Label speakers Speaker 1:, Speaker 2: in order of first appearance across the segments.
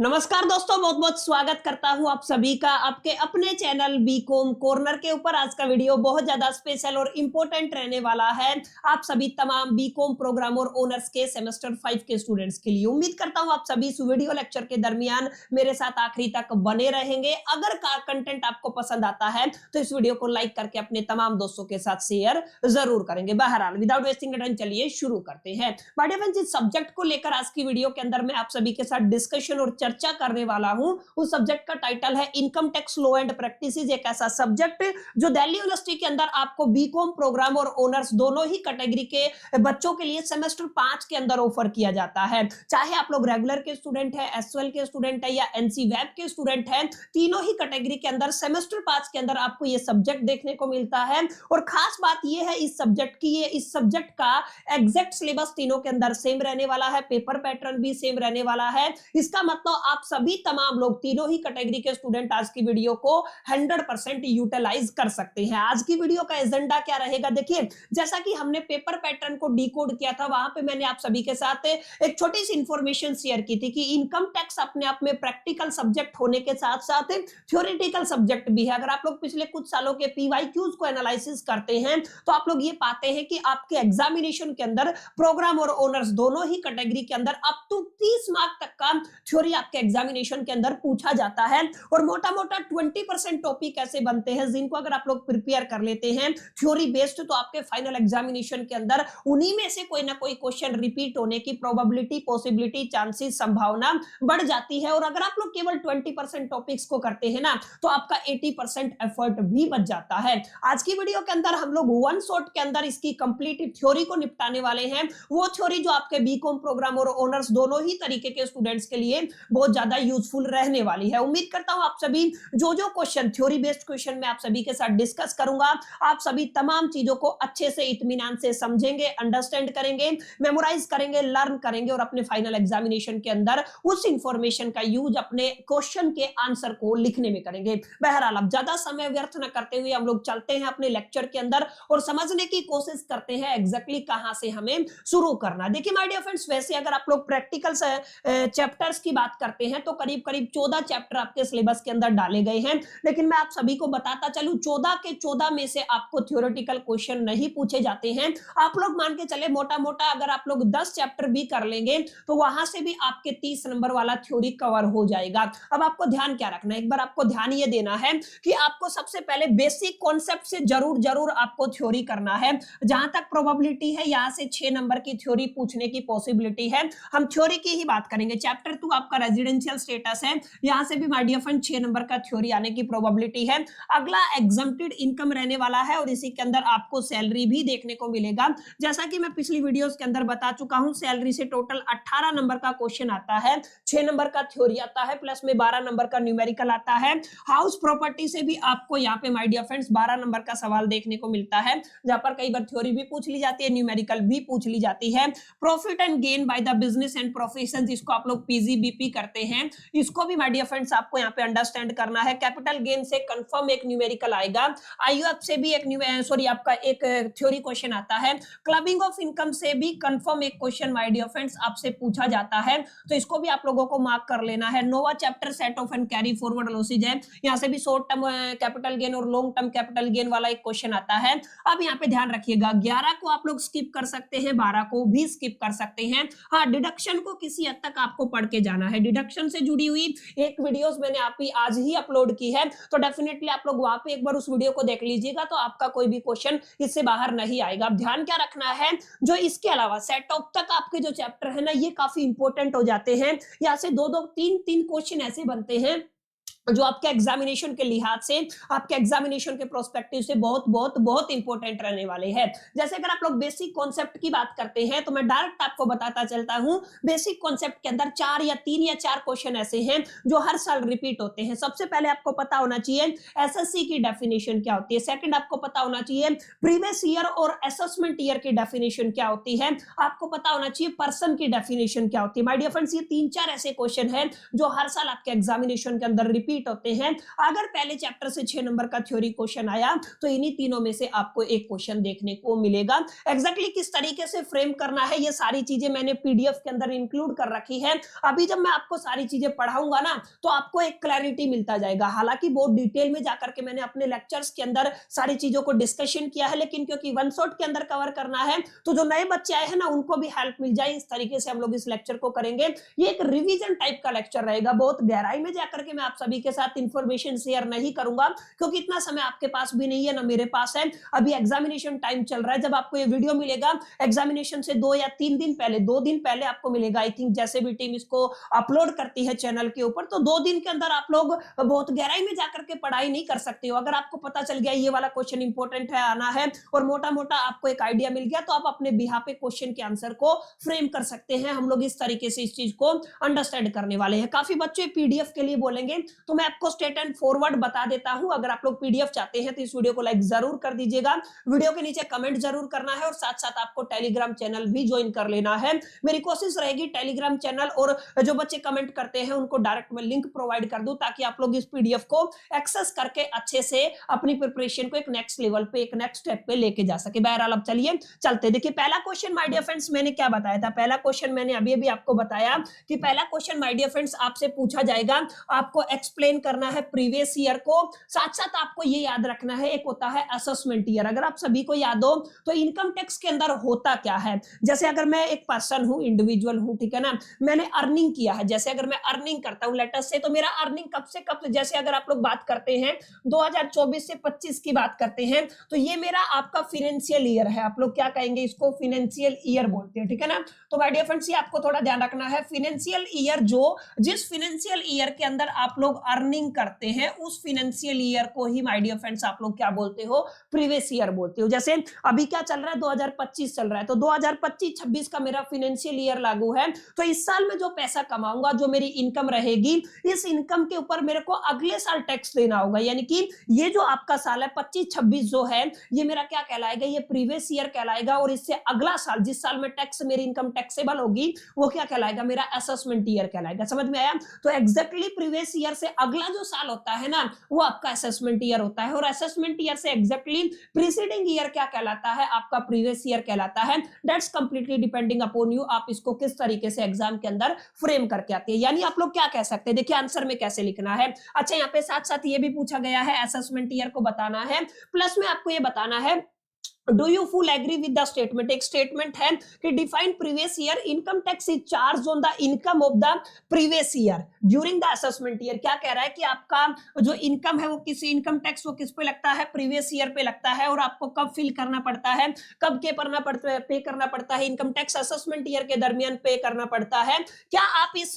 Speaker 1: नमस्कार दोस्तों, बहुत बहुत स्वागत करता हूं आप सभी का आपके अपने चैनल बीकॉम कॉर्नर के ऊपर। आज का वीडियो बहुत ज्यादा स्पेशल और इंपॉर्टेंट रहने वाला है आप सभी तमाम बीकॉम प्रोग्रामर ओनर्स के सेमेस्टर 5 के स्टूडेंट्स के लिए। उम्मीद करता हूं आप सभी इस वीडियो लेक्चर के दरमियान मेरे साथ आखिरी तक बने रहेंगे। अगर कंटेंट आपको पसंद आता है तो इस वीडियो को लाइक करके अपने तमाम दोस्तों के साथ शेयर जरूर करेंगे। बहरहाल विदाउट वेस्टिंग टाइम चलिए शुरू करते हैं। जिस सब्जेक्ट को लेकर आज की वीडियो के अंदर मैं आप सभी के साथ डिस्कशन और चर्चा करने वाला हूं, उस सब्जेक्ट का टाइटल है income tax law and practices. एक ऐसा सब्जेक्ट जो दिल्ली यूनिवर्सिटी के अंदर आपको बीकॉम प्रोग्राम और ऑनर्स दोनों ही कैटेगरी के बच्चों के लिए सेमेस्टर 5 के अंदर ऑफर किया जाता है। चाहे आप लोग रेगुलर के स्टूडेंट है, एसएल के स्टूडेंट है या एनसी वेब के स्टूडेंट है, तीनों ही कैटेगरी के अंदर सेमेस्टर 5 के अंदर आपको ये सब्जेक्ट देखने को मिलता है। और खास बात ये है इस सब्जेक्ट की, ये इस सब्जेक्ट का एग्जैक्ट सिलेबस तीनों के अंदर सेम रहने वाला है, पेपर पैटर्न भी सेम रहने वाला है। इसका मतलब आप सभी तमाम लोग तीनों ही कैटेगरी के स्टूडेंट आज की वीडियो को 100% यूटिलाइज कर सकते हैं। आज की वीडियो का एजेंडा क्या रहेगा, देखिए जैसा कि हमने पेपर पैटर्न को डिकोड किया था, वहां पे मैंने आप सभी के साथ एक छोटी सी इंफॉर्मेशन शेयर की थी कि इनकम टैक्स अपने आप में प्रैक्टिकल सब्जेक्ट होने के साथ साथ थ्योरेटिकल सब्जेक्ट भी है। अगर आप लोग पिछले कुछ सालों के पीवाईक्यूज को एनालिसिस करते हैं तो आप लोग ये पाते हैं कि आपके एग्जामिनेशन के अंदर प्रोग्राम और ओनर्स दोनों ही कैटेगरी के अंदर अप टू 30 मार्क तक का थ्योरी आपके एग्जामिनेशन के अंदर पूछा जाता है। और मोटा मोटा 20% टॉपिक ऐसे बनते हैं जिनको अगर आप लोग प्रिपेयर कर लेते हैं थ्योरी बेस्ड, तो आपके फाइनल एग्जामिनेशन के अंदर उन्हीं में से कोई ना कोई क्वेश्चन रिपीट होने की प्रोबेबिलिटी, पॉसिबिलिटी, चांसेस, संभावना बढ़ जाती है। और अगर आप लोग केवल 20% टॉपिक्स को करते हैं ना, तो आपका 80% एफर्ट भी बच जाता है। आज की वीडियो के अंदर हम लोग वन शॉट के अंदर इसकी कंप्लीट थ्योरी को निपटाने वाले हैं। वो थ्योरी जो आपके बीकॉम प्रोग्राम और ऑनर्स दोनों ही तरीके के स्टूडेंट्स के लिए बहुत ज्यादा यूजफुल रहने वाली है। उम्मीद करता हूं आप सभी जो क्वेश्चन थ्योरी बेस्ड क्वेश्चन में आप सभी के साथ डिस्कस करूंगा, आप सभी तमाम चीजों को अच्छे से इत्मीनान से समझेंगे, अंडरस्टैंड करेंगे, मेमोराइज करेंगे, लर्न करेंगे और अपने फाइनल एग्जामिनेशन के अंदर उस इंफॉर्मेशन का यूज अपने क्वेश्चन के आंसर को लिखने में करेंगे। बहरहाल अब ज्यादा समय व्यर्थ न करते हुए हम लोग चलते हैं अपने लेक्चर के अंदर और समझने की कोशिश करते हैं एग्जैक्टली कहां से हमें शुरू करना। देखिए माय डियर फ्रेंड्स, वैसे अगर आप लोग प्रैक्टिकल चैप्टर्स की बात करते हैं तो करीब करीब 14 चैप्टर आपके सिलेबस के अंदर डाले गए हैं। लेकिन मैं आप सभी को बताता चलूं 14 के 14 में से आपको थ्योरेटिकल क्वेश्चन नहीं पूछे जाते हैं। आप लोग मान के चले मोटा मोटा अगर आप लोग 10 चैप्टर भी कर लेंगे तो वहां से भी आपके 30 नंबर वाला थ्योरी कवर हो जाएगा। अब आपको ध्यान क्या रखना है, एक बार आपको ध्यान ये देना है कि आपको सबसे पहले बेसिक कॉन्सेप्ट से जरूर आपको थ्योरी करना है। जहां तक प्रोबेबिलिटी है यहां से 6 नंबर की थ्योरी पूछने की पॉसिबिलिटी है। हम थ्योरी की ही बात करेंगे। चैप्टर 2 आपका रेजिडेंशियल स्टेटस है, यहां से भी माय डियर फ्रेंड 6 नंबर का थ्योरी आने की प्रोबेबिलिटी है। अगला एग्जम्प्टेड इनकम रहने वाला है और इसी के अंदर आपको सैलरी भी देखने को मिलेगा। जैसा कि मैं पिछली वीडियोस के अंदर बता चुका हूं, सैलरी से टोटल 18 नंबर का क्वेश्चन आता है, 6 नंबर का थ्योरी आता है, प्लस में 12 नंबर का न्यूमेरिकल आता है। हाउस प्रॉपर्टी से भी आपको यहाँ पे माय डियर फ्रेंड्स 12 नंबर का सवाल देखने को मिलता है, जहां पर कई बार थ्योरी भी पूछ ली जाती है, न्यूमेरिकल भी पूछ ली जाती है। Profit and gain by the business and profession, जिसको आप लोग पीजीबीपी करते हैं, इसको भी माय डियर फ्रेंड्स आपको यहाँ पे अंडरस्टैंड करना है। कैपिटल गेन से कंफर्म एक न्यूमेरिकल आएगा। आईयूएफ से भी एक आपका एक थ्योरी क्वेश्चन आता है। क्लबिंग ऑफ इनकम से भी कंफर्म एक क्वेश्चन माय डियर फ्रेंड्स आपसे पूछा जाता है, तो इसको भी आप लोगों को मार्क कर लेना है। नोवा chapter set off and carry forward losses है, यहाँ से भी शॉर्ट टर्म कैपिटल गेन और लॉन्ग टर्म कैपिटल गेन वाला एक क्वेश्चन आता है। अब यहाँ पे ध्यान रखिएगा 11 को आप लोग स्किप कर सकते हैं, 12 को भी स्किप कर सकते हैं। हाँ, डिडक्शन को किसी हद तक आपको पढ़ के जाना है। डिडक्शन से जुड़ी हुई एक वीडियोस मैंने आज ही अपलोड की है, तो डेफिनेटली आप लोग वहां पे एक बार उस वीडियो को देख लीजिएगा, तो आपका कोई भी क्वेश्चन इससे बाहर नहीं आएगा। अब ध्यान क्या रखना है, जो इसके अलावा सेट ऑफ तक आपके जो चैप्टर है ना, ये काफी इंपॉर्टेंट हो जाते हैं। यहाँ से 2-2, 3-3 क्वेश्चन ऐसे बनते हैं जो आपके एग्जामिनेशन के लिहाज से, आपके एग्जामिनेशन के प्रोस्पेक्टिव से बहुत इंपॉर्टेंट रहने वाले हैं। जैसे अगर आप लोग बेसिक कॉन्सेप्ट की बात करते हैं तो मैं डायरेक्ट आपको बताता चलता हूं, बेसिक कॉन्सेप्ट के अंदर 3 या 4 क्वेश्चन ऐसे हैं जो हर साल रिपीट होते हैं। सबसे पहले आपको पता होना चाहिए एसएससी की डेफिनेशन क्या होती है। सेकंड, आपको पता होना चाहिए प्रीवियस ईयर और असेसमेंट ईयर की डेफिनेशन क्या होती है। आपको पता होना चाहिए पर्सन की डेफिनेशन क्या होती है। माय डियर फ्रेंड्स, ये 3-4 ऐसे क्वेश्चन हैं जो हर साल आपके एग्जामिनेशन के अंदर रिपीट रिपीट होते हैं। अगर पहले चैप्टर से 6 नंबर का थ्योरी क्वेश्चन आया तो इन्हीं तीनों में से आपको एक क्वेश्चन देखने को मिलेगा। एग्जैक्टली किस तरीके से फ्रेम करना है ये सारी चीजें मैंने पीडीएफ के अंदर इंक्लूड कर रखी है। अभी जब मैं आपको सारी चीजें पढ़ाऊंगा ना तो आपको एक क्लैरिटी मिलता जाएगा। हालांकि बहुत डिटेल में जाकर के मैंने अपने लेक्चर्स के अंदर सारी चीजों को डिस्कशन किया है, लेकिन क्योंकि वन शॉट के अंदर कवर करना है तो जो नए बच्चे आए हैं ना उनको भी हेल्प मिल जाए, इस तरीके से हम लोग इस लेक्चर को करेंगे। ये एक रिवीजन टाइप का लेक्चर रहेगा। बहुत गहराई में जाकर के मैं आप सभी के साथ इंफॉर्मेशन शेयर नहीं करूंगा क्योंकि इतना समय आपके पास भी नहीं है ना मेरे पास है। अभी एग्जामिनेशन टाइम चल रहा है। जब आपको ये वीडियो मिलेगा एग्जामिनेशन से 2 या 3 दिन पहले, 2 दिन पहले आपको मिलेगा। आई थिंक जैसे भी टीम इसको अपलोड करती है चैनल के ऊपर तो 2 दिन के अंदर आप लोग बहुत गहराई में जाकर के पढ़ाई नहीं कर सकते हो। अगर आपको पता चल गया ये वाला क्वेश्चन इंपॉर्टेंट है, आना है और मोटा मोटा आपको एक आइडिया मिल गया तो आप अपने बिहाफ पे क्वेश्चन के आंसर को फ्रेम कर सकते हैं। हम लोग इस तरीके से इस चीज को अंडरस्टैंड करने वाले हैं। काफी बच्चे पीडीएफ के लिए बोलेंगे तो मैं आपको स्ट्रेट एंड फॉरवर्ड बता देता हूं। अगर आप लोग पीडीएफ चाहते हैं तो इस वीडियो को लाइक जरूर कर दीजिएगा, वीडियो के नीचे कमेंट जरूर करना है और साथ साथ आपको टेलीग्राम चैनल भी ज्वाइन कर लेना है। मेरी कोशिश रहेगी टेलीग्राम चैनल और जो बच्चे कमेंट करते हैं उनको डायरेक्ट मैं लिंक प्रोवाइड कर दूं ताकि आप लोग इस पीडीएफ को एक्सेस करके अच्छे से अपनी प्रिपरेशन को एक नेक्स्ट लेवल पे, एक नेक्स्ट स्टेप पे लेके जा सके। बहरहाल अब चलिए चलते। देखिए पहला क्वेश्चन माय डियर फ्रेंड्स मैंने क्या बताया था। पहला क्वेश्चन मैंने अभी आपको बताया कि पहला क्वेश्चन माय डियर फ्रेंड्स आपसे पूछा जाएगा, आपको एक्सप्लेन करना है प्रीवियस ईयर को। साथ साथ आपको ये याद रखना है एक होता है असेसमेंट ईयर। अगर आप सभी को याद हो तो इनकम टैक्स के अंदर होता क्या है। जैसे अगर मैं एक पर्सन हूं, इंडिविजुअल हूं, ठीक है ना, मैंने अर्निंग किया है। जैसे अगर मैं अर्निंग करता हूं लेटर से तो मेरा अर्निंग कब से कब, जैसे अगर आप लोग बात करते हैं 2024 से 25 की बात करते हैं तो ये मेरा आपका फाइनेंशियल ईयर है। आप लोग क्या कहेंगे इसको, फाइनेंशियल ईयर बोलते हैं, ठीक है ना। तो माय डियर फ्रेंड्स ये आपको थोड़ा ध्यान रखना है। फाइनेंशियल ईयर जो जिस फाइनेंशियल ईयर के अंदर आप लोग अर्निंग करते हैं उस फाइनेंशियल ईयर को ही माय डियर फ्रेंड्स आप लोग क्या बोलते हो, प्रीवियस ईयर बोलते हो। जैसे अभी क्या चल रहा है 2025 चल रहा है तो 2025-26 का मेरा फाइनेंशियल ईयर लागू है। तो इस साल में जो पैसा कमाऊंगा, जो मेरी इनकम रहेगी, इस इनकम के ऊपर मेरे को अगले साल टैक्स देना होगा। यानी कि ये जो आपका साल है 25-26 जो है ये मेरा क्या कहलाएगा, ये प्रीवियस ईयर कहलाएगा। और इससे अगला साल जिस साल में टैक्स मेरी इनकम टैक्सेबल होगी वो क्या कहलाएगा, मेरा असेसमेंट ईयर कहलाएगा। समझ में आया। तो एग्जैक्टली प्रीवियस ईयर से अगला जो साल होता है ना वो आपका असेसमेंट ईयर होता है और असेसमेंट ईयर से एग्जैक्टली प्रीसीडिंग ईयर क्या कहलाता है, आपका प्रीवियस ईयर कहलाता है। That's completely depending upon you, आप इसको किस तरीके से एग्जाम के अंदर फ्रेम करके आते हैं। यानी आप लोग क्या कह सकते हैं, देखिए आंसर में कैसे लिखना है। अच्छा यहाँ पे साथ साथ ये भी पूछा गया है असेसमेंट ईयर को बताना है, प्लस में आपको ये बताना है do you full agree with the statement. एक स्टेटमेंट है कि define previous year income tax is charge on the income of the previous year during the assessment year. क्या कह रहा है कि आपका जो इनकम है वो किस इनकम टैक्स वो किस पे लगता है, प्रीवियस ईयर पे लगता है। और आपको कब फिल करना पड़ता है, कब पे करना पड़ता है इनकम टैक्स, असेसमेंट ईयर के दरमियान पे करना पड़ता है। क्या आप इस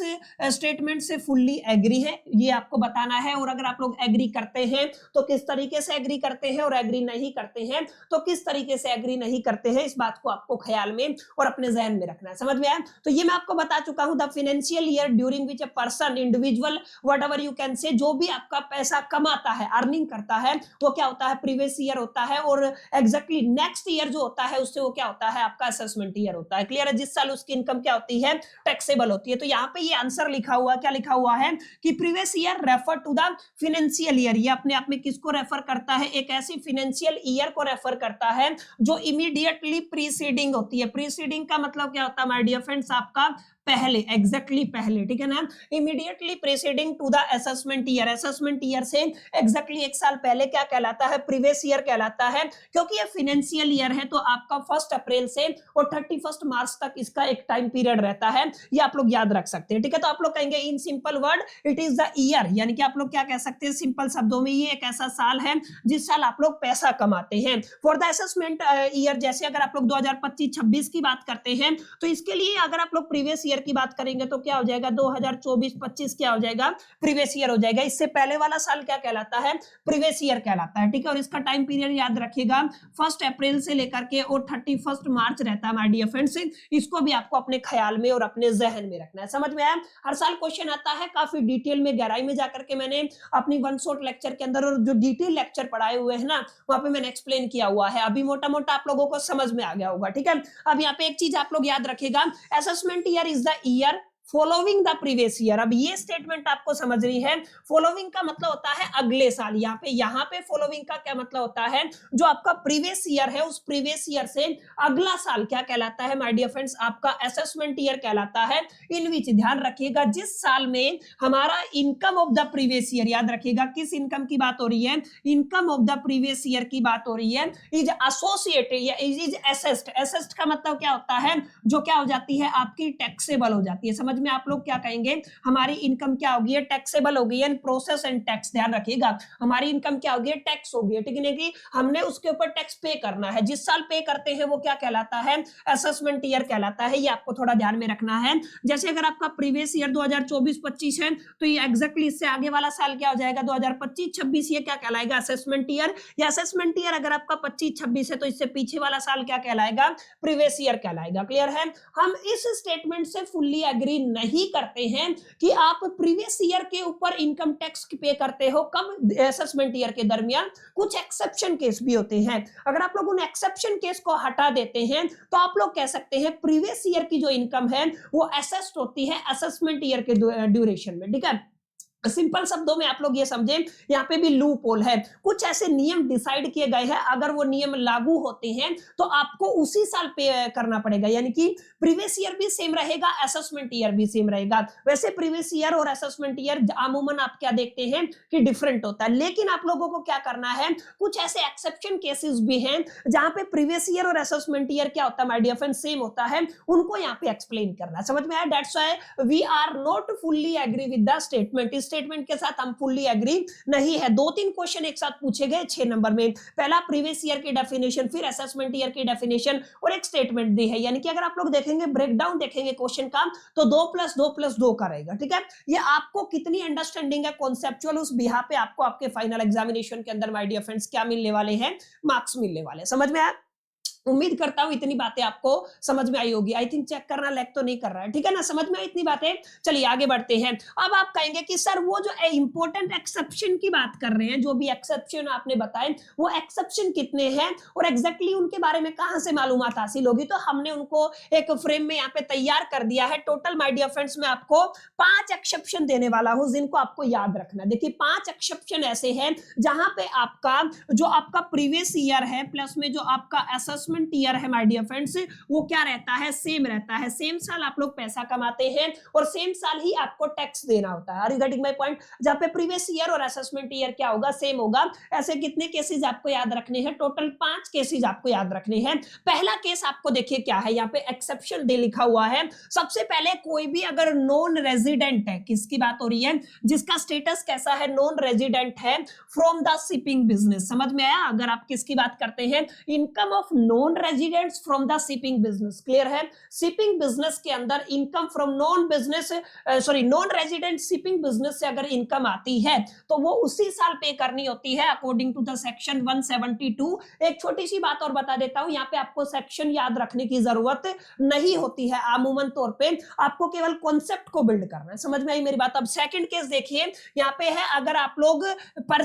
Speaker 1: स्टेटमेंट से फुल्ली एग्री है, ये आपको बताना है। और अगर आप लोग एग्री करते हैं तो किस तरीके से एग्री करते हैं, और एग्री नहीं करते हैं तो किस तरीके से एग्री नहीं करते हैं, इस बात को आपको ख्याल में और अपने जहन में रखना है। समझ में आया। तो ये मैं आपको बता चुका हूं, the financial year during which a person, individual, whatever you can से, जो भी आपका पैसा कमाता है, अर्निंग करता है, वो क्या होता है, प्रीवियस ईयर होता है। और एग्जैक्टली नेक्स्ट ईयर जो होता है उससे वो क्या होता है, आपका असेसमेंट ईयर होता है। क्लियर है। जिस साल उसकी इनकम क्या होती है, टैक्सेबल होती है। तो यहाँ पे ये आंसर लिखा हुआ, क्या लिखा हुआ है कि previous year refer to the financial year. ये अपने आप में किसको रेफर करता है, एक ऐसी फाइनेंशियल ईयर को रेफर करता है जो इमीडिएटली प्रीसीडिंग होती है। प्रीसीडिंग का मतलब क्या होता है माय डियर फ्रेंड्स, आपका पहले, एग्जैक्टली पहले, ठीक है ना, immediately preceding to the assessment year. Assessment year से एग्जैक्टली एक साल पहले क्या कहलाता है, प्रीवियस ईयर कहलाता है। क्योंकि ये फाइनेंशियल ईयर है तो आपका 1 अप्रैल से और 31 मार्च तक इसका एक टाइम पीरियड रहता है। ये आप लोग याद रख सकते हैं, ठीक है। तो आप लोग कहेंगे in simple word it is the year, यानी कि आप लोग क्या कह सकते हैं सिंपल शब्दों में, ये एक ऐसा साल है जिस साल आप लोग पैसा कमाते हैं। फॉर द असेसमेंट ईयर, जैसे अगर आप लोग 2025-26 की बात करते हैं तो इसके लिए अगर आप लोग प्रीवियस ईयर की बात करेंगे तो क्या हो जाएगा, 2024-25 क्या हो जाएगा, प्रीवियस ईयर हो जाएगा। इससे पहले वाला साल क्या कहलाता है, प्रीवियस ईयर कहलाता है, ठीक है। और इसका टाइम पीरियड याद रखिएगा 1 अप्रैल से लेकर के और 31 मार्च रहता है माय डियर फ्रेंड्स। इसको भी आपको अपने ख्याल में और अपने जहन में रखना है। समझ में आया। हर साल क्वेश्चन आता है, काफी डिटेल में गहराई में जाकर के मैंने अपनी वन शॉट लेक्चर के अंदर और जो डिटेल लेक्चर पढ़ाए हुए हैं ना वहां पे मैंने एक्सप्लेन किया हुआ है। अभी मोटा मोटा आप लोगों को समझ में आ गया होगा, ठीक है। अब यहाँ पे एक चीज आप लोग याद रखिएगा, assessment year is the year following the previous year. अब ये स्टेटमेंट आपको समझनी है। फॉलोइंग का मतलब होता है अगले साल। यहाँ पे फॉलोइंग का क्या मतलब होता है, जो आपका प्रीवियस ईयर है उस प्रीवियस ईयर से अगला साल क्या कहलाता है माय डियर फ्रेंड्स, आपका असेसमेंट ईयर कहलाता है। इन विच, ध्यान रखिएगा, जिस साल में हमारा income of the previous year, याद रखिएगा किस इनकम की बात हो रही है, income of the previous year की बात हो रही है, इज एसोसिएटेड या इज एसेस्ड। एसेस्ड का मतलब क्या होता है, जो क्या हो जाती है आपकी टैक्सेबल हो जाती है। समझ में आप लोग क्या कहेंगे, हमारी इनकम क्या होगी, टैक्सेबल हो गई है, प्रोसेस एंड टैक्स। ध्यान रखिएगा हमारी इनकम क्या होगी, टैक्स होगी, ठीक है कि हमने उसके ऊपर टैक्स पे करना है। जिस साल पे करते हैं वो क्या कहलाता है, असेसमेंट ईयर कहलाता है। ये आपको थोड़ा ध्यान में रखना है। जैसे अगर आपका प्रीवियस ईयर 2024-25 है तो ये एग्जैक्टली इससे आगे वाला साल क्या हो जाएगा, 2025-26, ये क्या कहलाएगा, असेसमेंट ईयर। या असेसमेंट ईयर अगर आपका 25-26 है तो इससे पीछे वाला साल क्या कहलाएगा, प्रीवियस ईयर कहलाएगा। क्लियर है। हम इस स्टेटमेंट से फुल्ली एग्री नहीं करते हैं कि आप प्रीवियस ईयर के ऊपर इनकम टैक्स पे करते हो, कब, असेसमेंट ईयर के दरमियान। कुछ एक्सेप्शन केस भी होते हैं, अगर आप लोग उन एक्सेप्शन केस को हटा देते हैं तो आप लोग कह सकते हैं प्रीवियस ईयर की जो इनकम है वो असेस्ड होती है असेसमेंट ईयर के ड्यूरेशन में। ठीक है, सिंपल शब्दों में आप लोग ये समझें, यहाँ पे भी लूप होल है। कुछ ऐसे नियम डिसाइड किए गए हैं, अगर वो नियम लागू होते हैं तो आपको उसी साल पे करना पड़ेगा, यानी कि प्रीवियस ईयर भी सेम रहेगा, असेसमेंट ईयर भी सेम रहेगा। वैसे प्रीवियस ईयर और असेसमेंट ईयर अमूमन आप क्या देखते हैं कि डिफरेंट होता है, लेकिन आप लोगों को क्या करना है, कुछ ऐसे एक्सेप्शन केसेस भी हैं जहां पे प्रीवियस ईयर और असेसमेंट ईयर क्या होता है माय डियर फ्रेंड, सेम होता है, उनको यहाँ पे एक्सप्लेन करना है। समझ में आया। That's why we are not fully agree with the statement. Statement के साथ हम फुल्ली एग्री नहीं है। 2-3 क्वेश्चन एक साथ पूछे गए 6 नंबर में। पहला प्रीवियस ईयर की डेफिनेशन, फिर असेसमेंट ईयर की डेफिनेशन और एक स्टेटमेंट दी है। यानी कि अगर आप लोग देखेंगे, ब्रेकडाउन देखेंगे क्वेश्चन का, तो 2+2+2 का रहेगा। ठीक है, ये आपको कितनी अंडरस्टैंडिंग है कॉन्सेप्चुअल, उस बिहा पे आपको आपके फाइनल एग्जामिनेशन के अंदर माय डियर फ्रेंड्स क्या मिलने वाले हैं, मार्क्स मिलने वाले। समझ में आया। उम्मीद करता हूं इतनी बातें आपको समझ में आई होगी। आई थिंक चेक करना लैग तो नहीं कर रहा है, ठीक है ना, समझ में आई इतनी बातें। चलिए आगे बढ़ते हैं। अब आप कहेंगे कि सर वो जो इंपॉर्टेंट एक्सेप्शन की बात कर रहे हैं, जो भी एक्सेप्शन आपने बताए वो एक्सेप्शन कितने हैं और एग्जैक्टली उनके बारे में कहां से मालूमात हासिल होगी, तो हमने उनको एक फ्रेम में यहाँ पे तैयार कर दिया है। टोटल माय डियर फ्रेंड्स मैं आपको 5 एक्सेप्शन देने वाला हूं, जिनको आपको याद रखना। देखिए 5 एक्सेप्शन ऐसे हैं जहां पे आपका जो आपका प्रीवियस ईयर है प्लस में जो आपका असेसमेंट ईयर है माय डियर फ्रेंड्स, वो क्या रहता है, सेम रहता है। सेम साल आप लोग पैसा कमाते हैं और सेम साल ही आपको टैक्स देना होता है। Are you getting my point. जहां पे प्रीवियस ईयर और असेसमेंट ईयर क्या होगा, सेम होगा। ऐसे कितने केसेस आपको याद रखने हैं, टोटल 5 केसेस आपको याद रखने हैं। पहला केस आपको देखिए क्या है, यहाँ पे एक्सेप्शन दे लिखा हुआ है। सबसे पहले कोई भी अगर नॉन रेजिडेंट है, किसकी बात हो रही है, जिसका स्टेटस कैसा है, नॉन रेजिडेंट है, फ्रॉम द शिपिंग बिजनेस। समझ में आया। अगर आप किसकी बात करते हैं, income of non residents from the shipping business. Clear है। शिपिंग बिजनेस के अंदर income from non resident shipping business से अगर इनकम आती है तो वो उसी साल पे करनी होती है अकॉर्डिंग टू द सेक्शन 172। एक छोटी सी बात और बता देता हूं, यहाँ पे आपको सेक्शन याद रखने की जरूरत नहीं होती है। अमूमन तौर पे आपको केवल कॉन्सेप्ट को बिल्ड करना है। समझ में आई मेरी बात। अब सेकंड केस देखिए, यहाँ पे है अगर आप लोग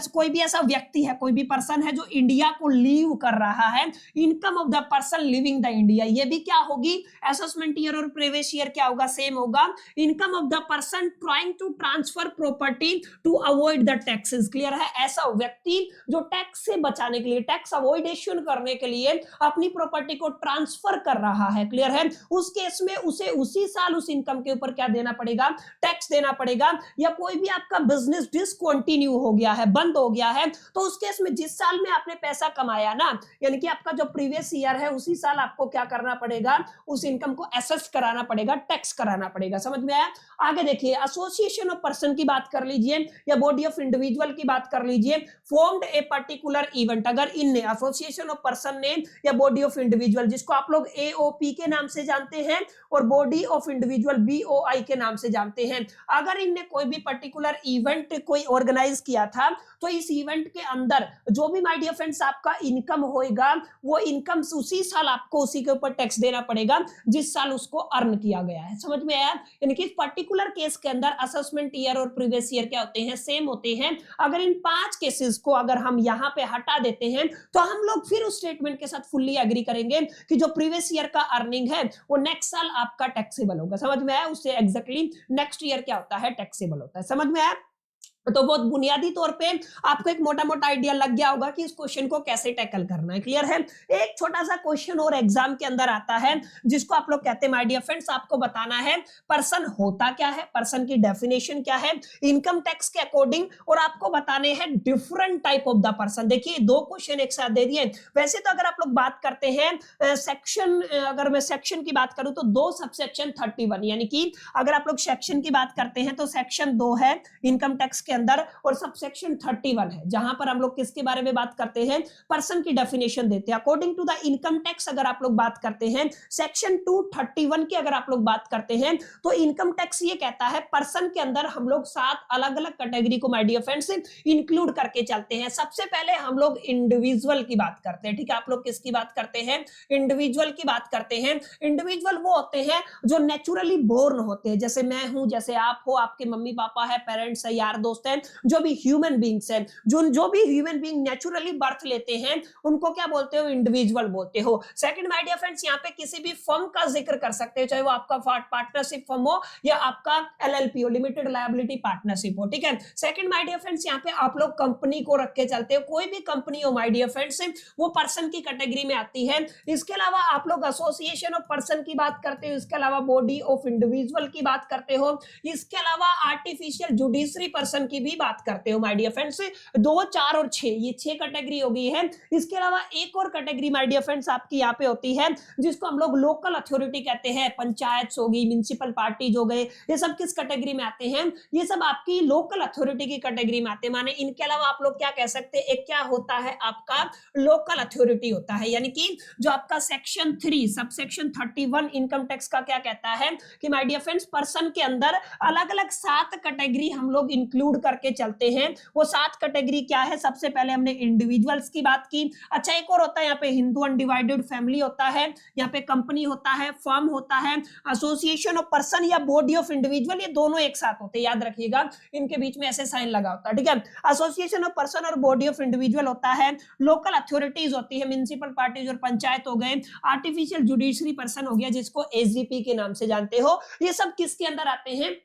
Speaker 1: कोई भी ऐसा व्यक्ति है, कोई भी पर्सन है जो इंडिया को लीव कर रहा है, income of the person living the India, ये भी क्या होगी, असेसमेंट ईयर और प्रीवियस ईयर क्या होगा, सेम होगा। Income of the person trying to transfer property to avoid the taxes. Clear है। ऐसा व्यक्ति जो टैक्स से बचाने के लिए, टैक्स अवॉइडेशन करने के लिए अपनी प्रॉपर्टी को ट्रांसफर कर रहा है। क्लियर है। उस केस में उसे उसी साल उस इनकम के ऊपर क्या देना पड़ेगा, टैक्स देना पड़ेगा। या कोई भी आपका बिजनेस डिसकंटिन्यू हो गया है, बंद हो गया है, तो उस केस में जिस साल में आपने पैसा कमाया ना, यानी कि आपका जो प्रीवियस ईयर है उसी साल आपको क्या करना पड़ेगा, उस इनकम को एसेस कराना पड़ेगा, टैक्स कराना पड़ेगा। समझ में आया। आगे देखिए, एसोसिएशन ऑफ पर्सन की बात कर लीजिए या बॉडी ऑफ इंडिविजुअल की बात कर लीजिए। फॉर्म्ड ए पर्टिकुलर इवेंट, अगर इनने, एसोसिएशन ऑफ पर्सन ने या बॉडी ऑफ इंडिविजुअल, जिसको आप लोग एओपी के नाम से जानते हैं और बॉडी ऑफ इंडिविजुअल बीओआई के नाम से जानते हैं, अगर इनने कोई भी पर्टिकुलर इवेंट कोई ऑर्गेनाइज किया था तो इस इवेंट के अंदर जो भी माय डियर फ्रेंड्स आपका इनकम होएगा वो इनकम उसी साल आपको उसी के ऊपर टैक्स देना पड़ेगा जिस साल उसको अर्न किया गया है। समझ में आया? यानी कि पर्टिकुलर केस के अंदर असेसमेंट ईयर और प्रीवियस ईयर क्या होते हैं, सेम होते हैं। अगर इन 5 केसेस को अगर हम यहाँ पे हटा देते हैं तो हम लोग फिर उस स्टेटमेंट के साथ फुल्ली एग्री करेंगे कि जो प्रीवियस ईयर का अर्निंग है वो नेक्स्ट साल आपका टैक्सेबल होगा। समझ में आया? उससे एग्जैक्टली नेक्स्ट ईयर क्या होता है, टैक्सेबल होता है। समझ में आया? तो बहुत बुनियादी तौर पे आपको एक मोटा मोटा आइडिया लग गया होगा कि इस क्वेश्चन को कैसे टैकल करना है। क्लियर है? एक छोटा सा क्वेश्चन और एग्जाम के अंदर आता है जिसको आप लोग कहते हैं माय डियर फ्रेंड्स, आपको बताना है पर्सन होता क्या है, पर्सन की डेफिनेशन क्या है इनकम टैक्स के अकॉर्डिंग, और आपको बताने हैं different type of the person. देखिए 2 क्वेश्चन एक साथ दे दिए। वैसे तो अगर आप लोग बात करते हैं सेक्शन, अगर मैं सेक्शन की बात करूं तो 2 सब सेक्शन 31, यानी कि अगर आप लोग सेक्शन की बात करते हैं तो सेक्शन 2 है इनकम टैक्स के अंदर और सबसेक्शन 31 है जहां पर हम लोग किसके बारे में बात करते हैं, पर्सन की डेफिनेशन देते हैं। According to the income tax अगर आप लोग बात करते हैं सेक्शन 231 की अगर आप लोग बात करते हैं तो इनकम टैक्स ये कहता है पर्सन के अंदर हम लोग 7 अलग अलग कैटेगरी को माय डियर फ्रेंड्स इंक्लूड करके चलते हैं। सबसे पहले हम लोग इंडिविजुअल की बात करते हैं। ठीक है, आप लोग किसकी बात करते हैं, इंडिविजुअल की बात करते हैं। इंडिविजुअल वो होते हैं जो नेचुरली बोर्न होते हैं, जैसे मैं हूं, जैसे आप हो, आपके मम्मी पापा है, पेरेंट्स है, यार दोस्त है, जो भी ह्यूमन बीइंग्स हैं, जो भी ह्यूमन बीइंग नेचुरली बर्थ लेते हैं उनको क्या बोलते हो, इंडिविजुअल बोलते हो। सेकंड माय डियर फ्रेंड्स, यहाँ पे किसी भी फर्म का जिक्र कर सकते हो, चाहे वो आपका पार्टनरशिप फर्म हो या आपका एलएलपी हो, लिमिटेड लायबिलिटी पार्टनरशिप हो। ठीक है, सेकंड माय डियर फ्रेंड्स, यहाँ पे आप लोग कंपनी को रख के चलते हो, कोई भी कंपनी हो माय डियर फ्रेंड्स वो पर्सन की कैटेगरी में आती है। इसके अलावा आप लोग एसोसिएशन ऑफ पर्सन की बात करते हो, इसके अलावा बॉडी ऑफ इंडिविजुअल की बात करते हो, इसके अलावा आर्टिफिशियल जुडिशरी पर्सन की भी बात करते हो माय डियर फ्रेंड्स। 2, 4 और 6 ये 6 कैटेगरी हो गई है। इसके अलावा एक और कैटेगरी माय डियर फ्रेंड्स आपकी यहाँ पे होती है जिसको हम लोग लोकल अथॉरिटी कहते हैं। पंचायत हो गई, म्युनिसिपल पार्टीज हो गए, ये सब किस कैटेगरी में आते हैं, ये सब आपकी लोकल अथॉरिटी की कैटेगरी में आते हैं। माने इनके अलावा आप लोग क्या कह सकते हैं, एक क्या होता है आपका लोकल अथॉरिटी होता है, यानी कि जो आपका section 3 sub section 31 income tax का क्या कहता है कि माय डियर फ्रेंड्स पर्सन के अंदर अलग अलग 7 कैटेगरी हम लोग इंक्लूड करके चलते हैं। वो 7 कैटेगरी क्या है, सबसे पहले हमने इंडिविजुअल्स की बात की। अच्छा, एक और होता है यहाँ पे हिंदू अनडिवाइडेड फैमिली होता है, यहाँ पे कंपनी होता है, फर्म होता है, एसोसिएशन ऑफ पर्सन या बॉडी ऑफ इंडिविजुअल, ये दोनों एक साथ होते हैं, याद रखिएगा इनके बीच में ऐसे साइन लगा होता है। ठीक है, एसोसिएशन ऑफ पर्सन और बॉडी ऑफ इंडिविजुअल होता है, लोकल अथॉरिटीज होती है, म्युनिसिपल पार्टीज और पंचायत हो गए, आर्टिफिशियल जुडिशरी पर्सन हो गया जिसको एसजीपी के नाम से जानते हो। ये सब किसके अंदर आते हैं,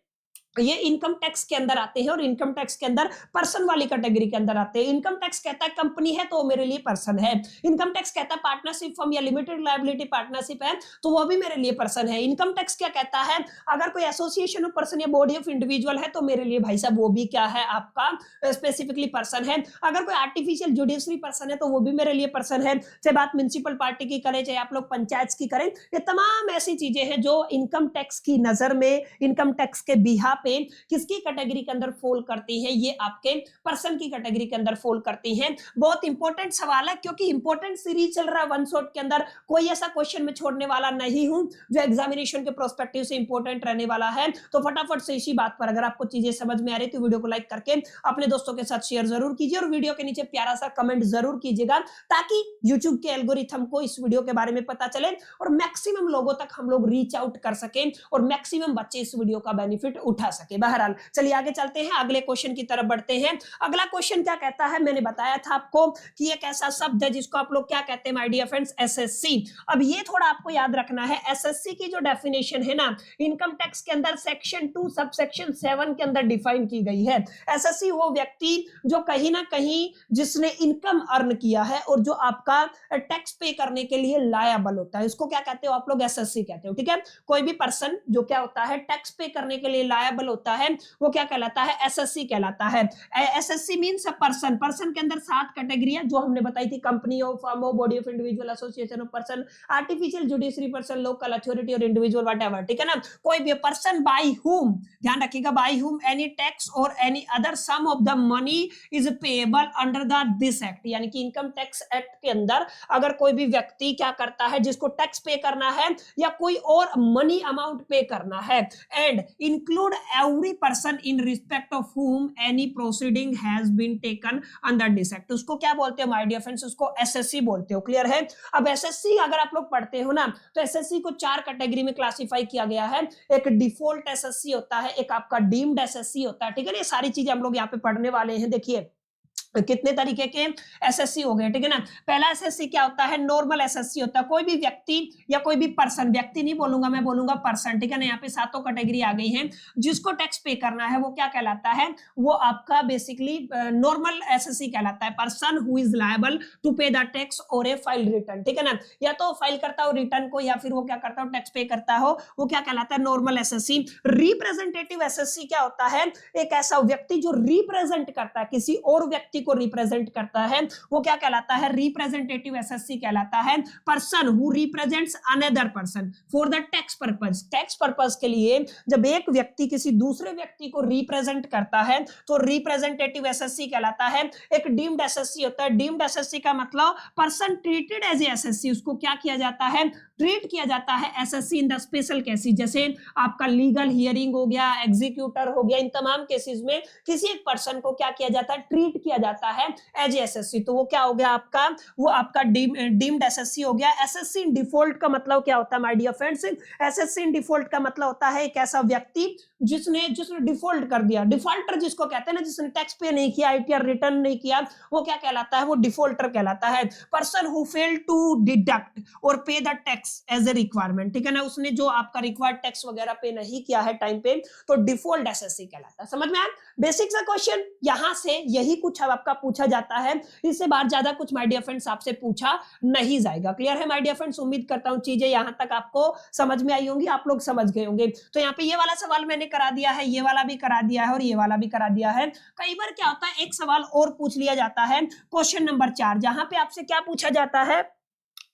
Speaker 1: ये इनकम टैक्स के अंदर आते हैं और इनकम टैक्स के अंदर पर्सन वाली कैटेगरी के अंदर आते हैं। इनकम टैक्स कहता है कंपनी है तो मेरे लिए पर्सन है, इनकम टैक्स कहता है पार्टनरशिप फर्म या लिमिटेड लायबिलिटी पार्टनरशिप है तो वो भी मेरे लिए पर्सन है। इनकम टैक्स क्या कहता है, अगर कोई एसोसिएशन ऑफ पर्सन या बॉडी ऑफ इंडिविजुअल है तो मेरे लिए भाई साहब वो भी क्या है, आपका स्पेसिफिकली पर्सन है। अगर कोई आर्टिफिशियल जुडिशरी पर्सन है तो वो भी मेरे लिए पर्सन है। चाहे बात म्युनिसिपल पार्टी की करें, चाहे आप लोग पंचायत की करें, ये तमाम ऐसी चीजें हैं जो इनकम टैक्स की नजर में, इनकम टैक्स के बिहाफ पे किसकी कैटेगरी के अंदर फॉल करती है, ये आपके पर्सन की कैटेगरी के अंदर फॉल करती है। बहुत इंपॉर्टेंट सवाल है क्योंकि इंपॉर्टेंट सीरीज चल रहा है वन शॉट के अंदर, कोई ऐसा क्वेश्चन में छोड़ने वाला नहीं हूं जो एग्जामिनेशन के प्रोस्पेक्टिव से इंपॉर्टेंट रहने वाला है। तो फटाफट से इसी बात पर अगर आपको चीजें समझ में आ रही तो वीडियो को लाइक करके अपने दोस्तों के साथ शेयर जरूर कीजिए और वीडियो के नीचे प्यारा सा कमेंट जरूर कीजिएगा ताकि यूट्यूब के एल्गोरिथम को इस वीडियो के बारे में पता चले और मैक्सिमम लोगों तक हम लोग रीच आउट कर सके और मैक्सिमम बच्चे इस वीडियो का बेनिफिट उठा सके। बहरहाल चलिए आगे चलते हैं, अगले क्वेश्चन की तरफ बढ़ते हैं। अगला क्वेश्चन क्या कहता है, मैंने बताया था आपको कि एक ऐसा शब्द है जिसको आप लोग क्या कहते हैं माय डियर फ्रेंड्स, एसएससी। अब ये थोड़ा आपको याद रखना है, एसएससी की जो डेफिनेशन है ना इनकम टैक्स के अंदर सेक्शन 2 सब सेक्शन 7 के अंदर डिफाइन की गई है। एसएससी वो व्यक्ति जो कहीं ना कहीं जिसने इनकम अर्न किया है और जो आपका टैक्स पे करने के लिए लायबल होता है, इसको क्या कहते हो आप लोग, एसएससी कहते हो। ठीक है, कोई भी पर्सन जो क्या होता है टैक्स पे करने के लिए लायबल होता है वो क्या कहलाता है, एसएससी कहलाता है। एसएससी मींस पर्सन, पर्सन के अंदर 7 कैटेगरी है जो हमने बताई थी, कंपनी हो, फर्म हो, body of individual, association of person, artificial judiciary person, local authority और इंडिविजुअल व्हाटएवर। ठीक है ना, कोई भी पर्सन बाय हुम, ध्यान रखिएगा, by whom any tax or any other sum of the money is payable under the this act, यानी कि इनकम टैक्स एक्ट के अंदर अगर कोई भी व्यक्ति क्या करता है जिसको टैक्स पे करना है या कोई और मनी अमाउंट पे करना है and include every person in respect of whom any proceeding has been taken under this act, उसको क्या बोलते हैं माय डियर फ्रेंड्स, उसको एसएससी बोलते हो। क्लियर है? अब एसएससी अगर आप लोग पढ़ते हो ना, तो एसएससी को 4 कैटेगरी में क्लासिफाई किया गया है। एक डिफॉल्ट एसएससी होता है, एक आपका डीम्ड एसएससी होता है, ठीक है ना। ये सारी चीजें हम लोग यहाँ पे पढ़ने वाले हैं। देखिए कितने तरीके के एसएससी हो गए, ठीक है ना। पहला एसएससी क्या होता है, नॉर्मल एसएससी होता है। कोई भी व्यक्ति या कोई भी पर्सन, व्यक्ति नहीं बोलूंगा मैं, बोलूंगा पर्सन, ठीक है ना। यहाँ पे 7 कैटेगरी आ गई हैं। जिसको टैक्स पे करना है वो क्या कहलाता है, वो आपका बेसिकली नॉर्मल एसएससी कहलाता है। Person who is liable to pay the tax or a file return, ठीक है ना। या तो फाइल करता हो रिटर्न को, या फिर वो क्या करता हो, टैक्स पे करता हो, वो क्या कहलाता है, नॉर्मल एसएससी। रिप्रेजेंटेटिव एसएससी क्या होता है, एक ऐसा व्यक्ति जो रिप्रेजेंट करता है, किसी और व्यक्ति को रिप्रेजेंट करता है, वो क्या कहलाता है, रिप्रेजेंटेटिव एसएससी कहलाता है। Person who represents another person for the tax purpose, tax purpose के लिए जब एक व्यक्ति किसी दूसरे व्यक्ति को रिप्रेजेंट करता है तो रिप्रेजेंटेटिव एसएससी कहलाता है। एक डीम्ड एसएससी होता है। डीम्ड एसएससी का मतलब person treated as a assessee, उसको क्या किया जाता है, ट्रीट किया जाता है assessee in the special cases. जैसे आपका लीगल हियरिंग हो गया, एग्जीक्यूटर हो गया, इन तमाम केसेस में किसी एक पर्सन को क्या किया जाता है, ट्रीट किया जाता है एज एसएससी। तो वो क्या हो गया आपका, वो आपका डीम्ड एसएससी हो गया। एसएससी इन डिफॉल्ट का मतलब क्या होता है my dear friends, assessee in default का मतलब होता है एक ऐसा व्यक्ति जिसने डिफॉल्ट कर दिया। डिफॉल्टर जिसको कहते हैं ना, जिसने टैक्स पे नहीं किया, आईटीआर रिटर्न नहीं किया, वो क्या कहलाता है, वो डिफॉल्टर कहलाता है। Person who fail to deduct or pay the tax as a requirement, ठीक है ना, उसने जो आपका रिक्वायर्ड टैक्स वगैरह पे नहीं किया है टाइम पे, तो डिफॉल्ट एसएससी कहलाता है। समझ में आया? बेसिक सा क्वेश्चन, यहां से यही कुछ अब आपका पूछा जाता है। इससे बाहर ज्यादा कुछ माय डियर फ्रेंड्स आपसे पूछा नहीं जाएगा। क्लियर है माय डियर फ्रेंड्स? उम्मीद करता हूं चीजें यहां तक आपको समझ में आई होंगी, आप लोग समझ गए होंगे। तो यहाँ पे ये वाला सवाल मैंने करा दिया है, ये वाला भी करा दिया है और ये वाला भी करा दिया है। कई बार क्या होता है, एक सवाल और पूछ लिया जाता है, क्वेश्चन नंबर 4, जहां पे आपसे क्या पूछा जाता है,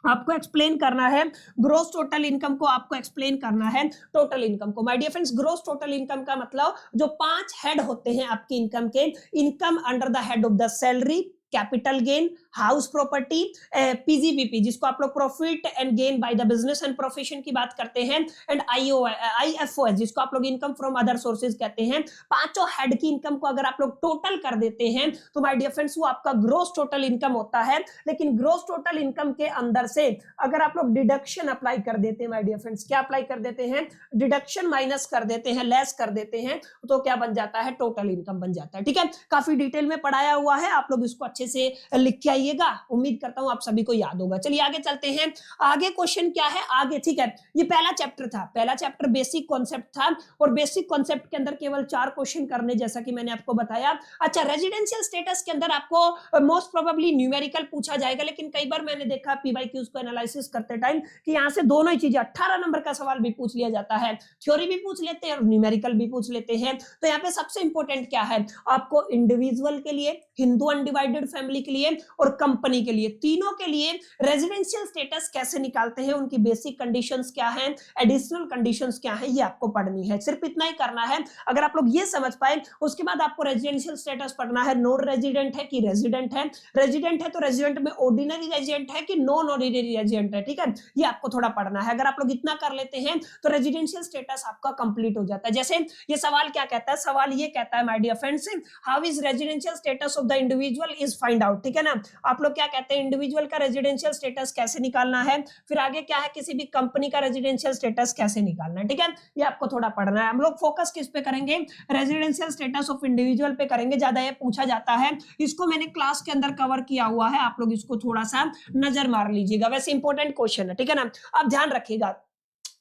Speaker 1: आपको एक्सप्लेन करना है ग्रोस टोटल इनकम को, आपको एक्सप्लेन करना है टोटल इनकम को। My dear friends, gross total income का मतलब जो 5 हेड होते हैं आपकी इनकम के, income under the head of the salary, capital gain, house property, PGBP जिसको आप लोग profit and gain by the business and profession की बात करते हैं, एंड आईएफओएस जिसको आप लोग इनकम फ्रॉम अदर सोर्सेज कहते हैं। 5 हेड की इनकम को अगर आप लोग टोटल कर देते हैं तो माय डियर फ्रेंड्स वो आपका ग्रोस टोटल इनकम होता है। लेकिन ग्रोस टोटल इनकम के अंदर से अगर आप लोग डिडक्शन अप्लाई कर देते हैं माय डियर फ्रेंड्स, क्या अप्लाई कर देते हैं, डिडक्शन माइनस कर देते हैं, लेस कर देते हैं, तो क्या बन जाता है, टोटल इनकम बन जाता है। ठीक है, काफी डिटेल में पढ़ाया हुआ है, आप लोग इसको अच्छे से लिख के आइएगा। उम्मीद करता हूं आप सभी को याद होगा। चलिए आगे चलते हैं। आगे क्वेश्चन क्या है आगे, ठीक है, ये पहला चैप्टर था, पहला चैप्टर बेसिक कॉन्सेप्ट था, और बेसिक कॉन्सेप्ट के अंदर केवल 4 क्वेश्चन करने, जैसा कि मैंने आपको बताया। अच्छा, रेजिडेंशियल स्टेटस के अंदर आपको मोस्ट प्रोबेबली न्यूमेरिकल पूछा जाएगा, लेकिन कई बार मैंने देखा पीवाईक्यूज को एनालिसिस करते टाइम कि यहां से दोनों ही चीजें 18 नंबर का सवाल भी पूछ लिया जाता है, थ्योरी भी पूछ लेते हैं और न्यूमेरिकल भी पूछ लेते हैं। तो यहाँ पे सबसे इंपॉर्टेंट क्या है, आपको इंडिविजुअल के लिए, हिंदू अनडिवाइडेड फैमिली के लिए और कंपनी के लिए, तीनों के लिए रेजिडेंशियल स्टेटस कैसे निकालते हैं, उनकी बेसिक कंडीशंस क्या हैं, एडिशनल कंडीशंस क्या हैं, ये आपको पढ़नी है। सिर्फ इतना ही करना है। अगर आप लोग ये समझ पाए, उसके बाद आपको रेजिडेंशियल स्टेटस पढ़ना है, नॉन रेजिडेंट है कि रेजिडेंट है, रेजिडेंट है तो रेजिडेंट में ऑर्डिनरी रेजिडेंट है कि नॉन ऑर्डिनरी रेजिडेंट है, ठीक है, ये आपको थोड़ा पढ़ना है। अगर आप लोग इतना कर लेते हैं तो रेजिडेंशियल स्टेटस आपका कंप्लीट हो जाता है। जैसे ये सवाल क्या कहता है, सवाल ये कहता है my dear friends, how is residential status of the individual is find out, ठीक है ना। आप लोग क्या कहते हैं, इंडिविजुअल का रेजिडेंशियल स्टेटस कैसे निकालना है, फिर आगे क्या है, किसी भी कंपनी का रेजिडेंशियल स्टेटस कैसे निकालना है, ठीक है, ये आपको थोड़ा पढ़ना है। हम लोग फोकस किस पे करेंगे, रेजिडेंशियल स्टेटस ऑफ इंडिविजुअल पे करेंगे, ज्यादा ये पूछा जाता है। इसको मैंने क्लास के अंदर कवर किया हुआ है, आप लोग इसको थोड़ा सा नजर मार लीजिएगा, वैसे इंपॉर्टेंट क्वेश्चन है, ठीक है ना। अब ध्यान रखिएगा,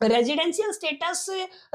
Speaker 1: रेजिडेंशियल स्टेटस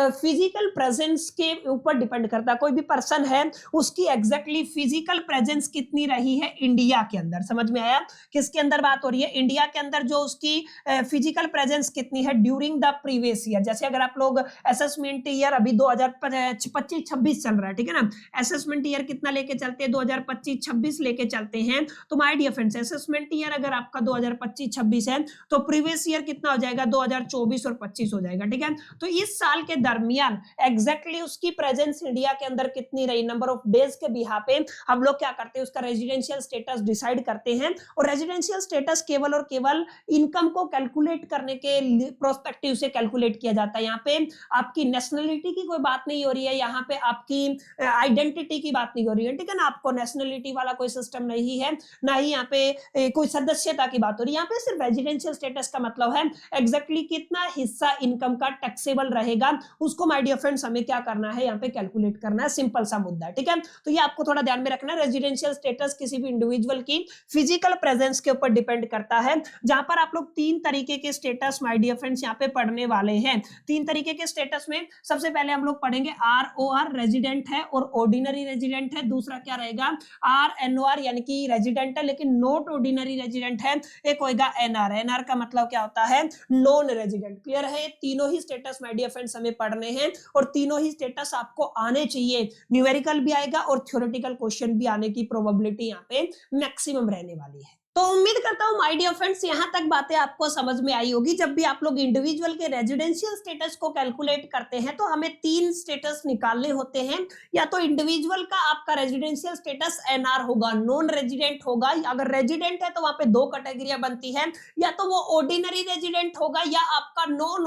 Speaker 1: फिजिकल प्रेजेंस के ऊपर डिपेंड करता है। कोई भी पर्सन है, उसकी एग्जैक्टली फिजिकल प्रेजेंस कितनी रही है इंडिया के अंदर, समझ में आया, किसके अंदर बात हो रही है, इंडिया के अंदर जो उसकी फिजिकल प्रेजेंस कितनी है ड्यूरिंग द प्रीवियस ईयर। जैसे अगर आप लोग असेसमेंट ईयर अभी 2025-26 चल रहा है, ठीक है ना, असेसमेंट ईयर कितना लेके चलते हैं, 2025-26 लेके चलते हैं। तो my dear friends, assessment year अगर आपका 2025-26 है तो प्रीवियस ईयर कितना हो जाएगा, 2024 और 25 हो जाएगा, ठीक है। तो इस साल के दरमियान एग्जैक्टली उसकी प्रेजेंस इंडिया के अंदर कितनी रही, नंबर ऑफ डेज के बिहा पे हम लोग क्या करते हैं, उसका रेजिडेंशियल स्टेटस डिसाइड करते हैं। और रेजिडेंशियल स्टेटस केवल और केवल इनकम को कैलकुलेट करने के प्रोस्पेक्टिव से कैलकुलेट किया जाता है। यहाँ पे आपकी नेशनलिटी की कोई बात नहीं हो रही है, यहाँ पे आपकी आइडेंटिटी की बात नहीं हो रही है, ठीक है ना। आपको नेशनलिटी वाला कोई सिस्टम नहीं है, ना ही यहाँ पे कोई सदस्यता की बात हो रही है। यहाँ पे सिर्फ रेजिडेंशियल स्टेटस का मतलब है एग्जैक्टली कितना हिस्सा इनकम का टैक्सेबल रहेगा, उसको माय डियर फ्रेंड्स हमें क्या करना है, यहाँ पे कैलकुलेट करना है। सिंपल सा मुद्दा है, ठीक है। तो ये आपको थोड़ा ध्यान में रखना है। रेजिडेंशियल स्टेटस किसी भी इंडिविजुअल की फिजिकल प्रेजेंस के ऊपर डिपेंड करता है, जहां पर आप लोग 3 तरीके के स्टेटस माय डियर फ्रेंड्स यहाँ पे पढ़ने वाले हैं। 3 तरीके के स्टेटस में सबसे पहले हम लोग पढ़ेंगे ROR रेजिडेंट है और ऑर्डिनरी रेजिडेंट है। दूसरा क्या रहेगा, RNOR यानी कि रेजिडेंट है लेकिन नॉट ऑर्डिनरी रेजिडेंट है। एक होगा NR का मतलब क्या होता है, नॉन रेजिडेंट। क्लियर है, तीनों ही स्टेटस माय डियर फ्रेंड्स हमें पढ़ने हैं और तीनों ही स्टेटस आपको आने चाहिए। न्यूमेरिकल भी आएगा और थ्योरेटिकल क्वेश्चन भी आने की प्रोबेबिलिटी यहाँ पे मैक्सिमम रहने वाली है। तो उम्मीद करता हूं माय डियर फ्रेंड्स यहां तक बातें आपको समझ में आई होगी। जब भी आप लोग इंडिविजुअल के रेजिडेंशियल स्टेटस को कैलकुलेट करते हैं तो हमें 3 स्टेटस निकालने होते हैं। या तो इंडिविजुअल का आपका रेजिडेंशियल स्टेटस NR होगा, नॉन रेजिडेंट होगा। अगर रेजिडेंट है तो वहां पे 2 कैटेगरियां बनती है, या तो वो ऑर्डिनरी रेजिडेंट होगा या आपका नॉन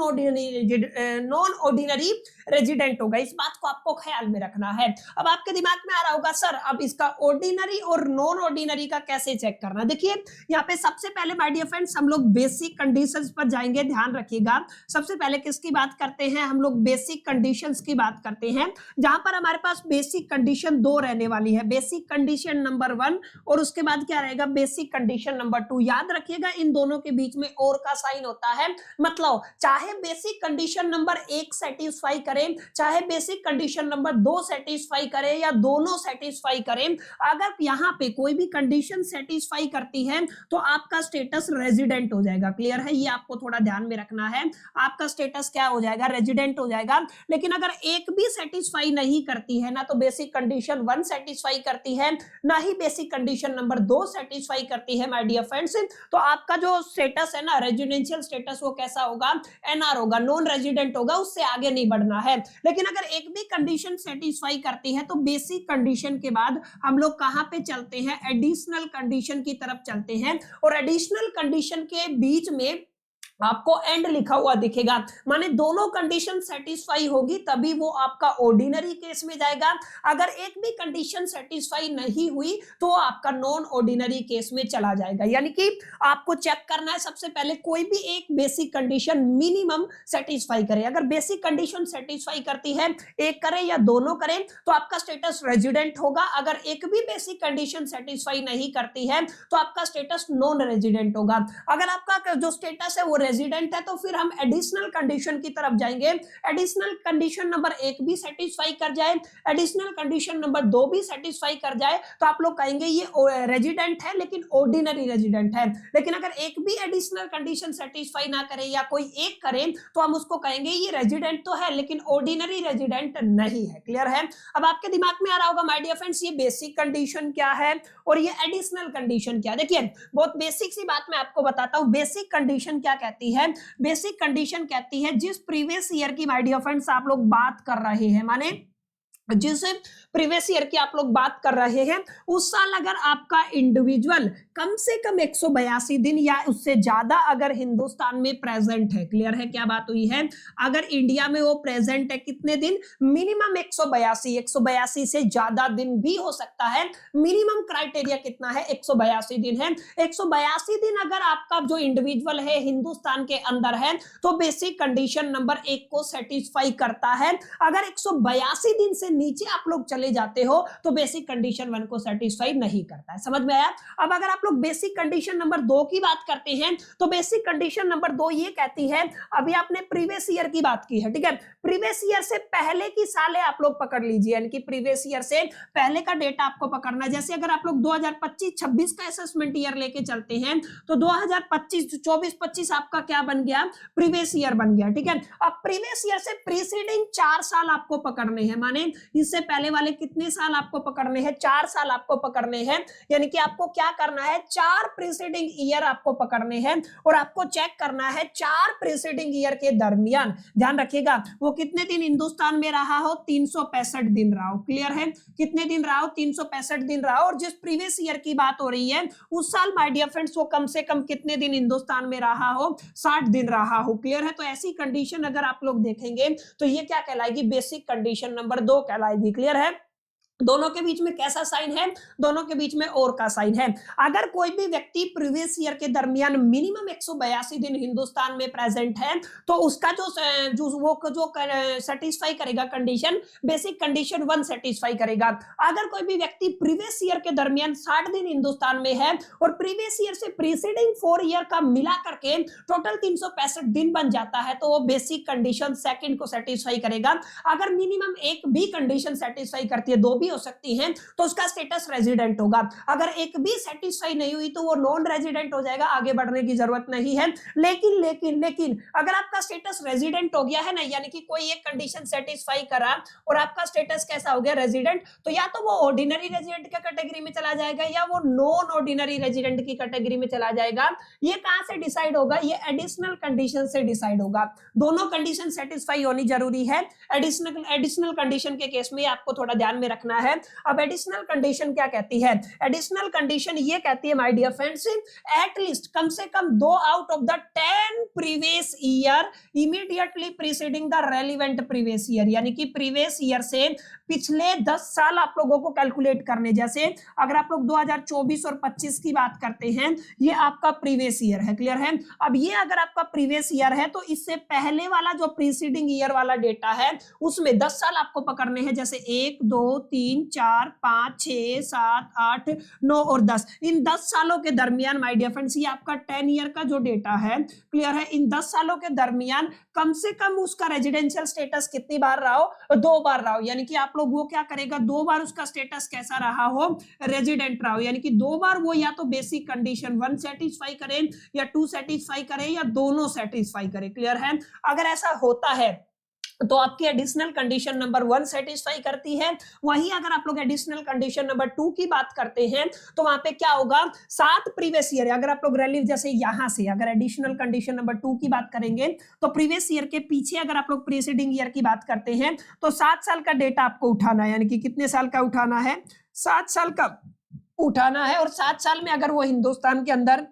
Speaker 1: ऑर्डिनरी रेजिडेंट होगा। इस बात को आपको ख्याल में रखना है। अब आपके दिमाग में आ रहा होगा सर अब इसका ऑर्डिनरी और नॉन ऑर्डिनरी का कैसे चेक करना। देखिए यहाँ पे सबसे पहले माय डियर फ्रेंड्स हम लोग बेसिक कंडीशंस पर जाएंगे, ध्यान रखिएगा। सबसे पहले किसकी बात करते हैं, हम लोग बेसिक कंडीशंस की बात करते हैं, जहां पर हमारे पास बेसिक कंडीशन 2 रहने वाली है। बेसिक कंडीशन नंबर 1 और उसके बाद क्या रहेगा, बेसिक कंडीशन नंबर 2। याद रखिएगा इन दोनों के बीच में और का साइन होता है। मतलब चाहे बेसिक कंडीशन नंबर 1 सेटिस्फाई करे, चाहे बेसिक कंडीशन नंबर 2 सेटिस्फाई करे या दोनों सेटिस्फाई करें, अगर यहाँ पे कोई भी कंडीशन सेटिस्फाई करती है तो आपका स्टेटस रेजिडेंट हो जाएगा। क्लियर है, ये आपको थोड़ा ध्यान में रखना है। आपका स्टेटस क्या हो जाएगा, रेजिडेंट हो जाएगा। लेकिन अगर एक भी सेटिस्फाई नहीं करती है, ना तो बेसिक कंडीशन 1 सेटिस्फाई करती है, ना ही बेसिक कंडीशन नंबर 2 सेटिस्फाई करती है माय डियर फ्रेंड्स, तो आपका जो स्टेटस है ना, रेजिडेंशियल स्टेटस, वो कैसा होगा, NR होगा, नॉन रेजिडेंट होगा, उससे आगे नहीं बढ़ना है। लेकिन अगर एक भी कंडीशन सेटिस्फाई करती है तो बेसिक कंडीशन के बाद हम लोग कहां पे चलते हैं, एडिशनल कंडीशन की तरफ चलते हैं। और एडिशनल कंडीशन के बीच में आपको एंड लिखा हुआ दिखेगा, माने दोनों कंडीशन सेटिस्फाई होगी तभी वो आपका ऑर्डिनरी केस में जाएगा। अगर एक भी कंडीशन सेटिस्फाई नहीं हुई तो आपका नॉन ऑर्डिनरी केस में चला जाएगा। यानी कि आपको चेक करना है सबसे पहले कोई भी एक बेसिक कंडीशन मिनिमम सेटिस्फाई करे। अगर बेसिक कंडीशन सेटिस्फाई करती है, एक करे या दोनों करें, तो आपका स्टेटस रेजिडेंट होगा। अगर एक भी बेसिक कंडीशन सेटिस्फाई नहीं करती है तो आपका स्टेटस नॉन रेजिडेंट होगा। अगर आपका जो स्टेटस है वो रेजिडेंट है तो फिर हम एडिशनल कंडीशन की तरफ जाएंगे। एडिशनल कंडीशन नंबर 1 भी सेटिस्फाई कर जाए, एडिशनल कंडीशन नंबर 2 भी सेटिस्फाई कर जाए, तो आप लोग कहेंगे ये रेजिडेंट है लेकिन ऑर्डिनरी रेजिडेंट है। लेकिन अगर एक भी एडिशनल कंडीशन सेटिस्फाई ना करे या कोई एक करे तो हम उसको कहेंगे ये रेजिडेंट तो है लेकिन ऑर्डिनरी रेजिडेंट नहीं है। क्लियर है, अब आपके दिमाग में आ रहा होगा माय डियर फ्रेंड्स ये बेसिक कंडीशन क्या है और ये एडिशनल कंडीशन क्या है। देखिए बहुत बेसिक सी बात मैं आपको बताता हूं। बेसिक कंडीशन क्या कहती है, बेसिक कंडीशन कहती है जिस प्रीवियस ईयर की माय डियर फ्रेंड्स आप लोग बात कर रहे हैं, माने जिस प्रीवियस ईयर की आप लोग बात कर रहे हैं उस साल अगर आपका इंडिविजुअल कम से कम 182 दिन या उससे ज्यादा अगर हिंदुस्तान में प्रेजेंट है। क्लियर है, क्या बात हुई है, अगर इंडिया में वो प्रेजेंट है कितने दिन, मिनिमम 182 से ज्यादा दिन भी हो सकता है। मिनिमम क्राइटेरिया कितना है, 182 दिन है। 182 दिन अगर आपका जो इंडिविजुअल है हिंदुस्तान के अंदर है तो बेसिक कंडीशन नंबर 1 को सेटिस्फाई करता है। अगर 182 दिन से नीचे आप लोग चले जाते हो तो बेसिक कंडीशन 1 को सेटिस्फाई नहीं करता है। समझ में आया। अब अगर आप लोग बेसिक कंडीशन नंबर 2 की बात करते हैं तो बेसिक कंडीशन नंबर 2 ये कहती है, अभी आपने प्रीवियस ईयर की बात की है, ठीक है, प्रीवियस ईयर से पहले की सालें आप लोग पकड़ लीजिए, यानी कि प्रीवियस ईयर से पहले का डेटा आपको पकड़ना है। जैसे अगर आप लोग 2025-26 का असेसमेंट ईयर लेके चलते हैं तो 2025-24-25 आपका क्या बन गया, प्रीवियस ईयर बन गया। ठीक है, अब प्रीवियस ईयर से प्रीसीडिंग 4 साल आपको पकड़ने हैं, माने इससे पहले वाले कितने साल आपको पकड़ने हैं, 4 साल आपको पकड़ने हैं। यानी कि आपको क्या करना है, 4 प्रीसीडिंग ईयर आपको पकड़ने हैं और आपको चेक करना है 4 प्रीसीडिंग ईयर के दरमियान, ध्यान रखिएगा, वो कितने दिन हिंदुस्तान में रहा हो, 365 दिन रहा हो। क्लियर है, कितने दिन रहा हो, 365 दिन रहा हो। और जिस प्रीवियस ईयर की बात हो रही है उस साल माय डियर फ्रेंड्स वो कम से कम कितने दिन हिंदुस्तान में रहा हो, 60 दिन रहा हो। क्लियर है, तो ऐसी कंडीशन अगर आप लोग देखेंगे तो ये क्या कहलाएगी, बेसिक कंडीशन नंबर 2 कहलाएगी। क्लियर है, दोनों के बीच में कैसा साइन है, दोनों के बीच में और का साइन है। अगर कोई भी व्यक्ति प्रीवियस ईयर के दरमियान मिनिमम 182 दिन हिंदुस्तान में प्रेजेंट है तो उसका जो सेटिस्फाई करेगा कंडीशन, बेसिक कंडीशन 1 सेटिस्फाई करेगा। अगर कोई भी व्यक्ति प्रीवियस ईयर के दरमियान 60 दिन हिंदुस्तान में है और प्रीवियस ईयर से प्रीसीडिंग 4 ईयर का मिला करके टोटल 365 दिन बन जाता है तो वो बेसिक कंडीशन सेकंड को सेटिस्फाई करेगा। अगर मिनिमम एक भी कंडीशन सेटिस्फाई करती है, 2 भी हो सकती हैं, तो उसका स्टेटस रेजिडेंट होगा। अगर एक भी सेटिस्फाई नहीं हुई तो वो नॉन रेजिडेंट हो जाएगा, आगे बढ़ने की जरूरत नहीं है। लेकिन अगर आपका स्टेटस रेजिडेंट हो गया है ना, यानी कि कोई एक कंडीशन सेटिस्फाई करा और आपका स्टेटस कैसा हो गया, रेजिडेंट, तो या तो वो ऑर्डिनरी रेजिडेंट की कैटेगरी में चला जाएगा या वो नॉन ऑर्डिनरी रेजिडेंट की कैटेगरी में चला जाएगा। ये कहां से डिसाइड होगा, ये एडिशनल कंडीशन से डिसाइड होगा। दोनों कंडीशन सेटिस्फाई होनी जरूरी है। एडिशनल कंडीशन के केस में आपको थोड़ा ध्यान में रखना है। अब एडिशनल कंडीशन क्या कहती है, एडिशनल कंडीशन ये कहती है माय डियर फ्रेंड्स, एटलीस्ट कम से कम 2 out of the 10 previous year immediately preceding the relevant previous year, यानी कि प्रीवियस ईयर से पिछले 10 साल आप लोगों को कैलकुलेट करने। जैसे अगर आप लोग 2024 और 25 की बात करते हैं, ये आपका प्रीवियस ईयर है। क्लियर है, अब ये अगर आपका प्रीवियस ईयर है तो इससे पहले वाला जो प्रीसीडिंग ईयर वाला डेटा है उसमें 10 साल आपको पकड़ने हैं। जैसे 1 2 3 4 5 6 7 8 9 और 10, इन 10 सालों के दरमियान माय डियर फ्रेंड्स ये आपका 10 ईयर का जो डेटा है। क्लियर है, इन 10 सालों के दरमियान कम से कम उसका रेजिडेंशियल स्टेटस कितनी बार रहा हो, 2 बार रहा हो। यानी कि आप लोग वो क्या करेगा, 2 बार उसका स्टेटस कैसा रहा हो, रेजिडेंट रहा हो। यानी कि 2 बार वो या तो बेसिक कंडीशन 1 सेटिस्फाई करे या 2 सेटिस्फाई करे या दोनों सेटिस्फाई करे। क्लियर है, अगर ऐसा होता है तो आपकी एडिशनल कंडीशन नंबर 1 सेटिस्फाई करती है। वहीं अगर आप लोग एडिशनल कंडीशन नंबर 2 की बात करते हैं तो वहां पे क्या होगा, 7 प्रीवियस ईयर, अगर आप लोग रिलीव जैसे यहां से अगर एडिशनल कंडीशन नंबर 2 की बात करेंगे तो प्रीवियस ईयर के पीछे अगर आप लोग प्रीसीडिंग ईयर की बात करते हैं तो 7 साल का डेटा आपको उठाना है। यानी कि कितने साल का उठाना है, 7 साल का उठाना है। और 7 साल में अगर वो हिंदुस्तान के अंदर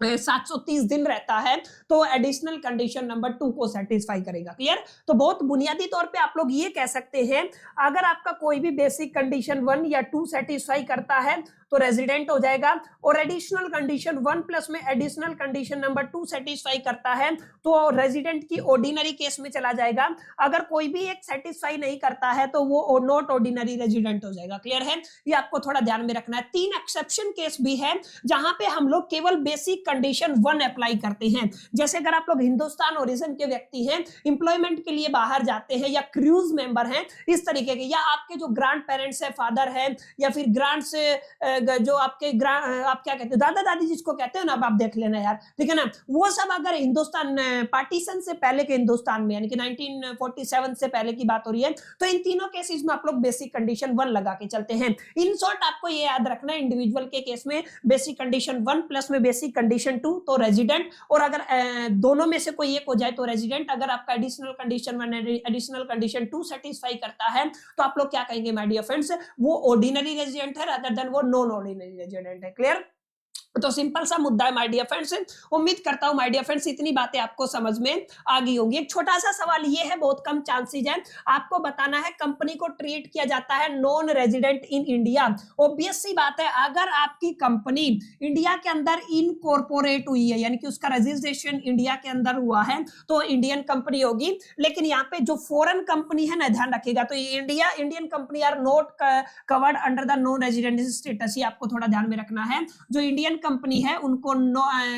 Speaker 1: 730 दिन रहता है तो एडिशनल कंडीशन नंबर 2 को सेटिस्फाई करेगा। क्लियर, तो बहुत बुनियादी तौर पे आप लोग ये कह सकते हैं, अगर आपका कोई भी बेसिक कंडीशन 1 या 2 सेटिस्फाई करता है तो रेजिडेंट हो जाएगा, और एडिशनल कंडीशन 1 प्लस में एडिशनल कंडीशन नंबर 2 सेटिस्फाई करता है तो रेजिडेंट की ऑर्डिनरी केस में चला जाएगा। अगर कोई भी एक सेटिस्फाई नहीं करता है तो वो नॉट ऑर्डिनरी रेजिडेंट हो जाएगा। क्लियर है, ये आपको थोड़ा ध्यान में रखना है। 3 एक्सेप्शन केस भी है जहां पे हम लोग केवल बेसिक कंडीशन 1 अप्लाई करते हैं। जैसे अगर आप लोग हिंदुस्तान ओरिजिन के व्यक्ति हैं, इंप्लॉयमेंट के लिए बाहर जाते हैं या क्रूज मेंबर हैं इस तरीके के, या आपके जो ग्रैंड पेरेंट्स है, फादर है या फिर ग्रांड से जो आपके आप क्या कहते हैं, दादा दादी जिसको कहते हैं ना, अब आप देख लेना यार, ठीक है ना, वो सब अगर हिंदुस्तान पार्टीशन से पहले के हिंदुस्तान में यानी कि 1947 से पहले की बात हो रही है तो इन तीनों केसेस में आप लोग बेसिक कंडीशन 1 लगा के चलते हैं। इन शॉर्ट आपको ये याद रखना है, इंडिविजुअल के केस में बेसिक कंडीशन 1 प्लस में बेसिक कंडीशन 2 तो रेजिडेंट, और अगर दोनों में से कोई एक हो जाए तो रेजिडेंट। अगर आपका additional condition 1 additional condition 2 satisfy करता है तो आप लोग क्या कहेंगे माय डियर फ्रेंड्स, वो ऑर्डिनरी रेजिडेंट है रादर देन वो नॉन ऑर्डिनरी रेजिडेंट है। क्लियर, तो सिंपल सा मुद्दा है माय डियर फ्रेंड्स। उम्मीद करता हूं माय डियर फ्रेंड्स इतनी बातें आपको समझ में आ गई होंगी। एक छोटा सा सवाल ये है, बहुत कम चांसेस है, आपको बताना है कंपनी को ट्रीट किया जाता है non resident in India. Obvious सी बात है, अगर आपकी कंपनी इंडिया के अंदर इनकॉर्पोरेट हुई है यानी कि उसका रजिस्ट्रेशन इंडिया के अंदर हुआ है तो इंडियन कंपनी होगी। लेकिन यहाँ पे जो फॉरेन कंपनी है ना, ध्यान रखिएगा, तो Indian company are not covered under the non resident status. ये आपको थोड़ा ध्यान में रखना है। जो इंडियन कंपनी है उनको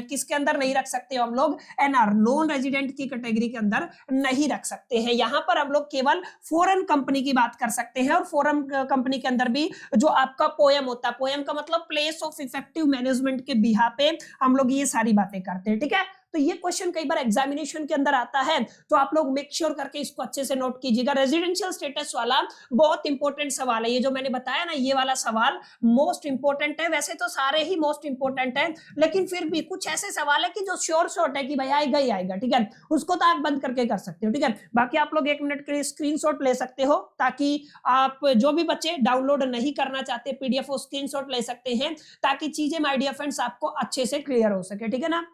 Speaker 1: किसके अंदर नहीं रख सकते हम लोग, एनआर नॉन रेजिडेंट की कैटेगरी के अंदर नहीं रख सकते हैं। यहां पर हम लोग केवल फॉरेन कंपनी की बात कर सकते हैं, और फॉरेन कंपनी के अंदर भी जो आपका पोएम होता है, पोएम का मतलब प्लेस ऑफ इफेक्टिव मैनेजमेंट के बिहाफ पे हम लोग ये सारी बातें करते हैं। ठीक है, तो ये क्वेश्चन कई बार एग्जामिनेशन के अंदर आता है, तो आप लोग मेक श्योर करके इसको अच्छे से नोट कीजिएगा। रेजिडेंशियल स्टेटस वाला बहुत इंपॉर्टेंट सवाल है, ये जो मैंने बताया ना, ये वाला सवाल मोस्ट इंपॉर्टेंट है। वैसे तो सारे ही मोस्ट इंपॉर्टेंट है, लेकिन फिर भी कुछ ऐसे सवाल है कि जो श्योर शॉट है कि भाई आएगा ही आएगा, ठीक है, उसको तो आंख बंद करके कर सकते हो, ठीक है। बाकी आप लोग 1 मिनट के लिए स्क्रीनशॉट ले सकते हो, ताकि आप जो भी बच्चे डाउनलोड नहीं करना चाहते पीडीएफ, वो स्क्रीनशॉट ले सकते हैं, ताकि चीजें माय डियर फ्रेंड्स आपको अच्छे से क्लियर हो सके, ठीक है ना।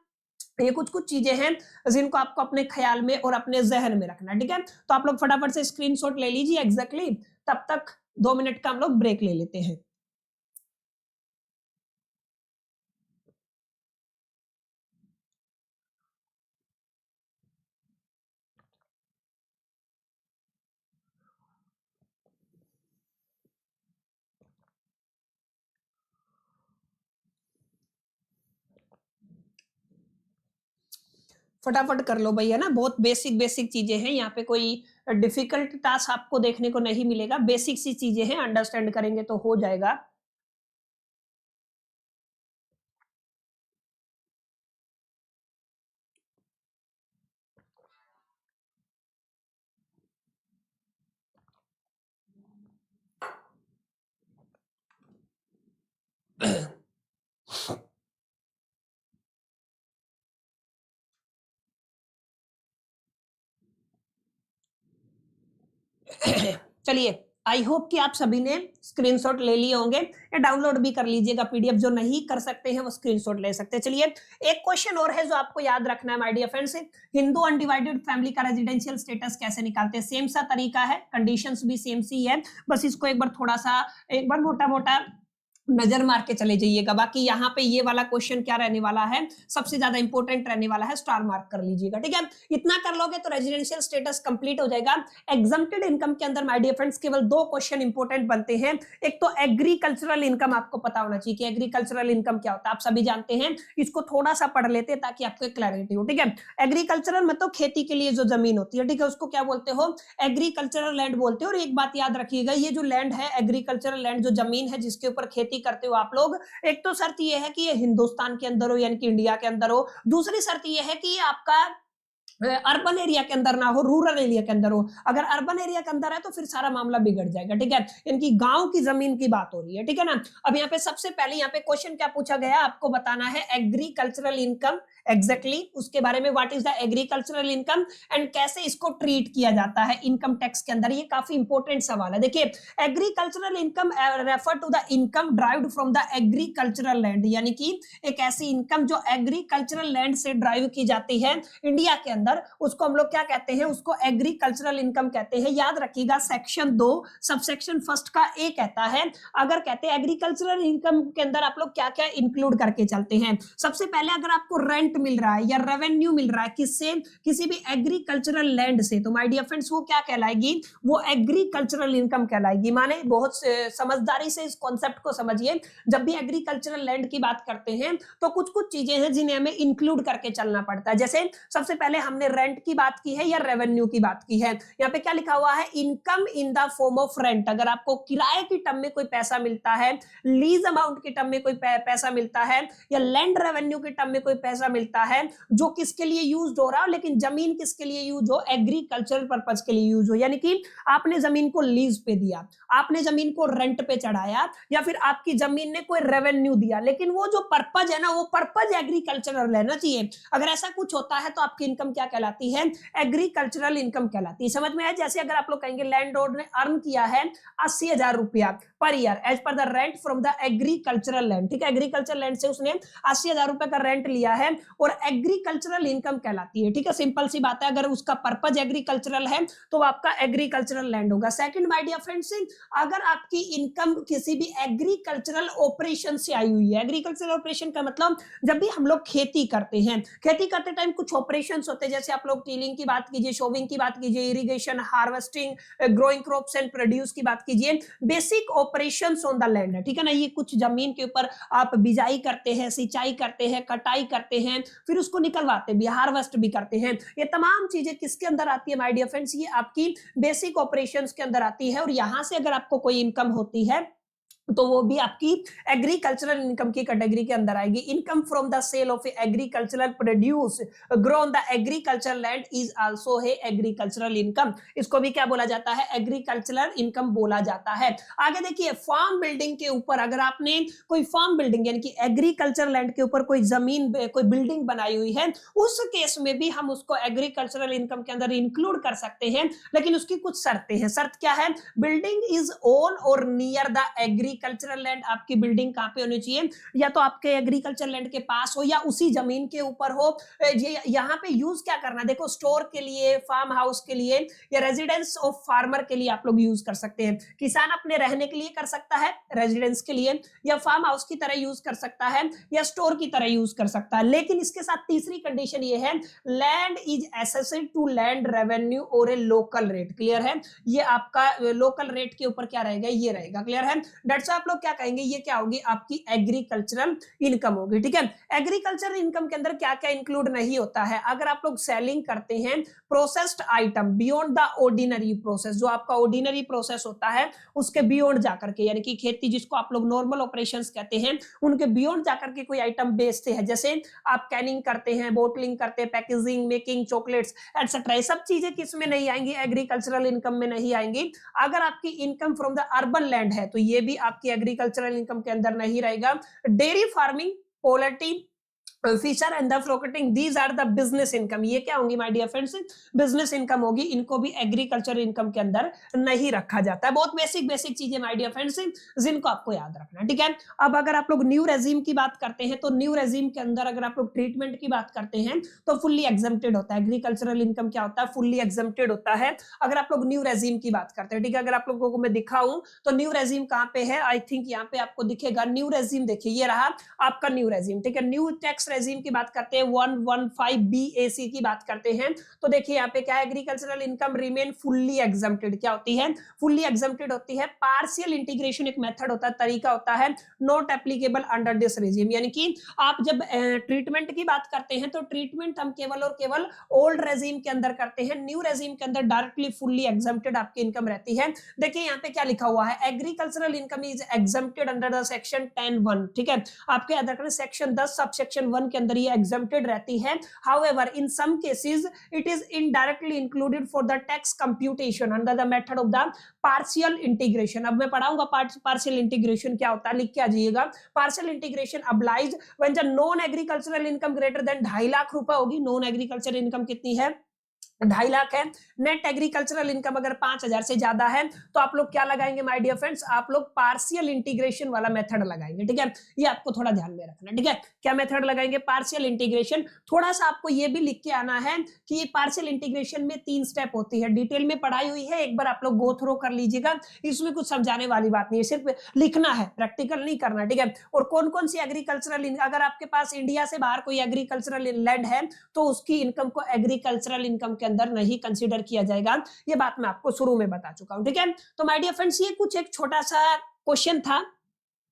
Speaker 1: ये कुछ कुछ चीजें हैं जिनको आपको अपने ख्याल में और अपने जहन में रखना, ठीक है। तो आप लोग फटाफट से स्क्रीनशॉट ले लीजिए एग्जैक्टली, तब तक 2 मिनट का हम लोग ब्रेक ले लेते हैं। फटाफट कर लो भैया ना, बहुत बेसिक बेसिक चीजें हैं यहाँ पे, कोई डिफिकल्ट टास्क आपको देखने को नहीं मिलेगा, बेसिक सी चीजें हैं, अंडरस्टैंड करेंगे तो हो जाएगा। चलिए, आई होप कि आप सभी ने स्क्रीनशॉट ले लिए होंगे, या डाउनलोड भी कर लीजिएगा पीडीएफ, जो नहीं कर सकते हैं वो स्क्रीनशॉट ले सकते हैं। चलिए, एक क्वेश्चन और है जो आपको याद रखना है my dear friends. Hindu undivided family का रेजिडेंशियल स्टेटस कैसे निकालते हैं? सेम सा तरीका है, कंडीशंस भी सेम सी है, बस इसको एक बार मोटा मोटा नजर मार के चले जाइएगा। बाकी यहाँ पे ये वाला क्वेश्चन क्या रहने वाला है, सबसे ज्यादा इंपॉर्टेंट रहने वाला है, स्टार मार्क कर लीजिएगा, ठीक है। इतना कर लोगे तो रेजिडेंशियल स्टेटस कंप्लीट हो जाएगा। एग्जम्प्टेड इनकम के अंदर माय डियर फ्रेंड्स केवल 2 क्वेश्चन इंपॉर्टेंट बनते हैं। एक तो एग्रीकल्चरल इनकम, आपको पता होना चाहिए कि एग्रीकल्चरल इनकम क्या होता है, आप सभी जानते हैं, इसको थोड़ा सा पढ़ लेते हैं ताकि आपको क्लैरिटी हो, ठीक है। एग्रीकल्चरल मतलब खेती के लिए जो जमीन होती है, ठीक है, उसको क्या बोलते हो? एग्रीकल्चरल लैंड बोलते हो। और एक बात याद रखिएगा, ये जो लैंड है, एग्रीकल्चरल लैंड, जो जमीन है जिसके ऊपर खेती करते हो आप लोग, एक तो शर्त ये है कि ये हिंदुस्तान के अंदर हो, यानी कि इंडिया के अंदर हो। दूसरी शर्त ये है कि ये आपका अर्बन एरिया के अंदर ना हो, रूरल एरिया के अंदर हो। अगर अर्बन एरिया के अंदर है तो फिर सारा मामला बिगड़ जाएगा, ठीक है। इनकी गांव की जमीन की बात हो रही है, ठीक है ना। अब यहाँ पे सबसे पहले यहाँ पे क्वेश्चन क्या पूछा गया, आपको बताना है एग्रीकल्चरल इनकम, एग्जैक्टली उसके बारे में, what is the agricultural income and कैसे इसको ट्रीट किया जाता है इनकम टैक्स के अंदर। ये काफी इंपॉर्टेंट सवाल है। देखिए, agricultural income refer to the income derived from the agricultural land, यानी कि एक ऐसी इनकम जो एग्रीकल्चरल लैंड से ड्राइव की जाती है इंडिया के अंदर, उसको हम लोग क्या कहते हैं? उसको एग्रीकल्चरल इनकम कहते हैं। याद रखिएगा, सेक्शन 2 सबसेक्शन फर्स्ट का ए कहता है, अगर कहते हैं एग्रीकल्चरल इनकम के अंदर आप लोग क्या क्या इंक्लूड करके चलते हैं। सबसे पहले अगर आपको रेंट मिल रहा है या रेवेन्यू मिल रहा है किससे? किसी भी एग्रीकल्चरल लैंड से, तो माय डियर फ्रेंड्स वो क्या कहलाएगी? वो एग्रीकल्चरल इनकम कहलाएगी। माने बहुत समझदारी से इस कॉन्सेप्ट को समझिए, जब भी एग्रीकल्चरल लैंड की बात करते हैं तो कुछ कुछ चीजें हैं जिन्हें हमें इंक्लूड करके चलना पड़ता है। जैसे सबसे पहले हमने रेंट की बात की है या रेवेन्यू की बात की है। यहाँ पे क्या लिखा हुआ है? Income in the form of rent. अगर आपको किराए की टर्म में कोई पैसा मिलता है, लीज अमाउंट की टर्म में कोई पैसा मिलता है, या लैंड रेवेन्यू की टर्म में कोई पैसा मिलता है, जो किसके लिए यूज हो रहा हो, लेकिन जमीन किसके लिए यूज हो? एग्रीकल्चरल पर्पज के लिए यूज हो। यानी कि आपने जमीन को लीज पे दिया, आपने जमीन को रेंट पे चढ़ाया, या फिर आपकी जमीन ने कोई रेवेन्यू दिया, लेकिन वो जो पर्पज है ना, वो पर्पज एग्रीकल्चरल रहना चाहिए। अगर ऐसा कुछ होता है तो आपकी इनकम क्या कहलाती है? एग्रीकल्चरल इनकम कहलाती है। समझ में आया? जैसे अगर आप लोग कहेंगे लैंड लॉर्ड ने अर्न किया है 80,000 रुपया per year as per the rent from the agricultural land, ठीक है, एग्रीकल्चरल लैंड से उसने 80,000 रुपए का रेंट लिया है और एग्रीकल्चरल इनकम कहलाती है, ठीक है। सिंपल सी बात है, अगर उसका पर्पज एग्रीकल्चरल है तो आपका एग्रीकल्चरल लैंड होगा। सेकंड माय डियर फ्रेंड्स, अगर आपकी इनकम किसी भी एग्रीकल्चरल ऑपरेशन से आई हुई है, एग्रीकल्चरल ऑपरेशन का मतलब जब भी हम लोग खेती करते हैं, खेती करते टाइम कुछ ऑपरेशंस होते हैं, जैसे आप लोग टीलिंग की बात कीजिए, शोविंग की बात कीजिए, irrigation, harvesting, growing crops and produce की बात कीजिए, basic operations on the land है, ठीक है ना। ये कुछ जमीन के ऊपर आप बिजाई करते हैं, सिंचाई करते हैं, कटाई करते हैं, फिर उसको निकलवाते भी, हार्वेस्ट भी करते हैं। ये तमाम चीजें किसके अंदर आती है माय डियर फ्रेंड्स? ये आपकी बेसिक ऑपरेशंस के अंदर आती है। और यहां से अगर आपको कोई इनकम होती है तो वो भी आपकी एग्रीकल्चरल इनकम की कैटेगरी के अंदर आएगी। Income from the sale of agricultural produce grow on the agricultural land is also है एग्रीकल्चरल इनकम। इसको भी क्या बोला जाता है? एग्रीकल्चरल इनकम बोला जाता है। आगे देखिए, फार्म बिल्डिंग के ऊपर अगर आपने कोई फार्म बिल्डिंग यानी कि एग्रीकल्चर लैंड के ऊपर कोई जमीन कोई बिल्डिंग बनाई हुई है, उस केस में भी हम उसको एग्रीकल्चरल इनकम के अंदर इंक्लूड कर सकते हैं, लेकिन उसकी कुछ शर्तें हैं। शर्त क्या है? बिल्डिंग इज ओन और नियर द एग्रीकल्चरल लैंड। आपकी बिल्डिंग कहां पे होनी चाहिए? या तो आपके एग्रीकल्चर लैंड के पास हो या उसी जमीन के ऊपर हो। यहाँ पे यूज क्या करना, देखो स्टोर के लिए, फार्म हाउस के लिए या रेजिडेंस ऑफ फार्मर के लिए आप लोग यूज कर सकते हैं। किसान अपने रहने के लिए कर सकता है रेजिडेंस के लिए, या फार्म हाउस की तरह यूज कर सकता है, या स्टोर की तरह यूज कर सकता है। लेकिन इसके साथ तीसरी कंडीशन ये है, लैंड इज एसेसिव to land revenue or a local rate. Clear है? ये आपका लोकल रेट के ऊपर क्या रहेगा? ये रहेगा। क्लियर है? डेट्स आप लोग क्या कहेंगे? ये क्या होगी? आपकी एग्रीकल्चरल इनकम होगी। ठीक है? एग्रीकल्चरल इनकम के अंदर क्या क्या इंक्लूड नहीं होता है? अगर आप लोग सेलिंग करते हैं processed item beyond the ordinary process, जो आपका ऑर्डिनरी प्रोसेस होता है उसके बियॉन्ड जाकर के, यानी कि खेती जिसको आप लोग नॉर्मल ऑपरेशंस कहते हैं, उनके बियॉन्ड जाकर के कोई आइटम बेचते हैं, जैसे आप कैनिंग करते हैं, बोटलिंग करते हैं, पैकेजिंग, मेकिंग चॉकलेट्स एटसेट्रा, ये सब चीजें किस में नहीं आएंगी? एग्रीकल्चरल इनकम में नहीं आएंगी। अगर आपकी income from the urban land है तो ये भी आपकी एग्रीकल्चरल इनकम के अंदर नहीं रहेगा। Dairy farming, poultry, fisher and the floating, these are the business income. ये क्या होंगी my dear friends? Business income होगी। इनको भी एग्रीकल्चर इनकम के अंदर नहीं रखा जाता है। बहुत बेसिक बेसिक चीजें माय डियर फ्रेंड्स, जिनको आपको याद रखना। ठीक है? अब अगर आप लोग न्यू रेजिम की बात करते हैं तो न्यू रेजिम के अंदर अगर आप लोग ट्रीटमेंट की बात करते हैं तो फुल्ली एग्जेम्प्टेड होता है। एग्रीकल्चरल इनकम क्या होता है? फुल्ली एग्जेम्प्टेड होता है अगर आप लोग न्यू रेजिम की बात करते हैं। ठीक है? अगर आप लोगों को मैं दिखाऊं तो न्यू रेजिम कहां पे है? आई थिंक यहाँ पे आपको दिखेगा न्यू रेजिम। देखिए ये रहा आपका न्यू रेजिम। ठीक है? न्यू टैक्स रेजिम की बात करते हैं, 115 BAC की बात करते हैं तो देखिए यहाँ पे क्या है? Agricultural income remain fully exempted. क्या होती है? फुल्ली एग्जेम्प्टेड होती है। पार्शियल इंटीग्रेशन एक मेथड होता है, तरीका होता है, not applicable under this regime. यानी कि आप जब ट्रीटमेंट की बात करते हैं तो ट्रीटमेंट हम केवल और केवल ओल्ड रेजिम के अंदर करते हैं। न्यू रेजिम के अंदर डायरेक्टली फुल्ली एग्जेम्प्टेड आपकी इनकम रहती है। देखिए यहाँ पे क्या लिखा हुआ है? Agricultural income is exempted under the section 10(1). ठीक है? आपके याद रखना सेक्शन 10 सब सेक्शन 1 के अंदर ये एग्जेम्प्टेड रहती है। However, in some cases, it is indirectly included for the tax computation under the method of the partial integration. अब मैं पढ़ाऊंगा partial integration क्या होता है, लिख के आ जाइएगा। partial integration obliged when the non agricultural income greater than 2.5 lakh रुपए होगी। नॉन एग्रीकल्चर इनकम कितनी है? 2.5 लाख है। नेट एग्रीकल्चरल इनकम अगर 5,000 से ज्यादा है तो आप लोग क्या लगाएंगे माय डियर फ्रेंड्स? आप लोग पार्शियल इंटीग्रेशन वाला मेथड लगाएंगे। ठीक है? ये आपको थोड़ा ध्यान में रखना। ठीक है? क्या मेथड लगाएंगे? Partial integration. थोड़ा सा आपको ये भी लिख के आना है कि ये पार्शियल इंटीग्रेशन में 3 स्टेप होती है। डिटेल में पढ़ाई हुई है, एक बार आप लोग गो थ्रो कर लीजिएगा। इसमें कुछ समझाने वाली बात नहीं है, सिर्फ लिखना है, प्रैक्टिकल नहीं करना। ठीक है? और कौन कौन सी एग्रीकल्चरल, अगर आपके पास इंडिया से बाहर कोई एग्रीकल्चरल लैंड है तो उसकी इनकम को एग्रीकल्चरल इनकम के अंदर नहीं कंसीडर किया जाएगा। ये बात मैं आपको शुरू में बता चुका हूं। ठीक है? तो माय डियर फ्रेंड्स, ये कुछ एक छोटा सा क्वेश्चन था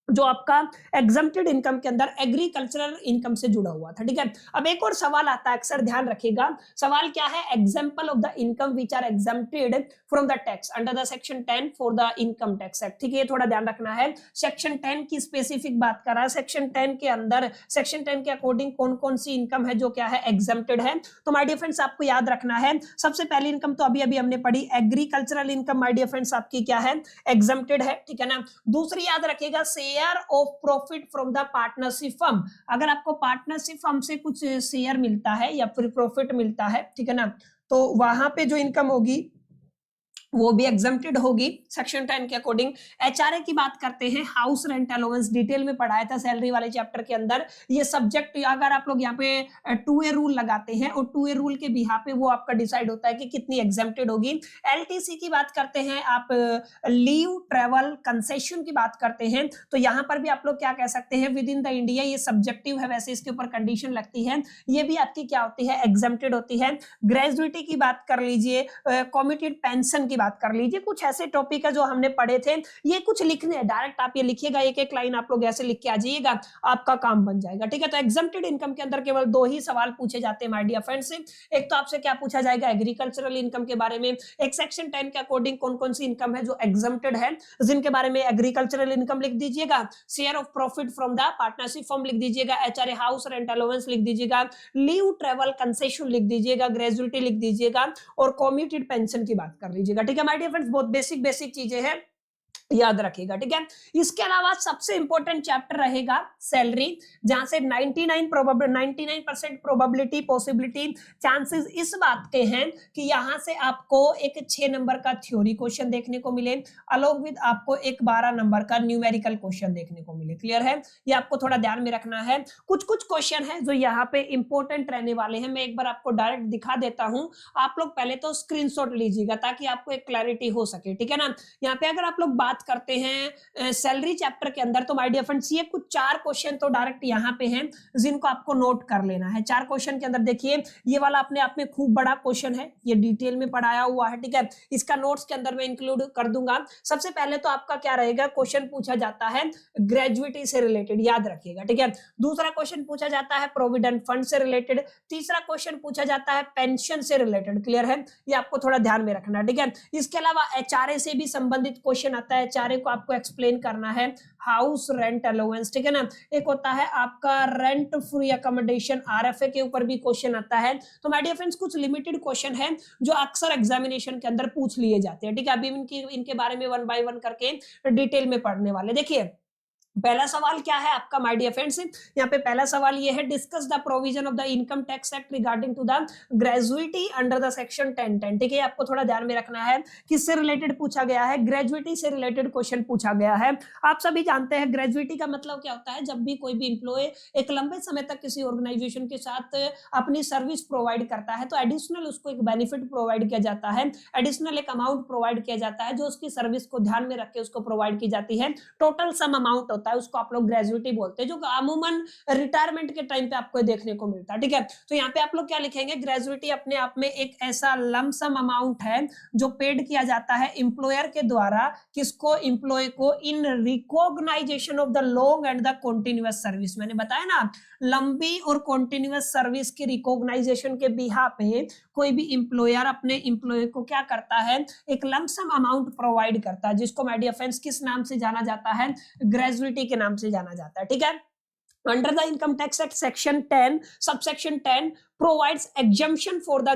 Speaker 1: जो आपका एग्जेम्प्टेड इनकम के अंदर एग्रीकल्चरल इनकम से जुड़ा हुआ था। ठीक है? अब एक और सवाल आता है, अक्सर ध्यान रखिएगा। सवाल क्या है? Example of the income which are exempted from the tax under the section 10 for the income tax act. ठीक है? ये थोड़ा ध्यान रखना है। सेक्शन 10 की स्पेसिफिक बात कर रहा है। सेक्शन 10 के अंदर, सेक्शन 10 के अकॉर्डिंग कौन कौन सी इनकम है जो क्या है? एग्जेम्प्टेड है। तो माय डियर फ्रेंड्स, आपको याद रखना है, सबसे पहली इनकम तो अभी अभी हमने पढ़ी, agricultural income my dear friends आपकी क्या है? एग्जेम्प्टेड है। ठीक है ना? दूसरी याद रखिएगा, share of profit from the partnership firm. अगर आपको पार्टनरशिप फर्म से कुछ शेयर मिलता है या फिर प्रॉफिट मिलता है, ठीक है ना, तो वहां पे जो इनकम होगी वो भी एग्जेम्प्टेड होगी सेक्शन 10 के अकॉर्डिंग। एचआरए की बात करते हैं, हाउस रेंट अलाउंस, डिटेल में पढ़ाया था सैलरी वाले चैप्टर के अंदर। ये सब्जेक्ट अगर आप लोग यहाँ पे 2A रूल लगाते हैं और 2A रूल के बिहा पे वो आपका डिसाइड होता है कि कितनी एग्जेम्प्टेड होगी। एलटीसी की बात करते हैं, आप लीव ट्रेवल कंसेशन की बात करते हैं तो यहाँ पर भी आप लोग क्या कह सकते हैं? With in the India. ये सब्जेक्टिव है, वैसे इसके ऊपर कंडीशन लगती है, ये भी आपकी क्या होती है? एग्जेम्प्टेड होती है। ग्रेजुएटी की बात कर लीजिए, कमिटेड पेंशन की बात कर लीजिए। कुछ ऐसे टॉपिक है जो हमने पढ़े थे, ये कुछ लिखने हैं, डायरेक्ट आप ये लिखिएगा, एक एक लाइन आप लोग ऐसे लिख के आ जाइएगा, आपका काम बन जाएगा, ठीक है। तो एग्जम्प्टेड इनकम के अंदर केवल 2 ही सवाल पूछे जाते हैं माय डियर फ्रेंड्स। एक तो आपसे क्या पूछा जाएगा एग्रीकल्चरल इनकम के बारे में, एक सेक्शन 10 के अकॉर्डिंग कौन कौन सी इनकम है जो एग्जम्प्टेड है, जिनके बारे में एग्रीकल्चरल इनकम लिख दीजिएगा, share of profit from the partnership form लिख दीजिएगा, एचआरए हाउस रेंट अलाउंस लिख दीजिएगा, लीव ट्रेवल कंसेशन लिख दीजिएगा, ग्रेजुइटी लिख दीजिएगा और कम्यूटेड पेंशन की बात कर लीजिएगा, ठीक है माय डियर फ्रेंड्स। बहुत बेसिक बेसिक चीजें हैं, याद रखिएगा, ठीक है। इसके अलावा सबसे इंपॉर्टेंट चैप्टर रहेगा सैलरी, जहां से 99% प्रोबेबिलिटी पॉसिबिलिटी चांसेस इस बात के हैं कि यहां से आपको एक 6 नंबर का थ्योरी क्वेश्चन देखने को मिले, अलोंग विद आपको एक 12 नंबर का न्यूमेरिकल क्वेश्चन देखने को मिले। क्लियर है, ये आपको थोड़ा ध्यान में रखना है। कुछ कुछ क्वेश्चन है जो यहाँ पे इंपॉर्टेंट रहने वाले हैं, मैं एक बार आपको डायरेक्ट दिखा देता हूं, आप लोग पहले तो स्क्रीनशॉट लीजिएगा ताकि आपको एक क्लैरिटी हो सके, ठीक है ना। यहाँ पे अगर आप लोग बात करते हैं सैलरी चैप्टर के अंदर, तो माय डियर फ्रेंड्स ये कुछ 4 क्वेश्चन तो डायरेक्ट यहाँ पे हैं जिनको आपको नोट कर लेना है। 4 क्वेश्चन के अंदर देखिए, ये वाला अपने आप में खूब बड़ा क्वेश्चन है, ये डिटेल में पढ़ाया हुआ है, ठीक है। इसका नोट्स के अंदर मैं इंक्लूड कर दूंगा। सबसे पहले तो आपका क्या रहेगा, क्वेश्चन पूछा जाता है ग्रेजुइटी से रिलेटेड, याद रखिएगा, ठीक है। दूसरा क्वेश्चन पूछा जाता है प्रोविडेंट फंड से रिलेटेड, तीसरा क्वेश्चन पूछा जाता है पेंशन से रिलेटेड। क्लियर है, ये आपको थोड़ा ध्यान में रखना, ठीक है। इसके अलावा एचआरए से भी संबंधित क्वेश्चन आता है, एचआरए को आपको एक्सप्लेन करना है, हाउस रेंट अलाउंस, ठीक है ना। एक होता है आपका रेंट फ्री अकोमोडेशन, आरएफए के ऊपर भी क्वेश्चन आता है। तो माय डियर फ्रेंड्स कुछ लिमिटेड क्वेश्चन है जो अक्सर एग्जामिनेशन के अंदर पूछ लिए जाते हैं, ठीक है। अभी इनके बारे में 1 बाय 1 करके डिटेल में पढ़ने वाले। देखिए पहला सवाल क्या है आपका माय डियर फ्रेंड्स, यहाँ पे पहला सवाल ये है, discuss the provision of the income tax act regarding to the gratuity under the section 1010, ठीक है। आपको थोड़ा ध्यान में रखना है, किससे रिलेटेड पूछा गया है, ग्रेजुइटी से रिलेटेड क्वेश्चन पूछा गया है। आप सभी जानते हैं ग्रेजुइटी का मतलब क्या होता है, जब भी कोई भी इंप्लॉय एक लंबे समय तक किसी ऑर्गेनाइजेशन के साथ अपनी सर्विस प्रोवाइड करता है तो एडिशनल उसको एक बेनिफिट प्रोवाइड किया जाता है, एडिशनल एक अमाउंट प्रोवाइड किया जाता है जो उसकी सर्विस को ध्यान में रख के उसको प्रोवाइड की जाती है। टोटल सम अमाउंट होता है, उसको आप लोग ग्रेजुइटी बोलते हैं, जो अमूमन रिटायरमेंट के टाइम पे आपको देखने को मिलता है, ठीक है। तो यहाँ पे आप लोग क्या लिखेंगे, ग्रेजुइटी अपने आप में एक ऐसा लमसम अमाउंट है जो पेड किया जाता है इंप्लॉयर के द्वारा, किसको, इंप्लॉय को, in recognition of the long and the continuous service. मैंने बताया ना, लंबी और कंटिन्यूअस सर्विस की रिकॉग्नाइजेशन के बिहा पे कोई भी इंप्लॉयर अपने इंप्लॉय को क्या करता है, एक लमसम अमाउंट प्रोवाइड करता है, जिसको माय डियर फ्रेंड्स किस नाम से जाना जाता है, ग्रेजुइटी के नाम से जाना जाता है, ठीक है। Under the income tax act section 10 subsection 10 provides exemption for the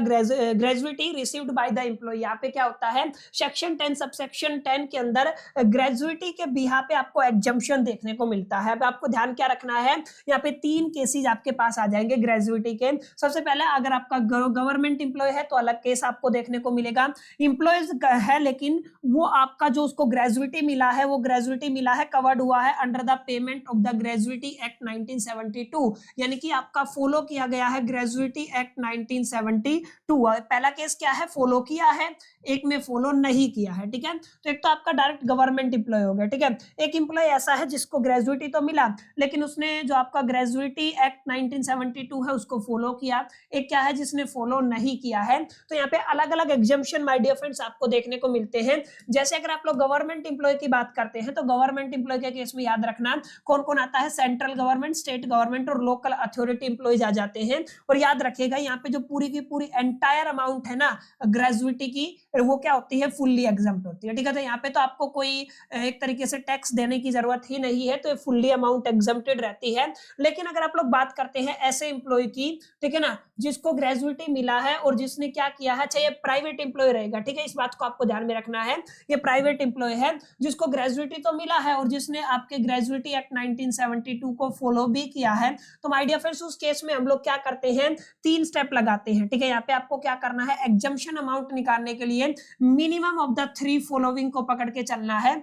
Speaker 1: gratuity received by the employee। यहाँ पे क्या होता है, सेक्शन 10 सबसेक्शन 10 के अंदर ग्रेजुइटी के बिहा पे आपको एग्जम्पशन देखने को मिलता है। अब आपको ध्यान क्या रखना है, यहाँ पे 3 केसेस आपके पास आ जाएंगे ग्रेजुइटी के। सबसे पहले अगर आपका गवर्नमेंट इंप्लॉय है तो अलग केस आपको देखने को मिलेगा, इंप्लॉयज है लेकिन वो आपका जो उसको ग्रेजुइटी मिला है, वो ग्रेजुइटी मिला है, कवर्ड हुआ है under the payment of the gratuity act 1972, यानी कि आपका फॉलो किया गया है ग्रेजुइटी एक्ट 1972। पहला केस क्या है, फॉलो किया है, एक में फॉलो नहीं किया है, ठीक है। तो एक तो आपका डायरेक्ट गवर्नमेंट इंप्लॉय हो गया, ठीक है। एक इंप्लॉय ऐसा है जिसको ग्रेजुइटी तो मिला लेकिन उसने जो आपका ग्रेजुइटी एक्ट 1972 है उसको फॉलो किया, एक क्या है जिसने फॉलो नहीं किया है। तो यहाँ पे अलग अलग एग्जम्पशन माय डियर फ्रेंड्स आपको देखने को मिलते हैं। जैसे अगर आप लोग गवर्नमेंट इंप्लॉय की बात करते हैं तो गवर्नमेंट इंप्लॉय के केस में याद रखना कौन कौन आता है, सेंट्रल गवर्नमेंट, स्टेट गवर्नमेंट और लोकल अथॉरिटी इंप्लॉयज आ जाते हैं। और याद रखिएगा यहाँ पे जो पूरी की पूरी एंटायर अमाउंट है ना ग्रेजुइटी की, वो क्या होती है, फुल्ली एग्जम्प्ट होती है, ठीक है। तो यहाँ पे तो आपको कोई एक तरीके से टैक्स देने की जरूरत ही नहीं है, तो ये फुल्ली अमाउंट एग्जम्प्टेड रहती है। लेकिन अगर आप लोग बात करते हैं ऐसे इंप्लॉय की, ठीक है ना, जिसको ग्रेजुइटी मिला है और जिसने क्या किया है, चाहे प्राइवेट इंप्लॉय रहेगा, ठीक है, इस बात को आपको ध्यान में रखना है, ये प्राइवेट इंप्लॉय है जिसको ग्रेजुइटी तो मिला है और जिसने आपके ग्रेजुइटी एक्ट 1972 को फॉलो भी किया है। तो माय डियर फ्रेंड्स उस केस में हम लोग क्या करते हैं, 3 स्टेप लगाते हैं, ठीक है। यहाँ पे आपको क्या करना है, एग्जम्पशन अमाउंट निकालने के लिए मिनिमम ऑफ द 3 फॉलोइंग को पकड़ के चलना है।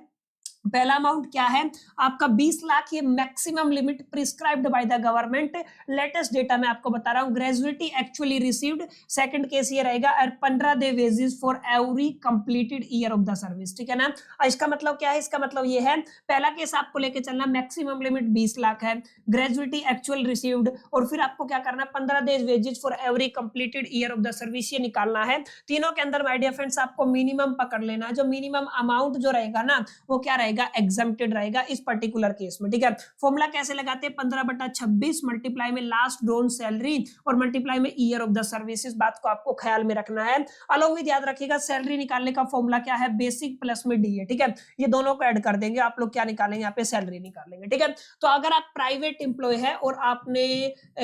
Speaker 1: पहला अमाउंट क्या है आपका 20 लाख, ये maximum limit prescribed by the government. Latest data मैं आपको बता रहा हूं, gratuity actually received. Second case ये रहेगा 15 day wages for every completed year of the service, ठीक है ना। इसका मतलब क्या है, इसका मतलब ये है, पहला केस आपको लेके चलना, मैक्सिमम लिमिट 20 लाख है, ग्रेजुएटी एक्चुअल रिसीव्ड, और फिर आपको क्या करना, 15 days wages for every completed year of the service, ये निकालना है। तीनों के अंदर माय डियर फ्रेंड्स आपको मिनिमम पकड़ लेना है, जो मिनिमम अमाउंट जो रहेगा ना वो क्या रहेगा, एग्जम्प्टेड रहेगा इस पर्टिकुलर केस में, ठीक है। फॉर्मूला कैसे लगाते हैं, 15/26 मल्टीप्लाई में लास्ट ड्रॉन सैलरी और मल्टीप्लाई में ईयर ऑफ द सर्विस, इस बात को आपको ख्याल में रखना है। अलॉन्ग विद याद रखिएगा सैलरी निकालने का फॉर्मूला क्या है, बेसिक प्लस में डी है, ठीक है। ये दोनों को ऐड कर देंगे, आप लोग क्या निकालेंगे यहाँ पे, सैलरी निकालेंगे, ठीक है। तो अगर आप प्राइवेट एम्प्लॉय है और आपने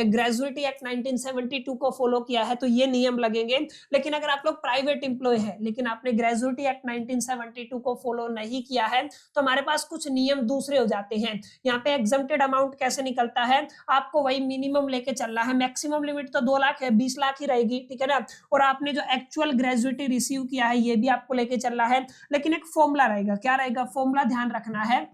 Speaker 1: ग्रेजुएटी एक्ट 1972 को फॉलो किया है तो ये नियम लगेंगे, लेकिन अगर आप लोग प्राइवेट एम्प्लॉय है लेकिन आपने ग्रेजुएटी एक्ट 1972 को फॉलो नहीं किया है तो हमारे पास कुछ नियम दूसरे हो जाते हैं। यहाँ पे एग्जम्प्टेड अमाउंट कैसे निकलता है, आपको वही मिनिमम लेके चलना है, मैक्सिमम लिमिट तो 2 लाख है, 20 लाख ही रहेगी, ठीक है ना। और आपने जो एक्चुअल ग्रेजुएटी रिसीव किया है ये भी आपको लेके चलना है, लेकिन एक फॉर्मूला रहेगा, क्या रहेगा फॉर्मूला, ध्यान रखना है।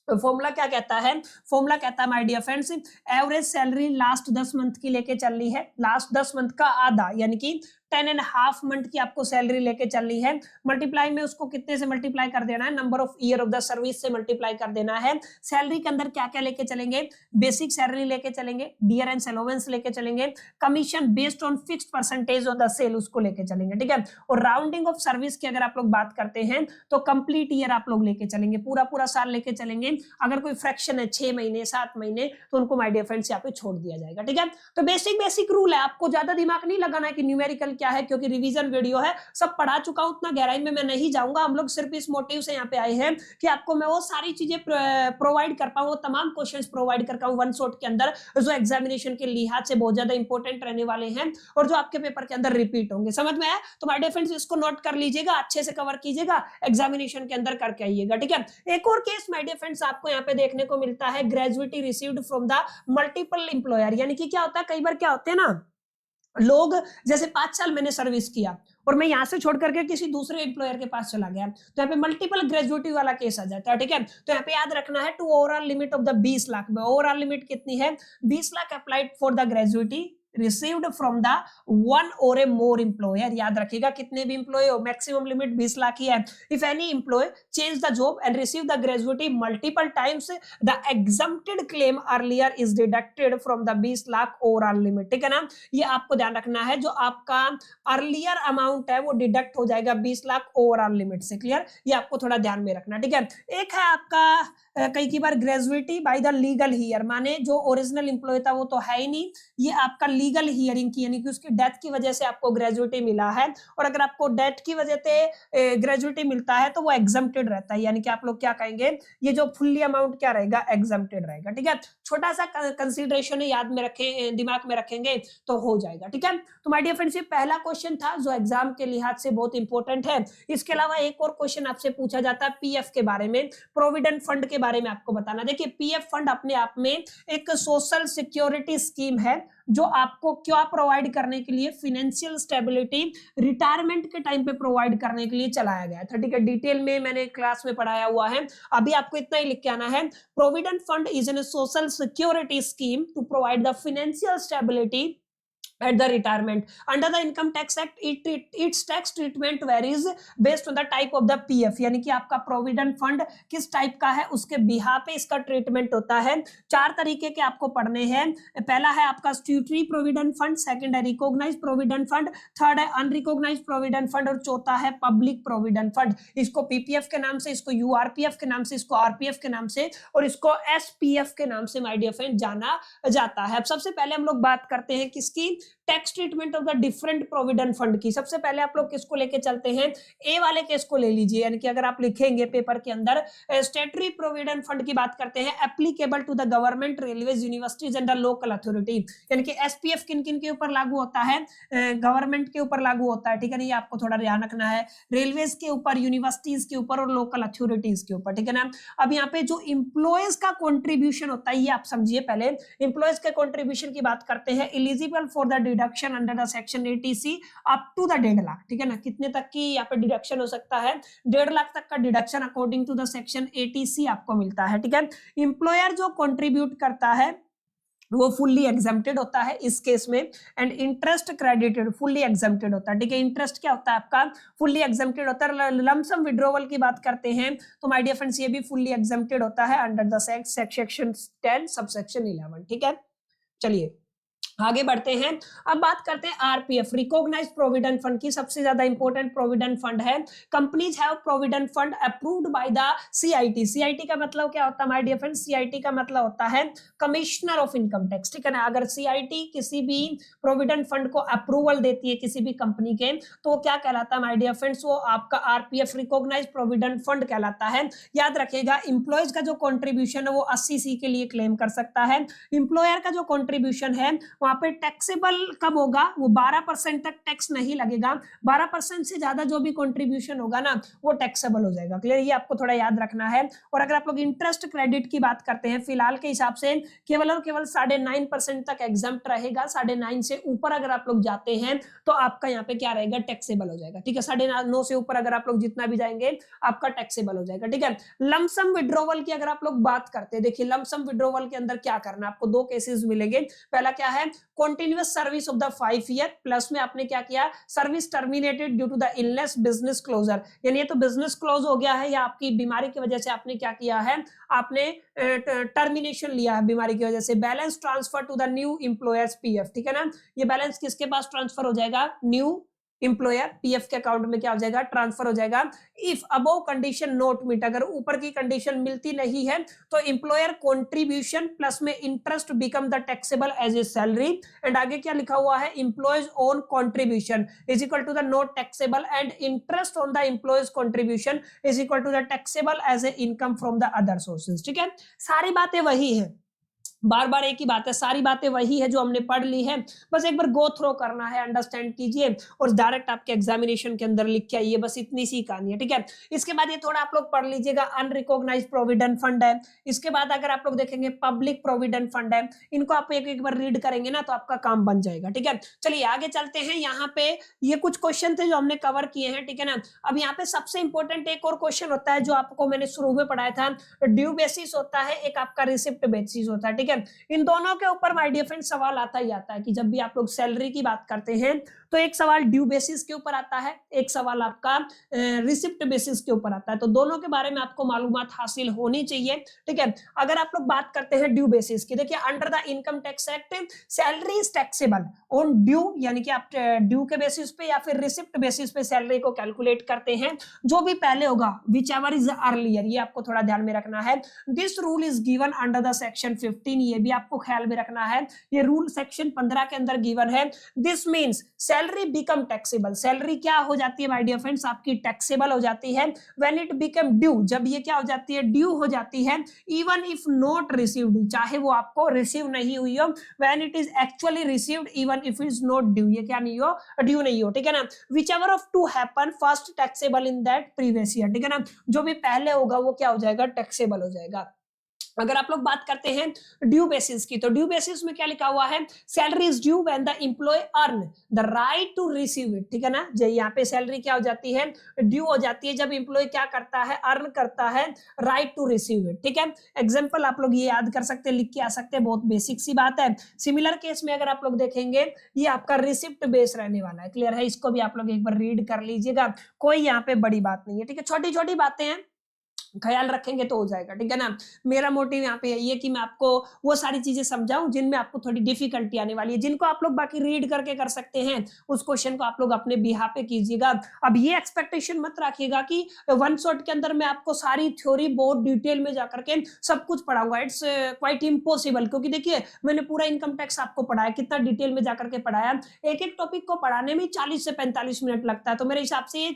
Speaker 1: फॉर्मूला क्या कहता है, फॉर्मूला कहता है my dear friends, average salary last 10 month की लेके चलनी है, लास्ट 10 मंथ का आधा यानी कि 10.5 मंथ की आपको सैलरी लेके चलनी है। मल्टीप्लाई में उसको कितने से मल्टीप्लाई कर देना है, number of year of the service से मल्टीप्लाई कर देना है। सैलरी के अंदर क्या क्या लेके चलेंगे, बेसिक सैलरी लेके चलेंगे, डियर एंड अलाउंस लेके चलेंगे, commission based on fixed percentage of the sale उसको लेके चलेंगे, ठीक है। और राउंडिंग ऑफ सर्विस की अगर आप लोग बात करते हैं तो कंप्लीट ईयर आप लोग लेके चलेंगे, पूरा पूरा साल लेके चलेंगे। अगर कोई फ्रैक्शन है 6 महीने 7 महीने तो उनको माय डियर फ्रेंड्स यहाँ पे छोड़ दिया जाएगा, ठीक है। तो बेसिक रूल है, आपको ज्यादा दिमाग नहीं लगाना है कि न्यूमेरिकल क्या है, क्योंकि रिवीजन वीडियो है, सब पढ़ा चुका हूं, उतना गहराई में मैं नहीं जाऊंगा। हम लोग सिर्फ इस मोटिव से यहाँ पे आए हैं कि आपको मैं वो सारी चीजें प्रोवाइड कर पाऊं, वो तमाम क्वेश्चंस प्रोवाइड कर पाऊं वन शॉट के अंदर, जो एग्जामिनेशन के लिहाज से बहुत ज्यादा इंपॉर्टेंट रहने वाले हैं और जो आपके पेपर के अंदर रिपीट होंगे। समझ में आया? तो माय डियर फ्रेंड्स इसको नोट कर लीजिएगा, अच्छे से कवर कीजिएगा, एग्जामिनेशन के अंदर करके आइएगा, ठीक है। एक और केस माय डियर फ्रेंड्स आपको यहाँ पे देखने को मिलता है, gratuity received from the multiple employer, यानी कि क्या होता है, कई बार क्या होते हैं ना लोग, जैसे 5 साल मैंने सर्विस किया और मैं यहां से छोड़ करके किसी दूसरे एम्प्लॉयर के पास चला गया, तो यहाँ पे मल्टीपल ग्रेजुएटी वाला केस आ जाता है, ठीक है। तो यहाँ पे याद रखना है to overall limit of the 20 lakh में, ओवरऑल लिमिट कितनी है, 20 lakh applied for the gratuity received from the one or a more employer, याद रखिएगा कितने भी एम्प्लॉय हो, मैक्सिमम लिमिट 20 लाख ही है। If any employee change the job and receive the gratuity multiple times, the exempted claim earlier is deducted from the 20 lakh overall limit, ठीक है ना। ये आपको ध्यान रखना है, जो आपका अर्लियर अमाउंट है वो डिडक्ट हो जाएगा 20 लाख ओवरऑल लिमिट से, क्लियर, ये आपको थोड़ा ध्यान में रखना, ठीक है। एक है आपका कई बार gratuity by the legal heir, माने जो ओरिजिनल एम्प्लॉय था वो तो है ही नहीं, ये आपका लीगल हियरिंग की, यानी कि उसकी डेथ की वजह से आपको ग्रेजुएटी मिला है, और अगर आपको डेथ की वजह से ग्रेजुएटी मिलता है तो वो एग्जम्प्टेड रहता है, यानी कि आप लोग क्या कहेंगे, ये जो फुल्ली अमाउंट क्या रहेगा, एग्जम्प्टेड रहेगा, ठीक है। छोटा सा कंसीडरेशन है, याद में रखें, दिमाग में रखेंगे तो हो जाएगा, ठीक है। तो माय डियर फ्रेंड्स ये पहला क्वेश्चन था जो एग्जाम के लिहाज से बहुत इंपॉर्टेंट है। इसके अलावा एक और क्वेश्चन आपसे पूछा जाता है पीएफ के बारे में, प्रोविडेंट फंड के बारे में आपको बताना। देखिए पीएफ फंड अपने आप में एक सोशल सिक्योरिटी स्कीम है जो आपको क्या प्रोवाइड करने के लिए, फाइनेंशियल स्टेबिलिटी रिटायरमेंट के टाइम पे प्रोवाइड करने के लिए चलाया गया था, ठीक है। डिटेल में मैंने क्लास में पढ़ाया हुआ है, अभी आपको इतना ही लिख के आना है। Provident fund is an social security scheme to provide the financial stability at the retirement under the income tax act, its tax treatment varies based on the type of the pf, यानी कि आपका provident fund किस type का है उसके बिहा पे इसका ट्रीटमेंट होता है। 4 तरीके के आपको पढ़ने हैं, पहला है आपका स्ट्यूटरी प्रोविडेंट फंड, सेकंड है रिकॉग्नाइज्ड प्रोविडेंट फंड, थर्ड है अनरिकॉग्नाइज्ड प्रोविडेंट फंड और चौथा है पब्लिक प्रोविडेंट फंड। इसको पीपीएफ के नाम से, इसको यूआरपीएफ के नाम से, इसको आरपीएफ के नाम से और इसको एसपीएफ के नाम से माय डियर फ्रेंड जाना जाता है। अब सबसे पहले हम लोग बात करते हैं किसकी, tax treatment of the different provident fund की। सबसे पहले आप लोग किसको लेके चलते हैं, ए वाले केस को ले लीजिए, यानी कि अगर आप लिखेंगे पेपर के अंदर स्टेटरी प्रोविडेंट फंड की बात करते हैं, applicable to the government, railways, universities and the local authority, यानी कि एसपीएफ किन किन के ऊपर लागू होता है, गवर्नमेंट के ऊपर लागू होता है, ठीक है ना, ये आपको थोड़ा ध्यान रखना है, रेलवेज के ऊपर, यूनिवर्सिटीज के ऊपर और लोकल अथॉरिटीज के ऊपर, ठीक है ना। अब यहाँ पे जो इंप्लॉयज का कॉन्ट्रीब्यूशन होता है ये आप समझिए, पहले इंप्लॉयज के कॉन्ट्रीब्यूशन की बात करते हैं, eligible for the deduction under the section 80C up to the 1.5 lakh, ठीक है ना, कितने तक की यहाँ पे डिडक्शन हो सकता है, 1.5 लाख तक का deduction according to the section 80C आपको मिलता है, ठीक है। एम्प्लॉयर जो कंट्रीब्यूट करता है वो फुल्ली एग्जेम्प्टेड होता है इस केस में, and interest credited fully exempted होता है, ठीक है। इंटरेस्ट क्या होता है आपका, फुल्ली एग्जेम्प्टेड होता है। लमसम विड्रॉवल की बात करते हैं तो माय डियर फ्रेंड्स ये भी फुल्ली एग्जेम्प्टेड होता है अंडर द सेक्शन 10 सबसेक्शन 11, ठीक है। चलिए आगे बढ़ते हैं। अब बात करते हैं आरपीएफ, रिकॉग्नाइज्ड प्रोविडेंट फंड की। सबसे ज्यादा इंपॉर्टेंट प्रोविडेंट फंड है। Companies have provident fund approved by the CIT. CIT का मतलब क्या होता है माय डियर फ्रेंड्स, सीआईटी का मतलब होता है कमिश्नर ऑफ इनकम टैक्स, ठीक है ना। अगर सीआईटी किसी भी प्रोविडेंट फंड को अप्रूवल देती है किसी भी कंपनी के, तो वो क्या कहलाता है माय डियर फ्रेंड्स, वो आपका आरपीएफ रिकॉग्नाइज्ड प्रोविडेंट फंड कहलाता है। याद रखिएगा इंप्लॉयज का जो कॉन्ट्रीब्यूशन है वो 80C के लिए क्लेम कर सकता है। इंप्लॉयर का जो कॉन्ट्रीब्यूशन है वहां पे टैक्सेबल कब होगा, वो 12% तक टैक्स नहीं लगेगा। 12% से ज्यादा जो भी कंट्रीब्यूशन होगा ना वो टैक्सेबल हो जाएगा। क्लियर, ये आपको थोड़ा याद रखना है। और अगर आप लोग इंटरेस्ट क्रेडिट की बात करते हैं फिलहाल के हिसाब से केवल और केवल 9.5% तक एग्जम्प्ट रहेगा। 9.5 से ऊपर अगर आप लोग जाते हैं तो आपका यहाँ पे क्या रहेगा, टैक्सेबल हो जाएगा, ठीक है। 9.5 से ऊपर अगर आप लोग जितना भी जाएंगे आपका टैक्सेबल हो जाएगा, ठीक है। लमसम विड्रॉवल की अगर आप लोग बात करते हैं, देखिए लमसम विड्रॉवल के अंदर क्या करना है आपको, दो केसेस मिलेंगे। पहला क्या है, continuous service of the 5 year, plus में आपने क्या किया, service terminated due to the illness business closure, यानी ये तो बिजनेस क्लोज हो गया है या आपकी बीमारी की वजह से आपने क्या किया है, आपने टर्मिनेशन लिया है बीमारी की वजह से। Balance transfer to the new employers PF, ठीक है ना। ये बैलेंस किसके पास ट्रांसफर हो जाएगा, न्यू एम्प्लॉयर पीएफ के अकाउंट में क्या हो जाएगा, ट्रांसफर हो जाएगा। If above condition not meet, अगर ऊपर की कंडीशन मिलती नहीं है तो एम्प्लॉयर कंट्रीब्यूशन प्लस में interest become the taxable as a salary. And आगे क्या लिखा हुआ है, employee's own contribution is equal to the not taxable and interest on the employee's contribution is equal to the taxable as a income from the other sources, ठीक है। सारी बातें वही है, बार बार एक ही बात है, सारी बातें वही है जो हमने पढ़ ली है, बस एक बार गो थ्रो करना है, अंडरस्टैंड कीजिए और डायरेक्ट आपके एग्जामिनेशन के अंदर लिख के आइए, बस इतनी सी कहानी है, ठीक है। इसके बाद ये थोड़ा आप लोग पढ़ लीजिएगा, अनरिकॉग्नाइज्ड प्रोविडेंट फंड है। इसके बाद अगर आप लोग देखेंगे पब्लिक प्रोविडेंट फंड है, इनको आप एक बार रीड करेंगे ना तो आपका काम बन जाएगा, ठीक है। चलिए आगे चलते हैं। यहाँ पे ये कुछ क्वेश्चन थे जो हमने कवर किए हैं, ठीक है ना। अब यहाँ पे सबसे इंपॉर्टेंट एक और क्वेश्चन होता है जो आपको मैंने शुरू में पढ़ाया था, ड्यू बेसिस होता है, एक आपका रिसिप्ट बेसिस होता है, ठीक है। इन दोनों के ऊपर माय डियर फ्रेंड सवाल आता ही आता है कि जब भी आप लोग सैलरी की बात करते हैं तो एक सवाल ड्यू बेसिस के ऊपर आता है, एक सवाल आपका रिसिप्ट बेसिस के ऊपर आता है। तो दोनों के बारे में आपको मालूमात हासिल होनी चाहिए, ठीक है। अगर आप लोग बात करते हैं ड्यू बेसिस की, देखिए under the income tax act salary is taxable on due, यानी कि आप ड्यू के बेसिस पे या फिर रिसिप्ट बेसिस पे सैलरी को कैलकुलेट करते हैं, जो भी पहले होगा विच एवर इज अर्लियर, ये आपको थोड़ा ध्यान में रखना है। This rule is given under the section 15, ये भी आपको ख्याल में रखना है, ये रूल सेक्शन 15 के अंदर गिवन है। This means salary become taxable, salary क्या हो जाती है माय डियर फ्रेंड्स, आपकी टैक्सेबल हो जाती है व्हेन इट बिकम ड्यू, जब ये क्या हो जाती है, ड्यू हो जाती है। इवन इफ नॉट रिसीव्ड, चाहे वो आपको रिसीव नहीं हुई हो, when it is actually received even if it is not due, ये क्या नहीं हो, ड्यू नहीं हो, ठीक है ना। Whichever of two happen first taxable in that previous year, ठीक है ना। जो भी पहले होगा वो क्या हो जाएगा, टैक्सेबल हो जाएगा। अगर आप लोग बात करते हैं ड्यू बेसिस की, तो ड्यू बेसिस में क्या लिखा हुआ है, salary is due when the employee earn the right to receive it, ठीक है ना। यहाँ पे सैलरी क्या हो जाती है, ड्यू हो जाती है जब एम्प्लॉय क्या करता है, अर्न करता है राइट टू रिसीव इट, ठीक है। एग्जांपल आप लोग ये याद कर सकते हैं, लिख के आ सकते हैं, बहुत बेसिक सी बात है। सिमिलर केस में अगर आप लोग देखेंगे ये आपका रिसिप्ट बेस रहने वाला है, क्लियर है। इसको भी आप लोग एक बार रीड कर लीजिएगा, कोई यहाँ पे बड़ी बात नहीं है, ठीक है। छोटी छोटी बातें हैं, ख्याल रखेंगे तो हो जाएगा, ठीक है ना। मेरा मोटिव यहाँ पे यही है कि मैं आपको वो सारी चीजें समझाऊं जिनमें आपको थोड़ी डिफिकल्टी आने वाली है, जिनको आप लोग बाकी रीड करके कर सकते हैं, उस क्वेश्चन को आप लोग अपने बिहाफ पे कीजिएगा। अब ये एक्सपेक्टेशन मत रखिएगा कि वन शॉट के अंदर मैं आपको सारी थ्योरी बहुत डिटेल में जाकर के सब कुछ पढ़ाऊंगा, इट्स क्वाइट इम्पॉसिबल। क्योंकि देखिए मैंने पूरा इनकम टैक्स आपको पढ़ाया, कितना डिटेल में जाकर के पढ़ाया, एक एक टॉपिक को पढ़ाने में 40 से 45 मिनट लगता है, तो मेरे हिसाब से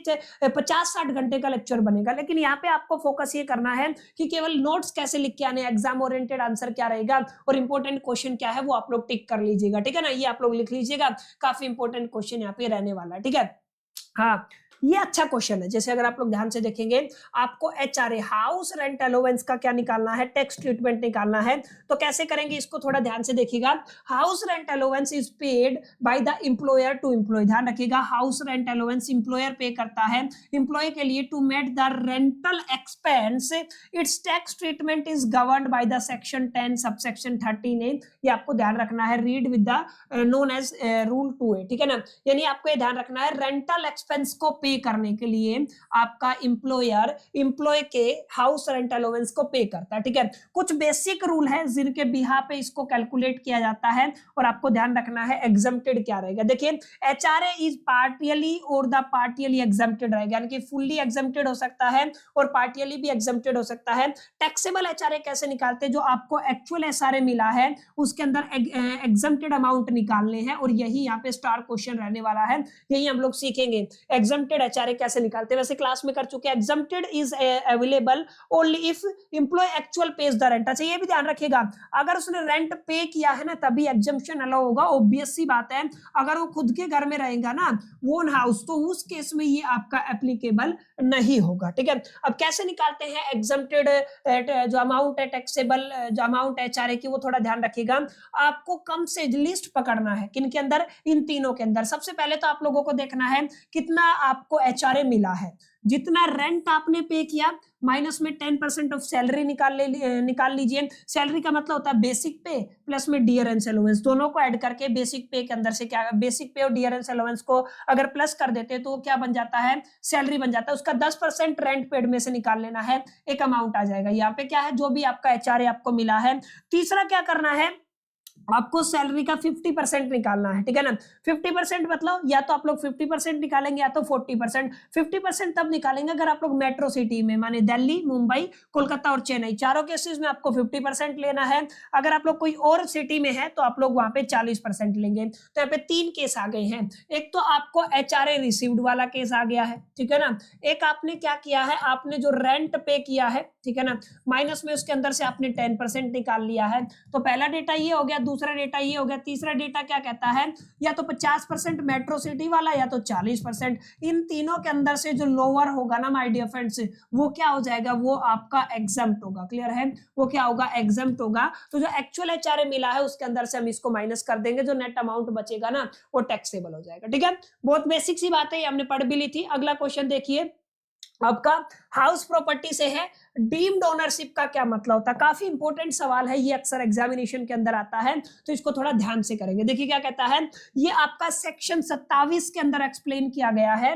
Speaker 1: 50-60 घंटे का लेक्चर बनेगा। लेकिन यहाँ पे आपको फोकस ये करना है कि केवल नोट्स कैसे लिख के आने, एग्जाम ओरिएंटेड आंसर क्या रहेगा और इंपॉर्टेंट क्वेश्चन क्या है वो आप लोग टिक कर लीजिएगा, ठीक है ना। ये आप लोग लिख लीजिएगा, काफी इंपॉर्टेंट क्वेश्चन यहाँ पे रहने वाला है, ठीक है। हाँ ये अच्छा क्वेश्चन है। जैसे अगर आप लोग ध्यान से देखेंगे, आपको एचआरए हाउस रेंट अलाउंस का क्या निकालना है, टैक्स ट्रीटमेंट निकालना है। तो कैसे करेंगे इसको, थोड़ा ध्यान से देखिएगा। House rent allowance is paid by the employer to employee. ध्यान रखिएगा, हाउस रेंट अलाउंस एम्प्लॉयर पे करता है एम्प्लॉय के लिए to meet the rental expense. Its tax treatment is governed by the section 10 subsection 13A। ये आपको ध्यान रखना है, read with the known as rule 2A, ठीक है ना। यानी आपको ये ध्यान रखना है, रेंटल एक्सपेंस को पे करने के लिए आपका एम्प्लॉयर एम्प्लॉय के हाउस रेंट अलाउंस को पे करता है, ठीक है। कुछ बेसिक रूल है जिनके बिहा पे इसको कैलकुलेट किया जाता है, और आपको ध्यान रखना है एग्जम्प्टेड क्या रहेगा। देखिए, एचआरए इज पार्टियली और द पार्टियली एग्जम्प्टेड रहेगा, यानी कि फुल्ली एग्जम्प्टेड हो सकता है और पार्टियली भी एग्जम्प्टेड हो सकता है। टैक्सेबल एचआरए कैसे निकालते हैं, जो आपको एक्चुअल एसआरए मिला है उसके अंदर एग्जम्प्टेड अमाउंट निकालने हैं, और यही यहाँ पे स्टार क्वेश्चन रहने वाला है, यही हम लोग सीखेंगे एग्जम्प्टेड एचआरए कैसे निकालते हैं। वैसे क्लास में कर चुके हैं। Exempted is available only if employee actual pays the rent. अच्छा, ये भी ध्यान रखिएगा, अगर उसने रेंट पे किया है ना तभी एग्जम्पशन अलाउ होगा। ऑब्वियस सी बात है, अगर वो खुद के घर में रहेगा ना ओन हाउस, तो उस केस में ये आपका एप्लीकेबल नहीं होगा, ठीक है। अब कैसे निकालते हैं एग्जम्प्टेड जो अमाउंट है, टैक्सेबल जो अमाउंट है एचआरए की, वो थोड़ा ध्यान रखिएगा। आपको कम से लिस्ट पकड़ना है, किन के अंदर, इन तीनों के अंदर। सबसे पहले तो आप लोगों को देखना है कितना आपको एचआरए मिला है। जितना रेंट आपने पे किया माइनस में 10% ऑफ सैलरी निकाल लीजिए। सैलरी का मतलब होता है बेसिक पे प्लस में डियरेंस अलाउंस, दोनों को ऐड करके बेसिक पे के अंदर से क्या, बेसिक पे और डियरेंस अलाउंस को अगर प्लस कर देते हैं तो क्या बन जाता है, सैलरी बन जाता है। उसका 10% रेंट पेड में से निकाल लेना है, एक अमाउंट आ जाएगा। यहाँ पे क्या है, जो भी आपका एचआरए आपको मिला है। तीसरा क्या करना है, आपको सैलरी का 50% निकालना है, ठीक है ना। 50% मतलब या तो आप लोग 50% निकालेंगे या तो 40%। 50% तब निकालेंगे अगर आप लोग मेट्रो सिटी में, माने दिल्ली, मुंबई, कोलकाता और चेन्नई, चारों केसेस में आपको 50% लेना है। अगर आप लोग कोई और सिटी में है तो आप लोग वहां पे 40% लेंगे। तो यहाँ पे 3 केस आ गए हैं। एक तो आपको एचआरए रिसीव्ड वाला केस आ गया है, ठीक है ना। एक आपने क्या किया है, आपने जो रेंट पे किया है, ठीक है ना, माइनस में उसके अंदर से आपने 10% निकाल लिया है। तो पहला डेटा ये हो गया, दूसरा डेटा ये हो गया, तीसरा डेटा क्या कहता है, या तो 50% मेट्रो सिटी वाला या तो 40%। इन तीनों के अंदर से जो लोअर होगा ना माय डियर फ्रेंड्स, वो क्या हो जाएगा, वो आपका एग्जम्प्ट होगा। क्लियर है, वो क्या होगा, एग्जम्प्ट होगा। तो जो एक्चुअल एचआरए मिला है उसके अंदर से हम इसको माइनस कर देंगे, जो नेट अमाउंट बचेगा ना वो टैक्सेबल हो जाएगा, ठीक है। बहुत बेसिक सी बात है, ये हमने पढ़ भी ली थी। अगला क्वेश्चन देखिए, आपका हाउस प्रॉपर्टी से है, डीम्ड ओनरशिप का क्या मतलब होता है। काफी इंपॉर्टेंट सवाल है ये, अक्सर एग्जामिनेशन के अंदर आता है, तो इसको थोड़ा ध्यान से करेंगे। देखिए क्या कहता है, ये आपका सेक्शन 27 के अंदर एक्सप्लेन किया गया है।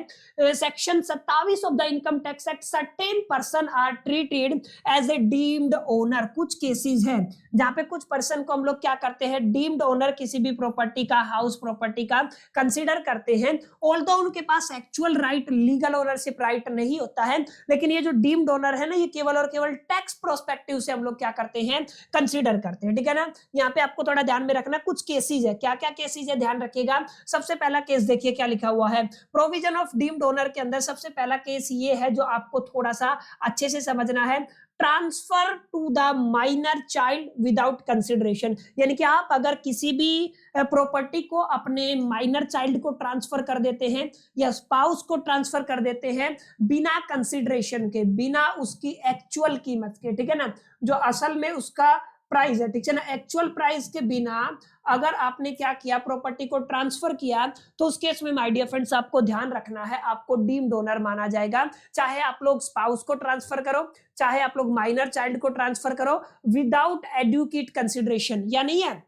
Speaker 1: Section 27 of the income tax act, certain person are treated as a deemed owner. कुछ केसेस हैं जहां पे कुछ पर्सन को हम लोग क्या करते हैं, डीम्ड ओनर किसी भी प्रॉपर्टी का, हाउस प्रॉपर्टी का कंसिडर करते हैं। ऑल्दो उनके पास actual right, legal ownership right नहीं होता है, लेकिन ये जो डीम्ड ओनर है ना, ये केवल और केवल टैक्स प्रोस्पेक्टिव से हम लोग क्या करते हैं, कंसीडर करते हैं, ठीक है ना। यहाँ पे आपको थोड़ा ध्यान में रखना, कुछ केसेस है, क्या क्या केसेस है ध्यान रखिएगा। सबसे पहला केस देखिए क्या लिखा हुआ है, प्रोविजन ऑफ डीम्ड ओनर के अंदर सबसे पहला केस ये है जो आपको थोड़ा सा अच्छे से समझना है, transfer to the minor child without consideration. यानी कि आप अगर किसी भी प्रॉपर्टी को अपने माइनर चाइल्ड को ट्रांसफर कर देते हैं या स्पाउस को ट्रांसफर कर देते हैं बिना कंसिडरेशन के, बिना उसकी एक्चुअल कीमत के, ठीक है ना, जो असल में उसका प्राइस है, ठीक है ना, एक्चुअल प्राइस के बिना अगर आपने क्या किया, प्रॉपर्टी को ट्रांसफर किया, तो उस केस में माय डियर फ्रेंड्स आपको ध्यान रखना है, आपको डीम्ड ओनर माना जाएगा। चाहे आप लोग स्पाउस को ट्रांसफर करो, चाहे आप लोग माइनर चाइल्ड को ट्रांसफर करो, विदाउट एडुकेट कंसिडरेशन, या नहीं है,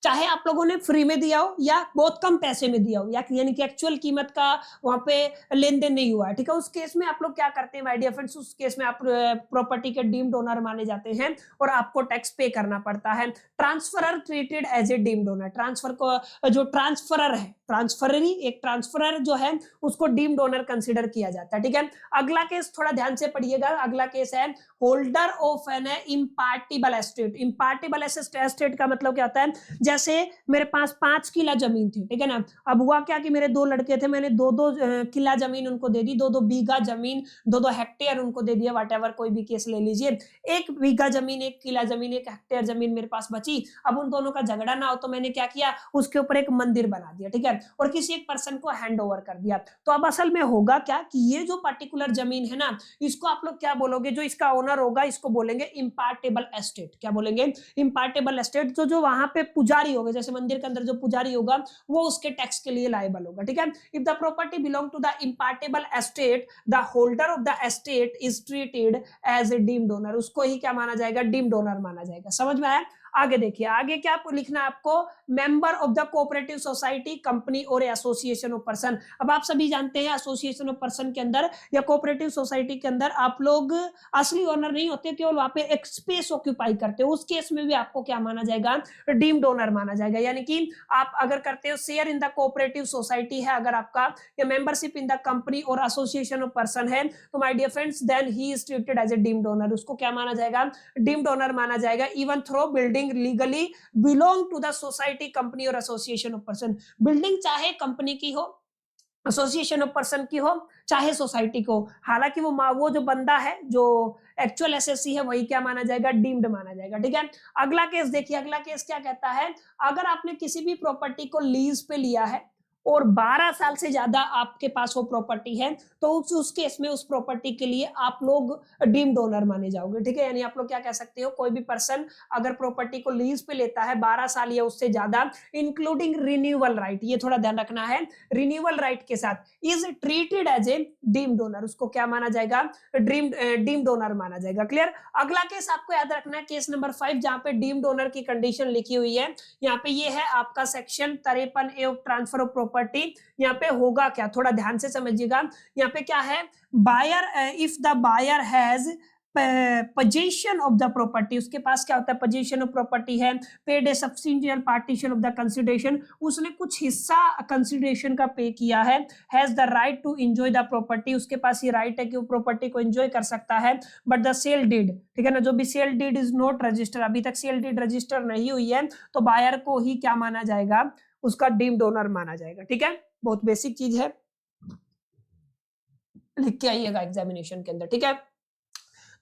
Speaker 1: चाहे आप लोगों ने फ्री में दिया हो या बहुत कम पैसे में दिया हो, या यानी कि एक्चुअल कीमत का वहां पे लेन देन नहीं हुआ है, ठीक है। उस केस में आप लोग क्या करते हैं माय डियर फ्रेंड्स, उस केस में आप प्रॉपर्टी के डीम्ड ओनर माने जाते हैं और आपको टैक्स पे करना पड़ता है। Transferor treated as a deemed owner, transfer को जो ट्रांसफरर है, ट्रांसफररी एक ट्रांसफरर जो है उसको डीम्ड ओनर कंसीडर किया जाता है, ठीक है। अगला केस थोड़ा ध्यान से पढ़िएगा, अगला केस है holder of an impartible estate. Impartible estate का मतलब क्या होता है, जैसे मेरे पास 5 किला जमीन थी, ठीक है ना। अब हुआ क्या कि मेरे 2 लड़के थे, मैंने 2-2 किला जमीन उनको दे दी, 2-2 बीघा जमीन, 2-2 हेक्टेयर उनको दे दिया, व्हाटएवर कोई भी केस ले लीजिए। 1 बीघा जमीन, 1 किला जमीन, 1 हेक्टेयर जमीन मेरे पास बची। अब उन दोनों का झगड़ा ना हो तो मैंने क्या किया, उसके ऊपर एक मंदिर बना दिया, ठीक है। है, और किसी एक पर्सन को हैंड ओवर कर दिया। तो अब असल में होगा क्या कि ये जो पर्टिकुलर जमीन है ना, इसको आप लोग क्या बोलोगे, जो इसका ओनर होगा इसको बोलेंगे इम्पार्टेबल एस्टेट। क्या बोलेंगे? इम्पार्टेबल एस्टेट। जो वहां पे पुजारी होगा, जैसे मंदिर के अंदर जो पुजारी होगा वो उसके टैक्स के लिए लायबल होगा। ठीक है। If the property belong to the impartible estate, the holder of the estate is treated as a deemed owner. उसको ही क्या माना जाएगा? डीम्ड ओनर माना जाएगा। समझ में आया? आगे देखिए, आगे क्या लिखना है आपको? Member of the cooperative society, company or association of person. अब आप सभी जानते हैं एसोसिएशन ऑफ पर्सन के अंदर या कोऑपरेटिव सोसाइटी के अंदर आप लोग असली ओनर नहीं होते, केवल वहां पे एक स्पेस ऑक्यूपाई करते हो। उस केस में भी आपको क्या माना जाएगा? डीम्ड ओनर माना जाएगा। यानी कि आप अगर करते हो share in the cooperative society है अगर आपका, या membership in the company or association of person है, तो my dear friends then he is treated as a deemed owner. उसको क्या माना जाएगा? डीम्ड ओनर माना जाएगा। Even through building legally belong to the society, company or association of person. Building चाहे company की हो, एसोसिएशन ऑफ पर्सन की हो, चाहे सोसाइटी को, हालांकि वो जो बंदा है जो एक्चुअल एसएससी है वही क्या माना जाएगा? डीम्ड माना जाएगा। ठीक है। अगला केस देखिए, अगला केस क्या कहता है? अगर आपने किसी भी प्रॉपर्टी को लीज पे लिया है और 12 साल से ज्यादा आपके पास वो प्रॉपर्टी है, तो उस केस में उस प्रॉपर्टी के लिए आप लोग डीम्ड ओनर माने जाओगे। ठीक है। यानी आप लोग क्या कह सकते हो, कोई भी पर्सन अगर प्रॉपर्टी को लीज पे लेता है 12 साल या उससे ज्यादा, इंक्लूडिंग रिन्यूअल राइट, ये थोड़ा ध्यान रखना है, रिन्यूअल राइट के साथ, is treated as a deemed owner. उसको क्या माना जाएगा? डीम्ड ओनर माना जाएगा। क्लियर? अगला केस आपको याद रखना है, केस नंबर 5, जहां पे डीम्ड ओनर की कंडीशन लिखी हुई है। यहाँ पे ये है आपका section 53A of transfer of property. यहाँ पे होगा क्या, थोड़ा ध्यान से समझिएगा। यहाँ पे क्या है? Buyer, if the buyer has position of the property, उसके पास क्या होता है? पोजीशन ऑफ प्रॉपर्टी है, paid a substantial portion of the consideration, उसने कुछ हिस्सा कंसिडरेशन का पे किया है, has the right to enjoy the property, उसके पास ये राइट है कि वो प्रॉपर्टी को एंजॉय कर सकता है। बट द सेल डीड, ठीक है ना, जो भी sale deed is not register, अभी तक सेल डीड रजिस्टर नहीं हुई है, तो बायर को ही क्या माना जाएगा? उसका डीम्ड ओनर माना जाएगा। ठीक है। बहुत बेसिक चीज है, लिख के आइएगा एग्जामिनेशन के अंदर। ठीक है।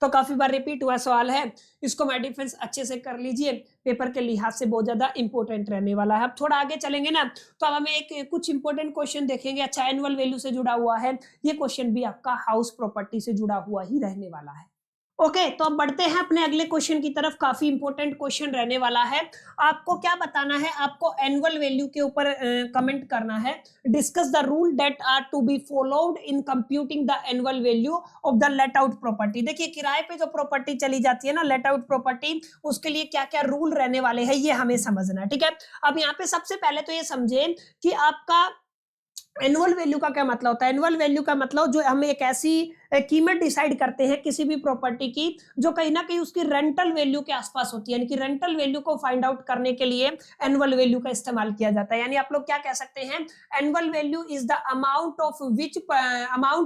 Speaker 1: तो काफी बार रिपीट हुआ सवाल है, इसको माय डिफरेंस अच्छे से कर लीजिए, पेपर के लिहाज से बहुत ज्यादा इंपॉर्टेंट रहने वाला है। अब थोड़ा आगे चलेंगे ना, तो अब हमें एक कुछ इंपॉर्टेंट क्वेश्चन देखेंगे। अच्छा, एनुअल वैल्यू से जुड़ा हुआ है, ये क्वेश्चन भी आपका हाउस प्रॉपर्टी से जुड़ा हुआ ही रहने वाला है। ओके, तो अब बढ़ते हैं अपने अगले क्वेश्चन की तरफ। काफी इंपॉर्टेंट क्वेश्चन रहने वाला है। आपको क्या बताना है? आपको एनुअल वैल्यू के ऊपर कमेंट करना है। Discuss the rule that are to be followed in computing the annual value of the let out property. देखिए, किराए पे जो प्रॉपर्टी चली जाती है ना, लेट आउट प्रॉपर्टी, उसके लिए क्या क्या रूल रहने वाले हैं ये हमें समझना है। ठीक है। अब यहाँ पे सबसे पहले तो ये समझे कि आपका एनुअल वैल्यू का क्या मतलब होता है। एनुअल वैल्यू का मतलब जो हम एक ऐसी कीमत डिसाइड करते हैं किसी भी प्रॉपर्टी की जो कहीं ना कहीं उसकी रेंटल वैल्यू के आसपास होती है, यानी कि रेंटल वैल्यू को फाइंड आउट करने के लिए एनुअल वैल्यू का इस्तेमाल किया जाता है। यानी आप लोग क्या कह सकते हैं? Annual value is the amount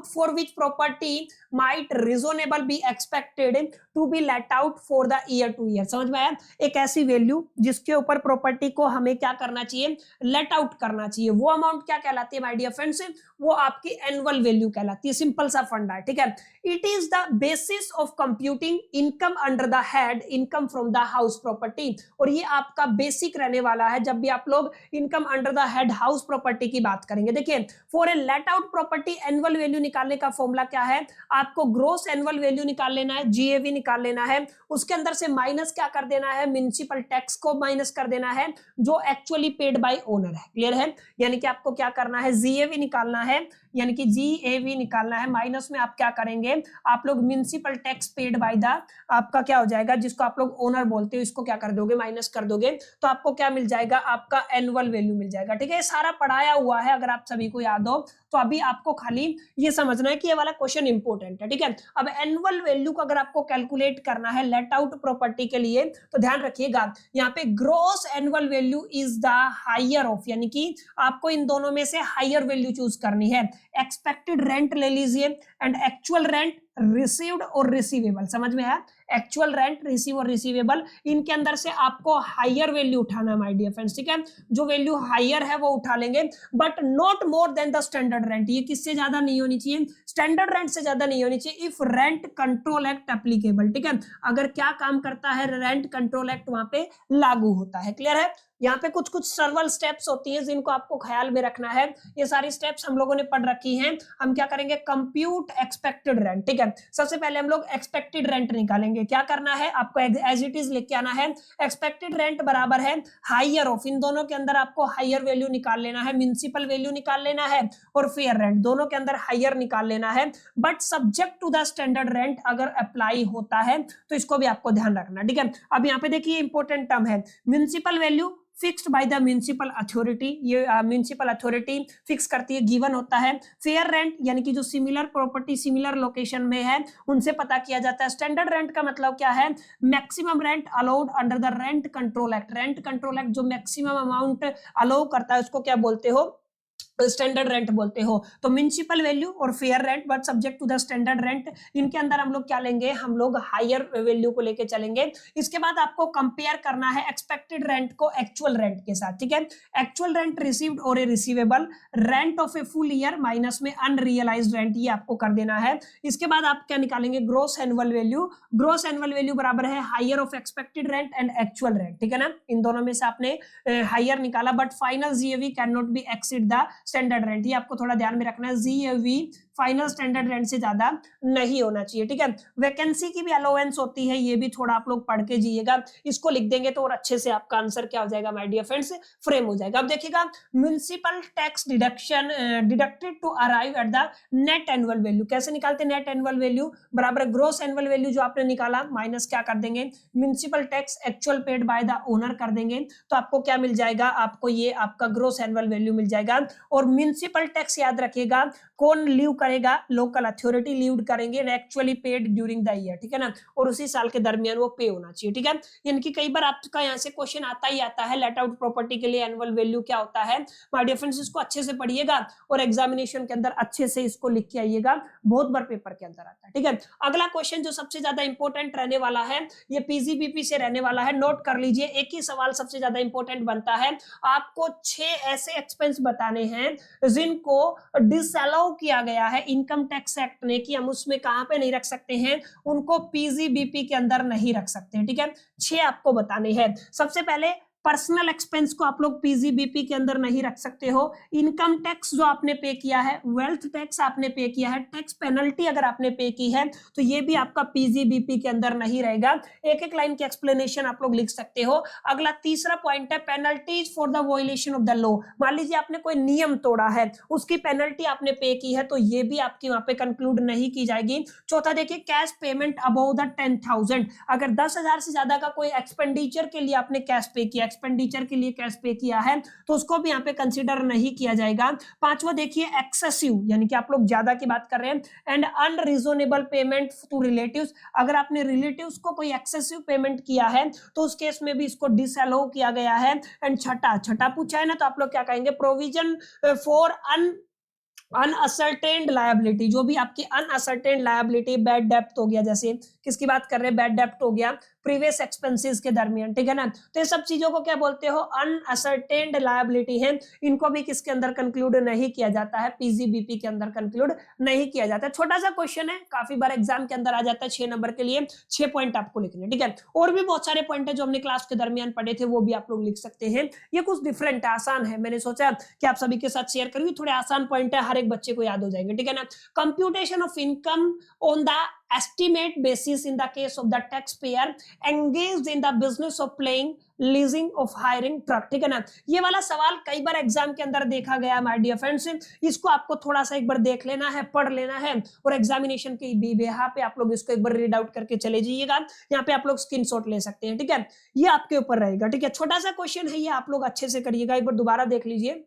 Speaker 1: for which property might reasonable be expected to be let out for the year to year. समझ में आया? एक ऐसी वैल्यू जिसके ऊपर प्रॉपर्टी को हमें क्या करना चाहिए? लेट आउट करना चाहिए। वो अमाउंट क्या कहलाती है माय डियर फ्रेंड्स? वो आपकी एनुअल वैल्यू कहलाती है। सिंपल सा फंडा है। ठीक है। It is the basis of computing income under the head income from the house property. और ये आपका बेसिक रहने वाला है जब भी आप लोग income under the head house property की बात करेंगे। देखिए, for a late out property annual value निकालने का फॉर्मूला क्या है? आपको ग्रोस एनुअल वैल्यू निकाल लेना है, जीएवी निकाल लेना है, उसके अंदर से माइनस क्या कर देना है? म्युनिसिपल टैक्स को माइनस कर देना है जो एक्चुअली पेड बाय ओनर है। क्लियर है? यानी कि आपको क्या करना है? जीएवी निकालना है, यानी कि जीएवी निकालना है, माइनस में आप क्या करेंगे? आप लोग municipal tax paid by the, आपका क्या हो जाएगा, जिसको आप लोग ओनर बोलते हो, इसको क्या कर दोगे? माइनस कर दोगे, तो आपको क्या मिल जाएगा? आपका एनुअल वैल्यू मिल जाएगा। ठीक है। ये सारा पढ़ाया हुआ है, अगर आप सभी को याद हो तो अभी आपको खाली ये समझना है कि ये वाला क्वेश्चन इंपॉर्टेंट है। ठीक है। अब एनुअल वैल्यू को अगर आपको कैलकुलेट करना है लेट आउट प्रॉपर्टी के लिए, तो ध्यान रखिएगा यहाँ पे gross annual value is the higher of, यानी कि आपको इन दोनों में से हायर वैल्यू चूज करनी है। एक्सपेक्टेड रेंट ले लीजिए एंड एक्चुअल रेंट, रिसीव्ड और रिसीवेबल। समझ में आया? एक्चुअल रेंट, रिसीव और रिसीवेबल, इनके अंदर से आपको हायर वैल्यू उठाना माय डियर फ्रेंड्स, ठीक है। जो वैल्यू हायर है वो उठा लेंगे, but not more than the standard rent. ये किससे ज्यादा नहीं होनी चाहिए, स्टैंडर्ड रेंट से ज्यादा नहीं होनी चाहिए। If rent control act applicable, ठीक है, अगर क्या काम करता है, रेंट कंट्रोल एक्ट वहां पे लागू होता है। क्लियर है। यहाँ पे कुछ कुछ सर्वल स्टेप्स होती हैं जिनको आपको ख्याल में रखना है। ये सारी स्टेप्स हम लोगों ने पढ़ रखी हैं। हम क्या करेंगे, कंप्यूट एक्सपेक्टेड रेंट, ठीक है। सबसे पहले हम लोग एक्सपेक्टेड रेंट निकालेंगे। क्या करना है आपको, एज इट इज लिख के आना है। एक्सपेक्टेड रेंट बराबर है हायर ऑफ, इन दोनों के अंदर आपको हायर वैल्यू निकाल लेना है, म्युनिसिपल वैल्यू निकाल लेना है, और फेयर रेंट, दोनों के अंदर हायर निकाल लेना है। But subject to the standard rent अगर अप्लाई होता है तो इसको भी आपको ध्यान रखना, ठीक है। अब यहाँ पे देखिए इंपॉर्टेंट टर्म है, municipal value fixed by the municipal authority, ये म्युनिसिपल अथॉरिटी फिक्स करती है, गिवन होता है। फेयर रेंट यानी कि जो सिमिलर प्रॉपर्टी सिमिलर लोकेशन में है उनसे पता किया जाता है। स्टैंडर्ड रेंट का मतलब क्या है, maximum rent allowed under the rent control act. Rent control act जो मैक्सिमम अमाउंट अलाउ करता है उसको क्या बोलते हो, स्टैंडर्ड रेंट बोलते हो। तो म्युनिसिपल वैल्यू और fair rent but subject to the standard rent, इनके अंदर हम लोग क्या लेंगे, हम लोग हायर वैल्यू को लेके चलेंगे। इसके बाद आपको कंपेयर करना है एक्सपेक्टेड रेंट को एक्चुअल रेंट के साथ, ठीक है। एक्चुअल रेंट रिसीव्ड और a receivable, rent of a full year minus में अनरियलाइज्ड रेंट, ये आपको कर देना है। इसके बाद आप क्या निकालेंगे, gross annual value. Gross annual value बराबर है higher of expected rent and actual rent, ठीक है ना। इन दोनों में से आपने हायर निकाला, but final GAV can not be exceed the standard rent, ये आपको थोड़ा ध्यान में रखना है। जीएवी फाइनल स्टैंडर्ड रेंट से ज्यादा नहीं होना चाहिए, ठीक है। वैकेंसी की भी अलाउंस होती है, ये भी थोड़ा आप लोग पढ़ के जाइएगा। इसको लिख देंगे तो और अच्छे से आपका आंसर क्या हो जाएगा माय डियर फ्रेंड्स, फ्रेम हो जाएगा। अब देखिएगा, municipal tax deduction deducted to arrive at the net annual value, कैसे निकालते हैं, नेट एनुअल वैल्यू बराबर ग्रॉस एनुअल वैल्यू जो आपने निकाला माइनस क्या कर देंगे, municipal tax actual paid by the owner कर देंगे, तो आपको क्या मिल जाएगा, आपको ये आपका ग्रॉस एनुअल वैल्यू मिल जाएगा। और म्युनिसिपल टैक्स याद रखिएगा कौन लीव करेगा, लोकल अथॉरिटी लीव करेंगे, actually paid during the year, ठीक है ना, और उसी साल के दरमियान वो पे होना चाहिए, ठीक है। यानी कि कई बार आपका यहाँ से क्वेश्चन आता ही आता है, लेट आउट प्रॉपर्टी के लिए एनुअल वैल्यू क्या होता है। माय डियर फ्रेंड्स, इसको अच्छे से पढ़िएगा और एग्जामिनेशन के अंदर अच्छे से इसको लिख के आइएगा, बहुत बार पेपर के अंदर आता है, ठीक है। अगला क्वेश्चन जो सबसे ज्यादा इंपॉर्टेंट रहने वाला है, ये पीजीबीपी से रहने वाला है, नोट कर लीजिए। एक ही सवाल सबसे ज्यादा इंपॉर्टेंट बनता है, आपको 6 ऐसे एक्सपेंस बताने हैं जिनको डिसअलाउ किया गया है इनकम टैक्स एक्ट ने, कि हम उसमें कहां पे नहीं रख सकते हैं, उनको पीजीबीपी के अंदर नहीं रख सकते हैं, ठीक है। 6 आपको बताने हैं। सबसे पहले पर्सनल एक्सपेंस को आप लोग पीजीबीपी के अंदर नहीं रख सकते हो। इनकम टैक्स जो आपने पे किया है, वेल्थ टैक्स आपने पे किया है, टैक्स पेनल्टी अगर आपने पे की है तो ये भी आपका पीजीबीपी के अंदर नहीं रहेगा। एक एक लाइन की एक्सप्लेनेशन आप लोग लिख सकते हो। अगला तीसरा पॉइंट है penalties for the violation of the law. मान लीजिए आपने कोई नियम तोड़ा है, उसकी पेनल्टी आपने पे की है, तो ये भी आपकी वहां पे कंक्लूड नहीं की जाएगी। चौथा देखिए, कैश पेमेंट अबव द 10,000, अगर 10,000 से ज्यादा का कोई एक्सपेंडिचर के लिए आपने कैश पे किया, एक्सपेंडिचर के लिए कैश पे किया है, तो उसको भी यहाँ पे कंसीडर नहीं किया जाएगा। पांचवा देखिए, एक्सेसिव यानी कि आप लोग ज्यादा की बात कर रहे हैं, and unreasonable payment to relatives, अगर आपने रिलेटिव्स को कोई एक्सेसिव पेमेंट किया है तो उस केस में भी इसको डिसअलाउ किया गया है। एंड छठा पूछा है ना, तो आप लोग क्या कहेंगे, प्रोविजन फॉर अनअसर्टेन्ड लायबिलिटी, जो भी आपकी अनअसर्टेन्ड लायबिलिटी, बैड डेप्ट हो गया, जैसे किसकी बात कर रहे हैं, बैड डेप्ट हो गया प्रीवियस एक्सपेंसेस के दरमियान, ठीक है ना। तो ये सब चीजों को क्या बोलते हो, अनअसर्टेन्ड लायबिलिटी है, इनको भी किसके अंदर कंक्लूड नहीं किया जाता है, पीजीबीपी के अंदर कंक्लूड नहीं किया जाता है। छोटा सा क्वेश्चन है, काफी बार एग्जाम के अंदर आ जाता है, 6 नंबर के लिए 6 पॉइंट आपको लिखने, ठीक है। और भी बहुत सारे पॉइंट है जो हमने क्लास के दरमियान पढ़े थे, वो भी आप लोग लिख सकते हैं। ये कुछ डिफरेंट आसान है, मैंने सोचा कि आप सभी के साथ शेयर करूंगी, थोड़े आसान पॉइंट है, हर एक बच्चे को याद हो जाएंगे, ठीक है ना। Computation of income on the estimate basis in the case of the taxpayer engaged in the business of paying leasing of hiring truck, ठीक है ना। ये वाला सवाल कई बार एग्जाम के अंदर देखा गया माय डियर फ्रेंड्स, इसको आपको थोड़ा सा एक बार देख लेना है, पढ़ लेना है, और एग्जामिनेशन के बेहा पे आप लोग इसको एक बार रीड आउट करके चले जाइएगा। यहाँ पे आप लोग स्क्रीनशॉट ले सकते हैं, ठीक है। ये आपके ऊपर रहेगा, ठीक है। छोटा सा क्वेश्चन है, ये आप लोग अच्छे से करिएगा, एक बार दोबारा देख लीजिए।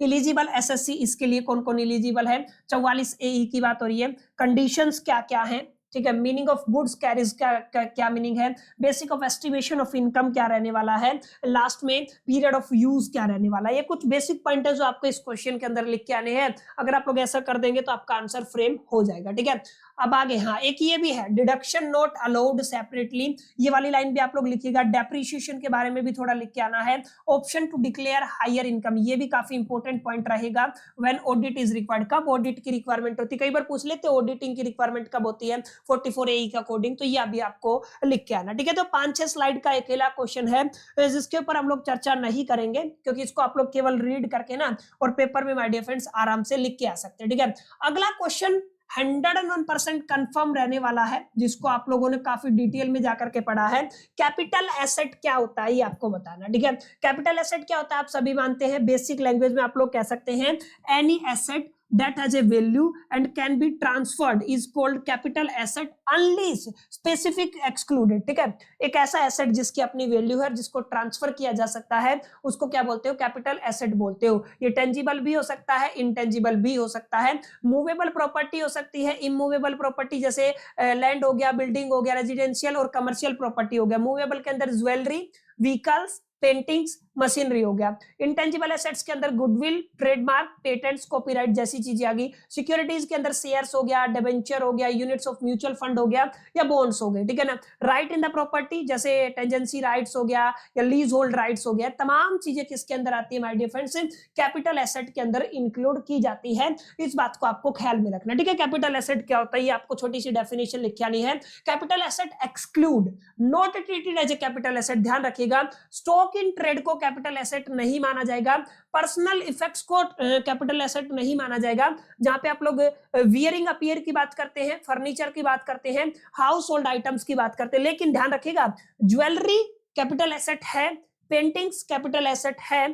Speaker 1: इलिजिबल एसएससी, इसके लिए कौन कौन इलिजिबल है, 44 ए की बात हो रही है। कंडीशंस क्या क्या है, ठीक है। मीनिंग ऑफ गुड्स कैरिज क्या मीनिंग है, basic of estimation of income क्या रहने वाला है, लास्ट में पीरियड ऑफ यूज क्या रहने वाला है। ये कुछ बेसिक पॉइंट है जो आपको इस क्वेश्चन के अंदर लिख के आने हैं। अगर आप लोग ऐसा कर देंगे तो आपका आंसर फ्रेम हो जाएगा, ठीक है। अब आगे, हाँ एक ये भी है, डिडक्शन नॉट अलाउड सेपरेटली, ये वाली लाइन भी आप लोग लिखिएगा। डेप्रिसिएशन के बारे में भी थोड़ा लिख के आना है। Option to declare higher income, ये भी काफी इंपॉर्टेंट पॉइंट रहेगा। व्हेन ऑडिट इज रिक्वायर्ड, कब ऑडिट की रिक्वायरमेंट होती है, कई बार पूछ लेते हैं ऑडिटिंग की रिक्वायरमेंट कब होती है 44 AE के अकॉर्डिंग, तो ये अभी आपको लिख के आना, ठीक है। तो 5-6 स्लाइड का अकेला क्वेश्चन है जिसके ऊपर हम लोग चर्चा नहीं करेंगे, क्योंकि इसको आप लोग केवल रीड करके ना और पेपर में माय डियर फ्रेंड्स आराम से लिख के आ सकते हैं, ठीक है। अगला क्वेश्चन 101% कंफर्म रहने वाला है, जिसको आप लोगों ने काफी डिटेल में जाकर के पढ़ा है। कैपिटल एसेट क्या होता है ये आपको बताना, ठीक है। कैपिटल एसेट क्या होता है आप सभी मानते हैं, बेसिक लैंग्वेज में आप लोग कह सकते हैं any asset that has a value and can be transferred is called capital asset unless specific excluded, ठीक है। एक ऐसा एसेट जिसकी अपनी वैल्यू है, जिसको ट्रांसफर किया जा सकता है, उसको क्या बोलते हो, कैपिटल एसेट बोलते हो। ये टेंजिबल भी हो सकता है, इंटेंजिबल भी हो सकता है, मूवेबल प्रॉपर्टी हो सकती है, इमूवेबल प्रॉपर्टी जैसे लैंड हो गया, बिल्डिंग हो गया, रेजिडेंशियल और कमर्शियल प्रॉपर्टी हो गया। मूवेबल के अंदर ज्वेलरी, व्हीकल्स, पेंटिंग्स, मशीनरी हो गया। इंटेंजिबल एसेट्स के अंदर गुडविल, ट्रेडमार्क, पेटेंट्स, कॉपीराइट जैसी चीजें आ गई। सिक्योरिटीज के अंदर शेयर्स हो गया, डिबेंचर हो गया, यूनिट्स ऑफ म्यूचुअल फंड हो गया या बॉन्ड्स हो गए, ठीक है ना। राइट इन द प्रॉपर्टी जैसे टेंजेंसी राइट्स हो गया या लीज होल्ड राइट्स हो गया, तमाम चीजें किसके अंदर आती है my dear friends, capital asset के अंदर इंक्लूड की जाती है। इस बात को आपको ख्याल में रखना, ठीक है। कैपिटल एसेट क्या होता है ये आपको छोटी सी डेफिनेशन लिखी आनी है। Capital asset exclude, not treated as a capital asset, ध्यान रखिएगा। स्टॉक इन ट्रेड को कैपिटल एसेट नहीं माना जाएगा। पर्सनल इफेक्ट्स को कैपिटल एसेट नहीं माना जाएगा। जहां पे आप लोग वियरिंग अपीयर की बात करते हैं, फर्नीचर की बात करते हैं, हाउस होल्ड आइटम्स की बात करते हैं, लेकिन ध्यान रखिएगा ज्वेलरी कैपिटल एसेट है, पेंटिंग्स कैपिटल एसेट है,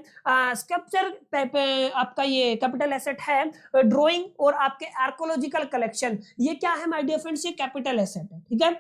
Speaker 1: स्कल्पचर आपका ये कैपिटल एसेट है, ड्राइंग और आपके आर्कोलॉजिकल कलेक्शन ये क्या है माय डियर फ्रेंड्स, ये कैपिटल एसेट है, ठीक है।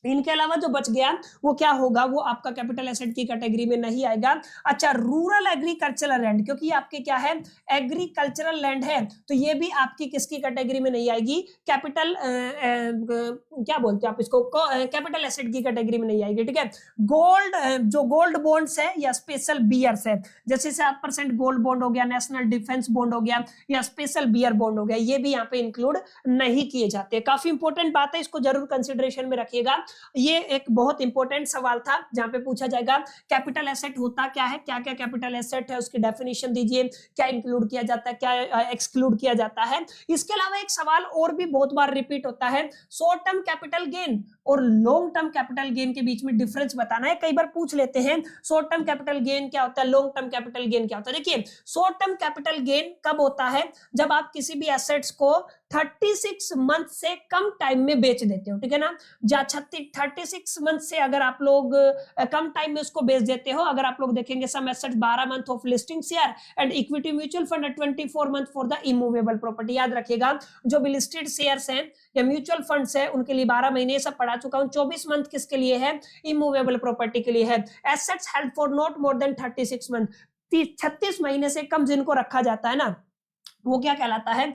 Speaker 1: इनके अलावा जो बच गया वो क्या होगा, वो आपका कैपिटल एसेट की कैटेगरी में नहीं आएगा। अच्छा, रूरल एग्रीकल्चरल लैंड, क्योंकि ये आपके क्या है एग्रीकल्चरल लैंड है, तो ये भी आपकी किसकी कैटेगरी में नहीं आएगी, कैपिटल क्या बोलते हैं आप इसको, कैपिटल एसेट की कैटेगरी में नहीं आएगी, ठीक है। गोल्ड, जो गोल्ड बॉन्ड्स है या स्पेशल बियर्स है, जैसे 7% गोल्ड बॉन्ड हो गया, नेशनल डिफेंस बॉन्ड हो गया या स्पेशल बियर बॉन्ड हो गया, ये भी यहाँ पे इंक्लूड नहीं किए जाते। काफी इंपॉर्टेंट बात है, इसको जरूर कंसिडरेशन में रखिएगा। ये एक बहुत इंपॉर्टेंट सवाल था जहां पे पूछा जाएगा कैपिटल एसेट होता क्या है, क्या क्या कैपिटल एसेट है, उसकी डेफिनेशन दीजिए, क्या इंक्लूड किया जाता है, क्या एक्सक्लूड किया जाता है। इसके अलावा एक सवाल और भी बहुत बार रिपीट होता है, शॉर्ट टर्म कैपिटल गेन और लॉन्ग टर्म कैपिटल गेन के बीच में डिफरेंस बताना है। कई बार पूछ लेते हैं शॉर्ट टर्म कैपिटल गेन क्या होता है, लॉन्ग टर्म कैपिटल गेन क्या होता है। देखिए, शॉर्ट टर्म कैपिटल गेन कब होता है, जब आप किसी भी एसेट्स को 36 मंथ से कम टाइम में बेच देते हो, ठीक है ना। 36 मंथ से अगर आप लोग कम टाइम में उसको बेच देते हो, अगर आप लोग देखेंगे some assets 12 month of listing share and equity mutual fund at 24 month for the immovable property. याद रखिएगा, जो भी लिस्टेड शेयर्स हैं या म्यूचुअल फंड्स है उनके लिए 12 महीने सब पढ़ा चुका हूं। 24 मंथ किसके लिए है, इमूवेबल प्रॉपर्टी के लिए है। Assets held for not more than 36 month, 36 महीने से कम जिनको रखा जाता है ना, वो क्या कहलाता है,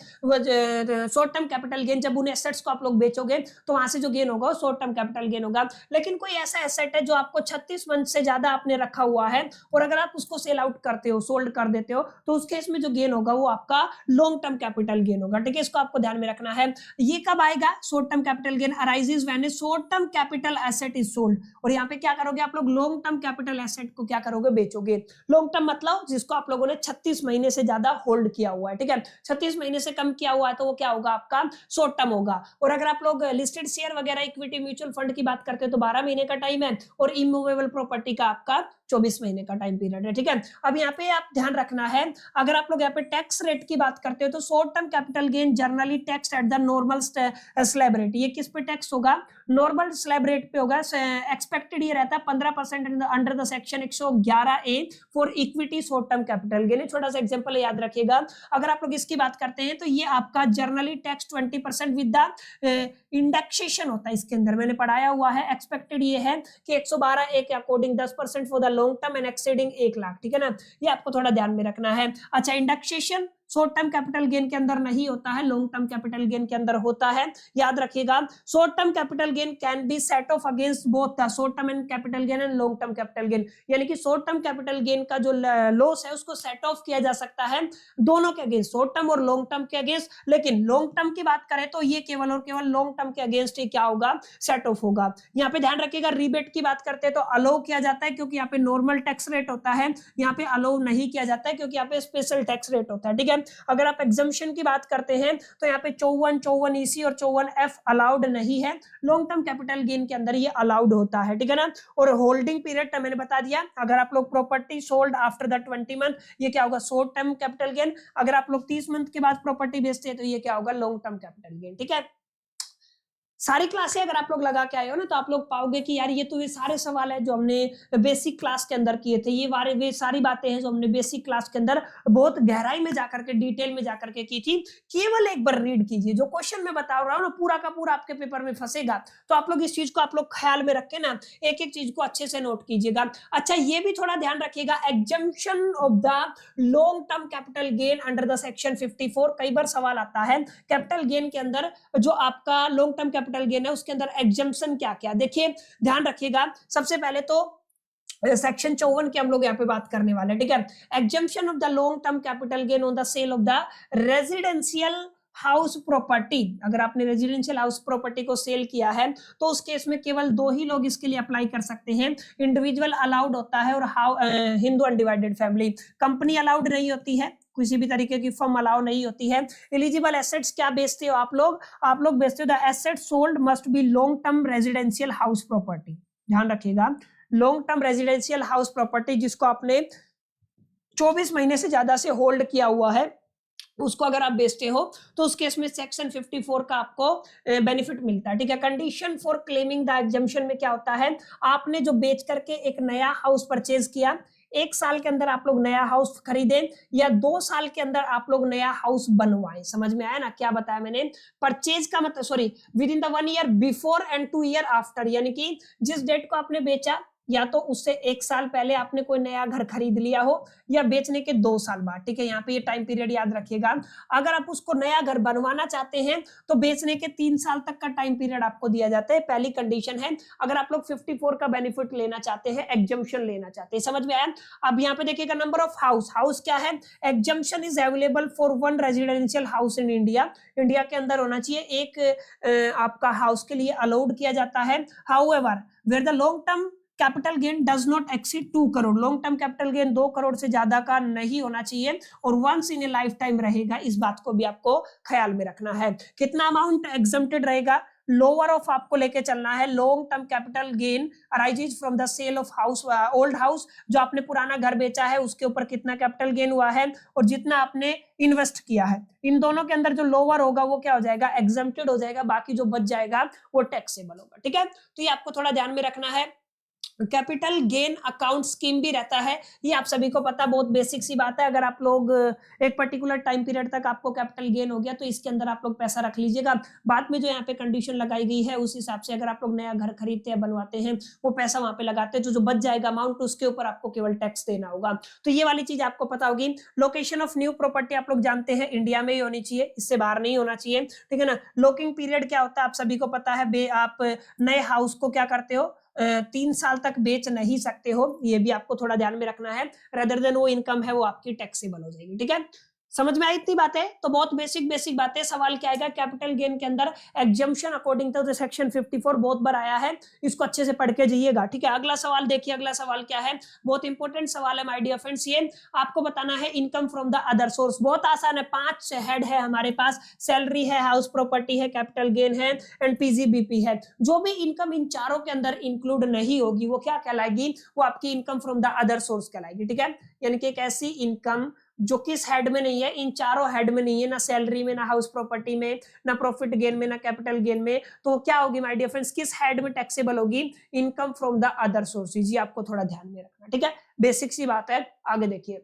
Speaker 1: शॉर्ट टर्म कैपिटल गेन। जब उन एसेट्स को आप लोग बेचोगे तो वहां से जो गेन होगा वो शॉर्ट टर्म कैपिटल गेन होगा। लेकिन कोई ऐसा एसेट है जो आपको 36 मंथ से ज्यादा आपने रखा हुआ है और अगर आप उसको सेल आउट करते हो, सोल्ड कर देते हो, तो उस केस में जो गेन होगा वो आपका लॉन्ग टर्म कैपिटल गेन होगा, ठीक है। इसको आपको ध्यान में रखना है। ये कब आएगा, short term capital gain arises when A short term capital asset is sold. और यहाँ पे क्या करोगे आप लोग, लॉन्ग टर्म कैपिटल एसेट को क्या करोगे, बेचोगे। लॉन्ग टर्म मतलब जिसको आप लोगों ने 36 महीने से ज्यादा होल्ड किया हुआ है, ठीक है। 36 महीने से कम किया हुआ है तो वो क्या होगा, आपका शॉर्ट टर्म होगा। और अगर आप लोग लिस्टेड शेयर वगैरह इक्विटी म्यूचुअल फंड की बात करते हैं तो 12 महीने का टाइम है और इमूवेबल प्रॉपर्टी का आपका 24 महीने का टाइम पीरियड है, ठीक है। अब यहाँ पे आप ध्यान रखना है, अगर आप लोग यहाँ पे टैक्स रेट की बात करते हो तो short term capital gain generally tax at the normal slab rate. ये किस पे टैक्स होगा, नॉर्मल स्लैब रेट पे होगा। एक्सपेक्टेड ये रहता है 15% under the section 111A for equity short term capital gain. छोटा सा एग्जांपल याद रखिएगा, अगर आप लोग इसकी बात करते हैं तो ये आपका generally tax 20% with the indexation होता है। इसके अंदर मैंने पढ़ाया हुआ है, एक्सपेक्टेड ये है कि 112A के according 10% for the long term and exceeding 1 lakh, ठीक है ना। ये आपको थोड़ा ध्यान में रखना है। अच्छा, indexation short term capital gain के अंदर नहीं होता है, लॉन्ग टर्म कैपिटल गेन के अंदर होता है। याद रखिएगा, short term capital gain can be set of against both the short term and capital gain and long term capital gain, यानी कि शॉर्ट टर्म कैपिटल गेन का जो लॉस है उसको सेट ऑफ किया जा सकता है दोनों के अगेंस्ट, शॉर्ट टर्म और लॉन्ग टर्म के अगेंस्ट। लेकिन लॉन्ग टर्म की बात करें तो ये केवल और केवल लॉन्ग टर्म के अगेंस्ट ही क्या होगा, सेट ऑफ होगा। यहाँ पे ध्यान रखिएगा, रिबेट की बात करते हैं तो अलाउ किया जाता है क्योंकि यहाँ पे नॉर्मल टैक्स रेट होता है, यहाँ पे अलाउ नहीं किया जाता है क्योंकि यहाँ पे स्पेशल टैक्स रेट होता है। ठीक है, अगर आप एग्जम्पशन की बात करते हैं तो यहाँ पे 54 EC और 54F अलाउड नहीं है, लॉन्ग टर्म कैपिटल गेन के अंदर ये अलाउड होता है। ठीक है ना, और होल्डिंग पीरियड मैंने बता दिया, अगर आप लोग property sold after the 20 month, ये क्या होगा, शॉर्ट टर्म कैपिटल गेन। अगर आप लोग 30 मंथ के बाद प्रॉपर्टी बेचते हैं तो ये क्या होगा, लॉन्ग टर्म कैपिटल गेन। ठीक है, सारी क्लासें अगर आप लोग लगा के आए हो ना तो आप लोग पाओगे कि यार ये तो ये सारे सवाल है जो हमने बेसिक क्लास के अंदर किए थे, ये सारी बातें हैं जो हमने बेसिक क्लास के अंदर बहुत गहराई में जाकर के, डिटेल में जाकर के की थी। केवल एक बार रीड कीजिए, जो क्वेश्चन मैं बता रहा हूँ ना पूरा का पूरा आपके पेपर में फंसेगा, तो आप लोग इस चीज को आप लोग ख्याल में रख के ना एक एक चीज को अच्छे से नोट कीजिएगा। अच्छा, ये भी थोड़ा ध्यान रखिएगा, exemption of the long term capital gain under the section 54, कई बार सवाल आता है कैपिटल गेन के अंदर जो आपका लॉन्ग टर्म कैपिटल गेन है उसके अंदर एग्जम्पशन क्या क्या। देखिए ध्यान रखिएगा, सबसे पहले तो सेक्शन 54 की हम लोग यहाँ पे बात करने वाले हैं। ठीक है, exemption of the long term capital gain on the sale of the residential house property. अगर आपने रेजिडेंशियल हाउस प्रॉपर्टी को सेल किया है तो उस केस में केवल 2 ही लोग इसके लिए अप्लाई कर सकते हैं, इंडिविजुअल अलाउड होता है और Hindu undivided family. Company allowed नहीं होती है, किसी भी तरीके की फर्म अलाउ नहीं होती है। एलिजिबल एसेट्स क्या बेचते हो आप लोग बेचते हो the asset sold must be long term residential house property. ध्यान रखिएगा, long term residential house property जिसको आपने 24 महीने से ज्यादा से होल्ड किया हुआ है उसको अगर आप बेचते हो तो उस केस में सेक्शन 54 का आपको बेनिफिट मिलता है। ठीक है, condition for claiming the exemption में क्या होता है, आपने जो बेच करके एक नया हाउस परचेज किया, 1 साल के अंदर आप लोग नया हाउस खरीदे या 2 साल के अंदर आप लोग नया हाउस बनवाए। समझ में आया ना क्या बताया मैंने, परचेज का मतलब sorry with in the 1 year before and 2 year after, यानी कि जिस डेट को आपने बेचा या तो उससे 1 साल पहले आपने कोई नया घर खरीद लिया हो या बेचने के 2 साल बाद। ठीक है, यहाँ पे ये टाइम पीरियड याद रखिएगा। अगर आप उसको नया घर बनवाना चाहते हैं तो बेचने के 3 साल तक का टाइम पीरियड आपको दिया जाता है, पहली कंडीशन है। अगर आप लोग 54 का बेनिफिट लेना चाहते हैं, एग्जम्पशन लेना चाहते हैं, समझ में आया। अब यहाँ पे देखिएगा नंबर ऑफ हाउस क्या है, exemption is available for 1 residential house in India, India के अंदर होना चाहिए एक आपका हाउस के लिए अलाउड किया जाता है। However where the long term capital gain does not exceed 2 crore, long term capital gain 2 crore से ज्यादा का नहीं होना चाहिए और once in a lifetime रहेगा, इस बात को भी आपको ख्याल में रखना है। कितना अमाउंट एग्जम्प्टेड रहेगा, लोअर ऑफ आपको लेके चलना है। Long term capital gain arises from the sale of house, old house, जो आपने पुराना घर बेचा है उसके ऊपर कितना कैपिटल गेन हुआ है और जितना आपने इन्वेस्ट किया है, इन दोनों के अंदर जो लोअर होगा वो क्या हो जाएगा, एग्जम्प्टेड हो जाएगा, बाकी जो बच जाएगा वो टैक्सेबल होगा। ठीक है, तो ये आपको थोड़ा ध्यान में रखना है। कैपिटल गेन अकाउंट स्कीम भी रहता है, ये आप सभी को पता, बहुत बेसिक सी बात है। अगर आप लोग एक पर्टिकुलर टाइम पीरियड तक आपको कैपिटल गेन हो गया तो इसके अंदर आप लोग पैसा रख लीजिएगा। बाद में जो यहाँ पे कंडीशन लगाई गई है उस हिसाब से अगर आप लोग नया घर खरीदते हैं, बनवाते हैं, वो पैसा वहां पे लगाते हैं, तो जो बच जाएगा अमाउंट उसके ऊपर आपको केवल टैक्स देना होगा। तो ये वाली चीज आपको पता होगी। लोकेशन ऑफ न्यू प्रॉपर्टी आप लोग जानते हैं इंडिया में ही होनी चाहिए, इससे बाहर नहीं होना चाहिए। ठीक है ना, लॉकिंग पीरियड क्या होता है आप सभी को पता है, आप नए हाउस को क्या करते हो, 3 साल तक बेच नहीं सकते हो, ये भी आपको थोड़ा ध्यान में रखना है। रेदर देन वो इनकम है वो आपकी टैक्सेबल हो जाएगी। ठीक है, समझ में आई इतनी बातें, तो बहुत बेसिक बातें। सवाल क्या आएगा, कैपिटल गेन के अंदर exemption according to the section 54 बहुत बार आया है, इसको अच्छे से पढ़ के जाइएगा। ठीक है, अगला सवाल देखिए, अगला सवाल क्या है, बहुत इंपॉर्टेंट सवाल है माय डियर फ्रेंड्स। ये आपको बताना है income from the other source, बहुत आसान है। 5 हेड है हमारे पास, सैलरी है, हाउस प्रॉपर्टी है, कैपिटल गेन है एंड पीजीबीपी है। जो भी इनकम इन चारों के अंदर इंक्लूड नहीं होगी वो क्या कहलाएगी, वो आपकी income from the other source कहलाएगी। ठीक है, यानी कि एक ऐसी इनकम जो किस हेड में नहीं है, इन चारों हेड में नहीं है, ना सैलरी में, ना हाउस प्रॉपर्टी में, ना प्रॉफिट गेन में, ना कैपिटल गेन में, तो क्या होगी माय डियर फ्रेंड्स, किस हेड में टैक्सेबल होगी, income from the other sources. ये आपको थोड़ा ध्यान में रखना। ठीक है, बेसिक सी बात है। आगे देखिए,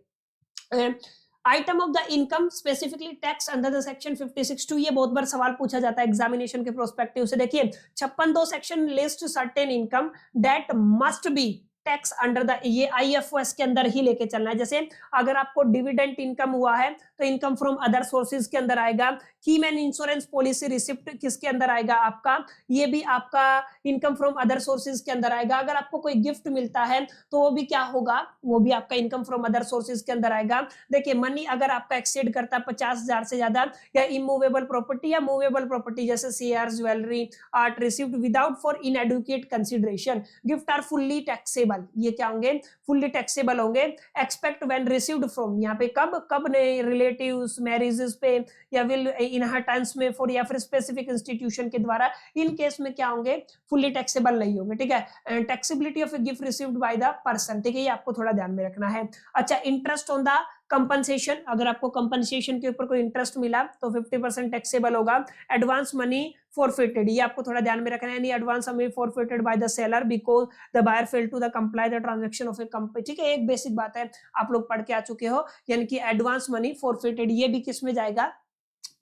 Speaker 1: item of the income specifically tax under the section 56(2), ये बहुत बार सवाल पूछा जाता है एग्जामिनेशन के प्रोस्पेक्टिव से। देखिए 56(2) section list certain income that must be tax under the ये आईएफओएस के अंदर ही लेके चलना है। जैसे अगर आपको डिविडेंड इनकम हुआ है तो इनकम फ्रॉम अदर सोर्सेज के अंदर आएगा। कीमैन इंश्योरेंस पॉलिसी रिसिप्ट किसके अंदर आएगा आपका, ये भी आपका इनकम फ्रॉम अदर सोर्सेज के अंदर आएगा। अगर आपको कोई गिफ्ट मिलता है तो वो भी क्या होगा, वो भी आपका इनकम फ्रॉम अदर सोर्सेज के अंदर आएगा। देखिए मनी अगर आपका एक्सीड करता है 50,000 से ज्यादा, या इमूवेबल प्रॉपर्टी या मूवेबल प्रॉपर्टी जैसे shares, jewellery, art received without for inadequate consideration, gift are fully taxable, ये क्या होंगे, फुल्ली टैक्सेबल होंगे। एक्सपेक्ट व्हेन रिसीव्ड फ्रॉम, यहाँ पे कब ने रिलेटिव्स, मैरिजेस पे, या विल इनहेरिटेंस में फॉर, या फिर स्पेसिफिक इंस्टीट्यूशन के द्वारा, इन केस में क्या होंगे, फुल्ली टैक्सेबल नहीं होंगे। ठीक है, taxability of a gift received by the person, ठीक है, ये आपको थोड़ा ध्यान में रखना है। अच्छा, इंटरेस्ट ऑन द कंपनसेशन, अगर आपको कंपनसेशन के ऊपर कोई इंटरेस्ट मिला तो 50% टैक्सेबल होगा। एडवांस मनी फॉरफिटेड, ये आपको थोड़ा ध्यान में रखना है, यानी advance money forfeited by the seller because the buyer fail to the comply the transaction of a company. ठीक है, एक बेसिक बात है, आप लोग पढ़ के आ चुके हो, यानी कि एडवांस मनी फॉरफिटेड, ये भी किस में जाएगा,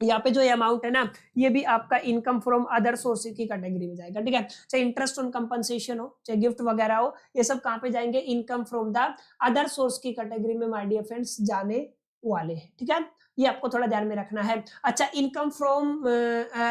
Speaker 1: यहाँ पे जो अमाउंट है ना, ये भी आपका इनकम फ्रॉम अदर सोर्सेज की कैटेगरी में जाएगा। ठीक है, चाहे इंटरेस्ट ऑन कंपनसेशन हो, चाहे गिफ्ट वगैरह हो, ये सब कहाँ पे जाएंगे, income from the other source की कैटेगरी में माय डियर फ्रेंड्स जाने वाले हैं। ठीक है, ये आपको थोड़ा ध्यान में रखना है। अच्छा, income from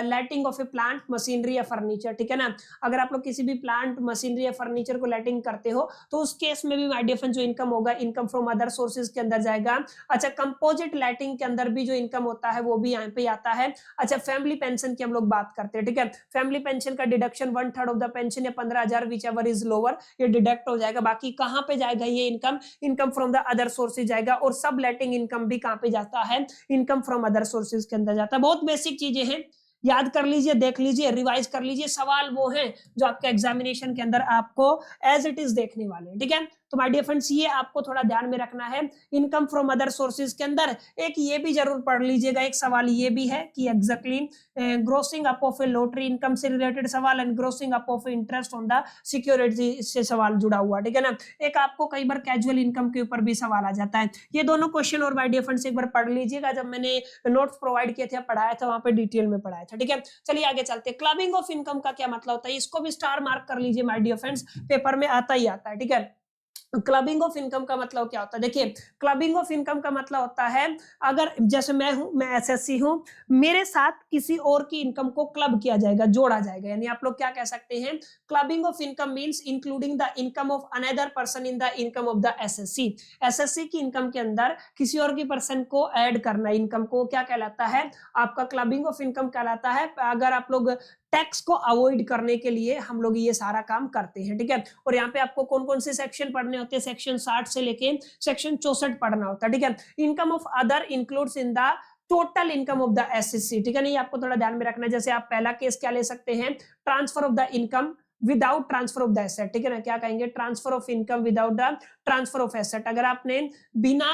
Speaker 1: letting of A plant, machinery या फर्नीचर, ठीक है ना, अगर आप लोग किसी भी प्लांट, मशीनरी या फर्नीचर को लेटिंग करते हो तो उस केस में भी माय डियर फ्रेंड्स जो इनकम होगा, इनकम फ्रॉम अदर सोर्सेज के अंदर जाएगा। अच्छा, कंपोजिट लेटिंग के अंदर भी जो इनकम होता है वो भी यहाँ पे आता है। अच्छा, फैमिली पेंशन की हम लोग बात करते हैं। ठीक है, फैमिली पेंशन का डिडक्शन 1/3 ऑफ द पेंशन या 15,000 विच एवर इज लोअर, ये डिडक्ट हो जाएगा। बाकी कहाँ पे जाएगा ये income, income from the other sources जाएगा। और सब लेटिंग इनकम भी कहाँ पे जाता है, इनकम फ्रॉम अदर सोर्सेज के अंदर जाता है। बहुत बेसिक चीजें हैं, याद कर लीजिए, देख लीजिए, रिवाइज कर लीजिए। सवाल वो हैं जो आपके एग्जामिनेशन के अंदर आपको एज इट इज देखने वाले हैं। ठीक है, तो माय डियर फ्रेंड्स ये आपको थोड़ा ध्यान में रखना है। इनकम फ्रॉम अदर सोर्सेज के अंदर एक ये भी जरूर पढ़ लीजिएगा, एक सवाल ये भी है कि exactly grossing up of A lottery income से रिलेटेड सवाल and grossing up of interest on the security से सवाल जुड़ा हुआ। ठीक है ना, एक आपको कई बार कैजुअल इनकम के ऊपर भी सवाल आ जाता है। ये दोनों क्वेश्चन और माय डियर फ्रेंड्स एक बार पढ़ लीजिएगा, जब मैंने नोट्स प्रोवाइड किए थे, पढ़ाया था, वहां पे डिटेल में पढ़ाया था। ठीक है, चलिए आगे चलते हैं। क्लबिंग ऑफ इनकम का क्या मतलब होता है, इसको भी स्टार मार्क कर लीजिए माय डियर फ्रेंड्स, पेपर में आता ही आता है। ठीक है, क्लबिंग ऑफ इनकम का मतलब क्या होता है, देखिए क्लबिंग ऑफ इनकम का मतलब होता है, अगर जैसे मैं हूं, मैं एसएससी हूं, मेरे साथ किसी और की इनकम को क्लब किया जाएगा, जोड़ा जाएगा, यानी आप लोग क्या कह सकते हैं, clubbing of income means including the income of another person in the income of the assessee. SSC की इनकम के अंदर किसी और की पर्सन को ऐड करना, इनकम को क्या कहलाता है, आपका क्लबिंग ऑफ इनकम कहलाता है। अगर आप लोग टैक्स को अवॉइड करने के लिए हम लोग ये सारा काम करते हैं। ठीक है, और यहाँ पे आपको कौन कौन से सेक्शन पढ़ने होते हैं, सेक्शन 60 से लेके सेक्शन 64 पढ़ना होता है। ठीक है, income of other includes in the total income of the assessee. ठीक है, नहीं आपको थोड़ा ध्यान में रखना है। जैसे आप पहला केस क्या ले सकते हैं, transfer of the income without transfer of the asset. ठीक है ना, क्या कहेंगे, transfer of income without the transfer of asset. अगर आपने बिना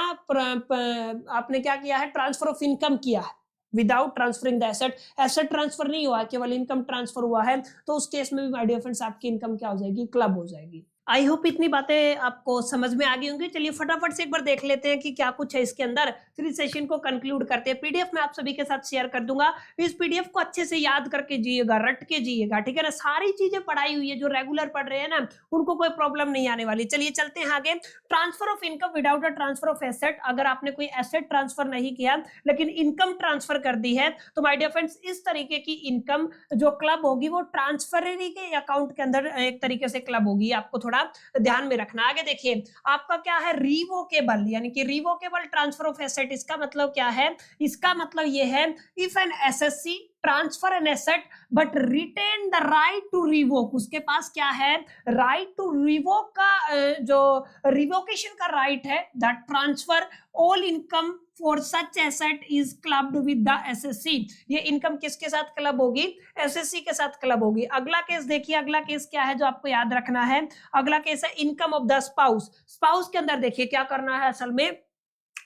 Speaker 1: आपने क्या किया है, ट्रांसफर ऑफ इनकम किया है without transferring the asset, asset transfer नहीं हुआ, केवल इनकम ट्रांसफर हुआ है, तो उस केस में भी माय डियर फ्रेंड्स आपकी इनकम क्या हो जाएगी, क्लब हो जाएगी। आई होप इतनी बातें आपको समझ में आ गई होंगी। चलिए फटाफट से एक बार देख लेते हैं कि क्या कुछ है इसके अंदर, फिर इस सेशन को कंक्लूड करते हैं। पीडीएफ में आप सभी के साथ शेयर कर दूंगा, इस पीडीएफ को अच्छे से याद करके जिएगा, रट के जिएगा। ठीक है ना, सारी चीजें पढ़ाई हुई है, जो रेगुलर पढ़ रहे हैं ना उनको कोई प्रॉब्लम नहीं आने वाली। चलिए चलते हैं आगे। Transfer of income without a transfer of asset, अगर आपने कोई एसेट ट्रांसफर नहीं किया लेकिन इनकम ट्रांसफर कर दी है, तो माय डियर फ्रेंड्स इस तरीके की इनकम जो क्लब होगी वो ट्रांसफररी के अकाउंट के अंदर एक तरीके से क्लब होगी, आपको थोड़ा ध्यान में रखना। आगे देखिए, आपका क्या है, रिवोकेबल, यानी कि रिवोकेबल ट्रांसफर ऑफ एसेट, इसका मतलब क्या है, इसका मतलब ये है, if an SSC transfer an asset but retain the right to revoke, उसके पास क्या है, राइट टू रिवोक का जो रिवोकेशन का राइट है, the transfer all income for such asset is clubbed with the assessee. ये इनकम किसके साथ क्लब होगी, एसएससी के साथ क्लब होगी। अगला केस देखिए, अगला केस क्या है जो आपको याद रखना है, अगला केस है income of the spouse. Spouse के अंदर देखिए क्या करना है, असल में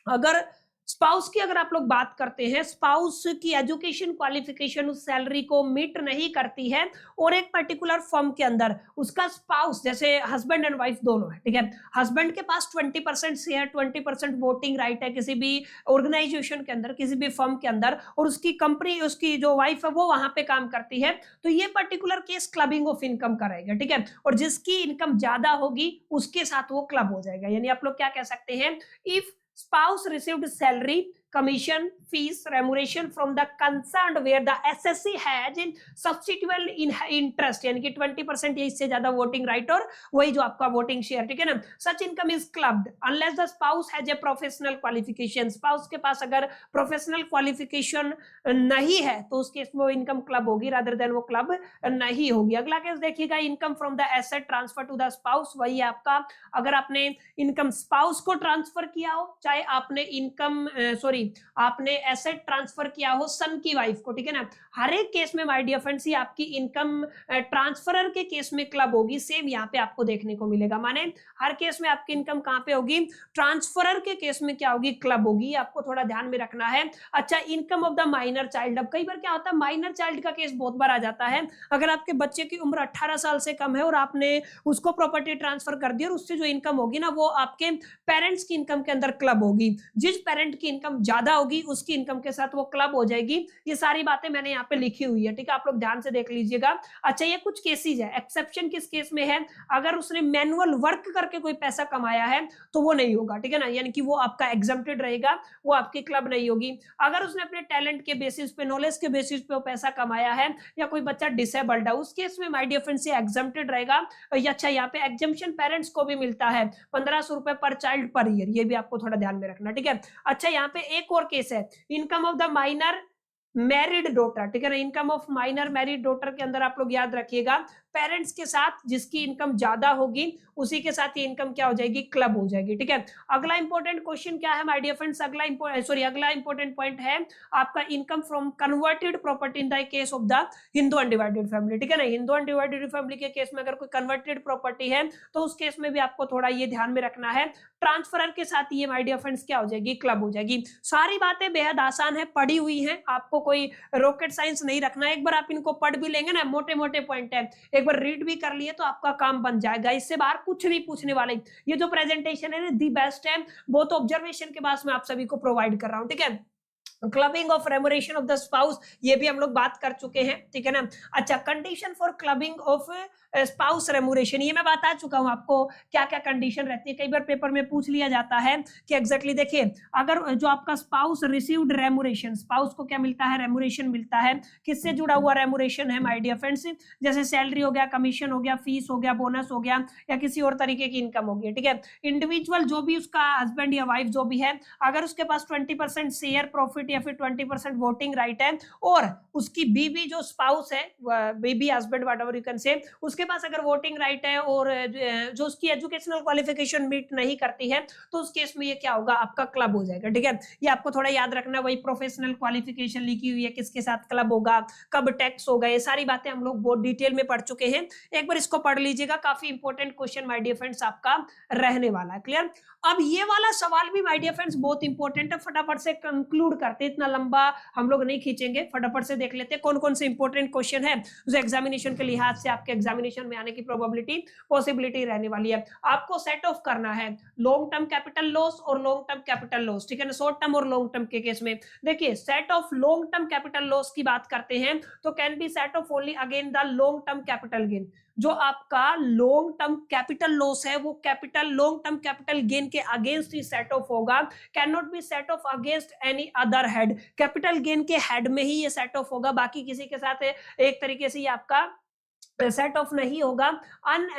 Speaker 1: अगर स्पाउस की अगर आप लोग बात करते हैं, स्पाउस की एजुकेशन क्वालिफिकेशन उस सैलरी को मीट नहीं करती है और एक पर्टिकुलर फर्म के अंदर उसका स्पाउस, जैसे हस्बैंड एंड वाइफ दोनों है, ठीक है, हस्बैंड के पास 20% शेयर, 20% वोटिंग राइट है किसी भी ऑर्गेनाइजेशन के अंदर, किसी भी फर्म के अंदर, और उसकी कंपनी, उसकी जो वाइफ है वो वहां पे काम करती है, तो ये particular case clubbing of income का रहेगा, ठीक है, और जिसकी इनकम ज्यादा होगी उसके साथ वो क्लब हो जाएगा। यानी आप लोग क्या कह सकते हैं, if spouse received salary, commission, fees, remuneration from the concerned where the SSC has in substitute in interest, यानी कि 20% या इससे ज्यादा वोटिंग राइट और वही जो आपका वोटिंग शेयर, ठीक है ना, such income is clubbed unless the spouse has a professional qualification. Spouse के पास अगर प्रोफेशनल क्वालिफिकेशन नहीं है तो उस केस में वो इनकम क्लब होगी, रादर देन वो क्लब नहीं होगी। अगला केस देखिएगा, income from the asset transfer to the spouse, वही आपका अगर आपने इनकम स्पाउस को ट्रांसफर किया हो, चाहे आपने इनकम आपने एसेट ट्रांसफर किया हो सन की वाइफ को, ठीक है ना, हर एक केस में माय डियर फ्रेंड्स ये आपकी इनकम ट्रांसफरर के केस में क्लब होगी। सेम यहाँ पे आपको देखने को मिलेगा, माने हर केस में आपकी इनकम कहाँ पे होगी, ट्रांसफरर के केस में क्या होगी, क्लब होगी। आपको थोड़ा ध्यान में रखना है। अच्छा, income of the minor child, अब कई बार क्या होता है, माइनर चाइल्ड का केस बहुत बार आ जाता है। अगर आपके बच्चे की उम्र 18 साल से कम है और आपने उसको प्रॉपर्टी ट्रांसफर कर दी और उससे जो इनकम होगी ना वो आपके पेरेंट्स की इनकम के अंदर क्लब होगी। जिस पेरेंट की इनकम ज्यादा होगी उसकी इनकम के साथ वो क्लब हो जाएगी। ये सारी बातें मैंने यहाँ पे लिखी हुई है, ठीक है, आप लोग ध्यान से देख लीजिएगा। अच्छा, ये कुछ केसेस है, एक्सेप्शन किस केस में है, अगर उसने मैनुअल वर्क करके कोई पैसा कमाया है तो वो नहीं होगा, ठीक है ना, यानी कि वो आपका एग्जम्प्टेड रहेगा, वो आपकी क्लब नहीं होगी। अगर उसने अपने टैलेंट के बेसिस पे, नॉलेज के बेसिस पे वो पैसा कमाया है, या कोई बच्चा डिसेबल्ड है, उस केस में माय डियर फ्रेंड्स ये एग्जम्प्टेड रहेगा। अच्छा, यहाँ पे एग्जम्पशन पेरेंट्स को भी मिलता है, 1500 रुपए पर चाइल्ड पर ईयर, ये भी आपको थोड़ा ध्यान में रखना, ठीक है। अच्छा, यहाँ पे एक और केस है, income of the minor married daughter, ठीक है ना, income of minor married daughter के अंदर आप लोग याद रखिएगा, पेरेंट्स के साथ जिसकी इनकम ज्यादा होगी उसी के साथ ये इनकम क्या हो जाएगी, क्लब हो जाएगी, ठीक है। अगला इंपॉर्टेंट क्वेश्चन क्या है माय डियर फ्रेंड्स, अगला इंपॉर्टेंट पॉइंट है आपका income from converted property in the case of the Hindu undivided family, ठीक है ना, हिंदू अनडिवाइडेड फैमिली के केस में अगर कोई कन्वर्टेड प्रॉपर्टी है तो उस केस में भी आपको थोड़ा ये ध्यान में रखना है, ट्रांसफरर के साथ ये माय डियर फ्रेंड्स क्या हो जाएगी, क्लब हो जाएगी। सारी बातें बेहद आसान है, पढ़ी हुई है, आपको कोई रॉकेट साइंस नहीं रखना। एक बार आप इनको पढ़ भी लेंगे ना, मोटे मोटे पॉइंट है, एक बार रीड भी कर लिए तो आपका काम बन जाएगा, इससे बाहर कुछ नहीं पूछने वाले। ये जो प्रेजेंटेशन है ना दी बेस्ट है, बहुत ऑब्जर्वेशन के बाद मैं आप सभी को प्रोवाइड कर रहा हूं, ठीक है। Clubbing of remuneration of the spouse, ये भी हम लोग बात कर चुके हैं, ठीक है ना। अच्छा, condition for clubbing of spouse remuneration, ये मैं बता चुका हूं आपको क्या क्या कंडीशन रहती है, कई बार पेपर में पूछ लिया जाता है कि एग्जैक्टली देखिए, अगर जो आपका स्पाउस रिसीव्ड रेमुनरेशन, स्पाउस को क्या मिलता है, रेमुनरेशन मिलता है, किससे जुड़ा हुआ रेमुनरेशन है माय डियर फ्रेंड्स, जैसे सैलरी हो गया, कमीशन हो गया, फीस हो गया, बोनस हो गया, या किसी और तरीके की इनकम होगी, ठीक है। इंडिविजुअल जो भी उसका हस्बैंड या वाइफ जो भी है, अगर उसके पास 20% शेयर प्रॉफिट या फिर 20% वोटिंग राइट है, और उसकी बीबी जो स्पाउस है, बीबी husband whatever you can say, उसके पास अगर वोटिंग राइट है और जो उसकी एजुकेशनल क्वालिफिकेशन मीट नहीं करती है तो उस केस में ये क्या होगा, आपका क्लब हो जाएगा, ठीक है। ये आपको थोड़ा याद रखना, वही प्रोफेशनल क्वालिफिकेशन लिखी हुई है, किसके साथ क्लब होगा, कब टैक्स होगा, ये सारी बातें हम लोग बहुत डिटेल में पढ़ चुके हैं, एक बार इसको पढ़ लीजिएगा, काफी important question my dear friends आपका रहने वाला है, क्लियर। अब ये वाला सवाल भी माय डियर फ्रेंड्स बहुत इंपॉर्टेंट है, फटाफट से कंक्लूड करते, इतना लंबा हम लोग नहीं खींचेंगे, फटाफट से देख लेते हैं कौन कौन से इंपॉर्टेंट क्वेश्चन है जो एग्जामिनेशन के लिहाज से आपके एग्जामिनेशन में आने की प्रोबेबिलिटी पॉसिबिलिटी रहने वाली है। आपको सेट ऑफ करना है लॉन्ग टर्म कैपिटल लॉस और लॉन्ग टर्म कैपिटल लॉस, ठीक है ना, शॉर्ट टर्म और लॉन्ग टर्म के केस में। देखिए, set of long term capital loss की बात करते हैं तो can be set of only again the long term capital gain. जो आपका लॉन्ग टर्म कैपिटल लॉस है वो capital long term capital gain के अगेंस्ट ही सेट ऑफ होगा, can not be set of against any other head. Capital gain के head में ही ये set of होगा, बाकी किसी के साथ एक तरीके से ये आपका सेट ऑफ नहीं होगा।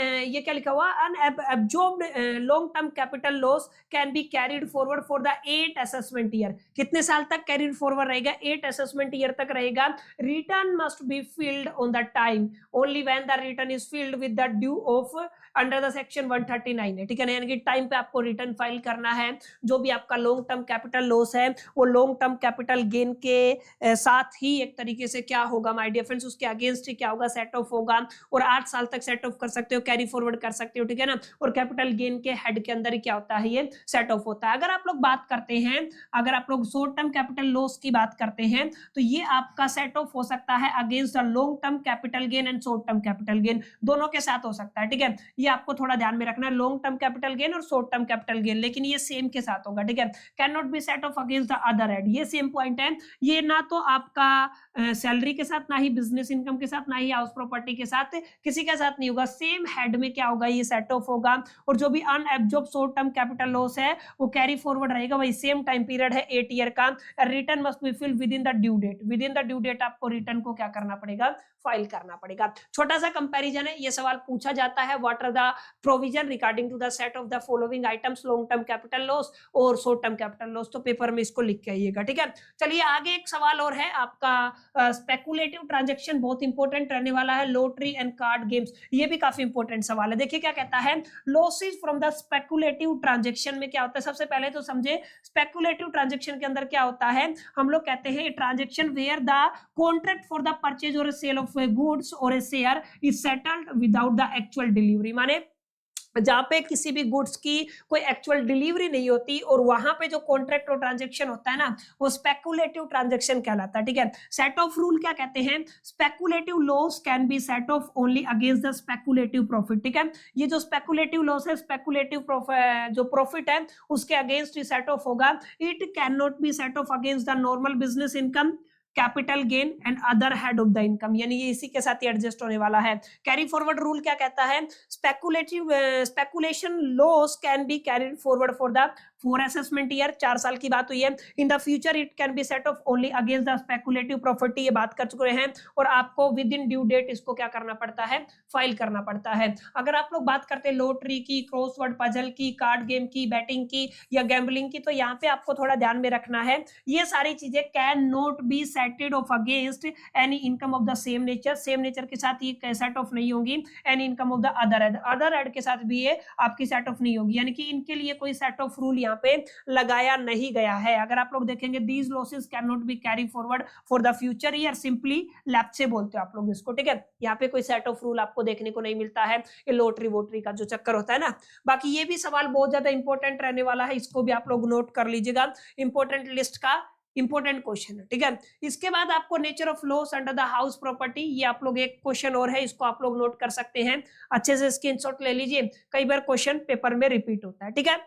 Speaker 1: ये क्या लिखा हुआ, unabsorbed long term capital loss can be carried forward for the 8 assessment year. कितने साल तक कैरिड फॉरवर्ड रहेगा, 8 असेसमेंट ईयर तक रहेगा। Return must be filled on the time only when the return is filled with the due of under the section 139 है, ठीक है ना, यानी कि टाइम पे आपको रिटर्न फाइल करना है। जो भी आपका लॉन्ग टर्म कैपिटल लॉस है वो लॉन्ग टर्म कैपिटल गेन के साथ ही एक तरीके से क्या होगा माय डियर फ्रेंड्स, उसके अगेंस्ट ही क्या होगा, सेट ऑफ होगा। और 8 साल तक सेट ऑफ कर सकते हो, कैरी फॉरवर्ड कर सकते हो, ठीक है ना। और कैपिटल गेन के हेड के अंदर क्या होता है, ये सेट ऑफ होता है। अगर आप लोग बात करते हैं, अगर आप लोग शॉर्ट टर्म कैपिटल लॉस की बात करते हैं, तो ये आपका सेट ऑफ हो सकता है against the long term capital gain and short term capital gain, दोनों के साथ हो सकता है, ठीक है। ये आपको थोड़ा ध्यान में रखना है, लॉन्ग टर्म कैपिटल गेन और शॉर्ट टर्म कैपिटल गेन, लेकिन ये सेम के साथ होगा, ठीक है। Can not be set of against the other head, ये सेम पॉइंट है। ये ना तो आपका सैलरी के साथ, ना ही बिजनेस इनकम के साथ, ना ही हाउस प्रॉपर्टी के साथ, किसी के साथ नहीं होगा। सेम हेड में क्या होगा, ये सेट ऑफ होगा। और जो भी unabsorbed short term capital loss है वो कैरी फॉरवर्ड रहेगा, वही सेम टाइम पीरियड है 8 ईयर का। Return must be fill within the due date, within the due date आपको रिटर्न को क्या करना पड़ेगा, फाइल करना पड़ेगा। छोटा सा कंपैरिजन है, ये सवाल पूछा जाता है, what are the provision regarding to the set off the following items, long term capital loss और शॉर्ट टर्म कैपिटल लॉस, तो पेपर में इसको लिख के आइएगा, ठीक है। चलिए आगे एक सवाल और है आपका, स्पेकुलेटिव ट्रांजैक्शन बहुत इंपॉर्टेंट रहने वाला है, लॉटरी एंड कार्ड गेम्स, ये भी काफी इंपॉर्टेंट सवाल है। देखिए क्या कहता है, losses from the speculative transaction में क्या होता है। सबसे पहले तो समझे स्पेकुलेटिव ट्रांजैक्शन के अंदर क्या होता है, हम लोग कहते हैं transaction where the contract for the purchase और सेल ऑफ गुड्स और a share is settled without the actual delivery, माने जहां पे किसी भी गुड्स की कोई एक्चुअल डिलीवरी नहीं होती और वहां पे जो कॉन्ट्रैक्ट और ट्रांजैक्शन होता है ना, वो स्पेकुलेटिव ट्रांजैक्शन कहलाता है, ठीक है। सेट ऑफ रूल क्या कहते हैं, speculative loss can be set of only against the speculative profit, ठीक है। ये जो स्पेकुलेटिव लॉस है, स्पेकुलेटिव जो प्रॉफिट है उसके अगेंस्ट ही सेट ऑफ होगा। It can not be set of against the normal business income, capital gain and other head of the income, यानी ये इसी के साथ ही एडजस्ट होने वाला है। कैरी फॉरवर्ड रूल क्या कहता है, speculation loss can be carried forward for the 4 assessment year, 4 साल की बात हुई है। In the future it can be set of only against the speculative property, ये बात कर चुके हैं। और आपको विद इन ड्यू डेट इसको क्या करना पड़ता है, फाइल करना पड़ता है। अगर आप लोग बात करते हैं लॉटरी की, क्रॉसवर्ड पजल की, कार्ड गेम की, बैटिंग की या गैम्बलिंग की, तो यहाँ पे आपको थोड़ा ध्यान में रखना है, ये सारी चीजें can not be settled of against any income of the same nature, same nature के साथ ये सेट ऑफ नहीं होगी। Any income of the other head के साथ भी ये आपकी सेट ऑफ नहीं होगी, यानी कि इनके लिए कोई सेट ऑफ रूल यहाँ पे लगाया नहीं गया है। अगर आप लोग देखेंगे, these losses can not be carry forward for the future year, simply lapse से बोलते हो आप लोग इसको, ठीक है। यहाँ पे कोई सेट ऑफ रूल आपको देखने को नहीं मिलता है, ये लॉटरी वोटरी का जो चक्कर होता है ना। बाकी ये भी सवाल बहुत ज्यादा इंपॉर्टेंट रहने वाला है, इसको भी आप लोग नोट कर लीजिएगा, इंपॉर्टेंट लिस्ट का इंपॉर्टेंट क्वेश्चन है, ठीक है। इसके बाद आपको nature of loss under the house property, ये आप लोग एक क्वेश्चन और है, इसको आप लोग नोट कर सकते हैं, अच्छे से स्क्रीनशॉट ले लीजिए, कई बार क्वेश्चन पेपर में रिपीट होता है, ठीक है।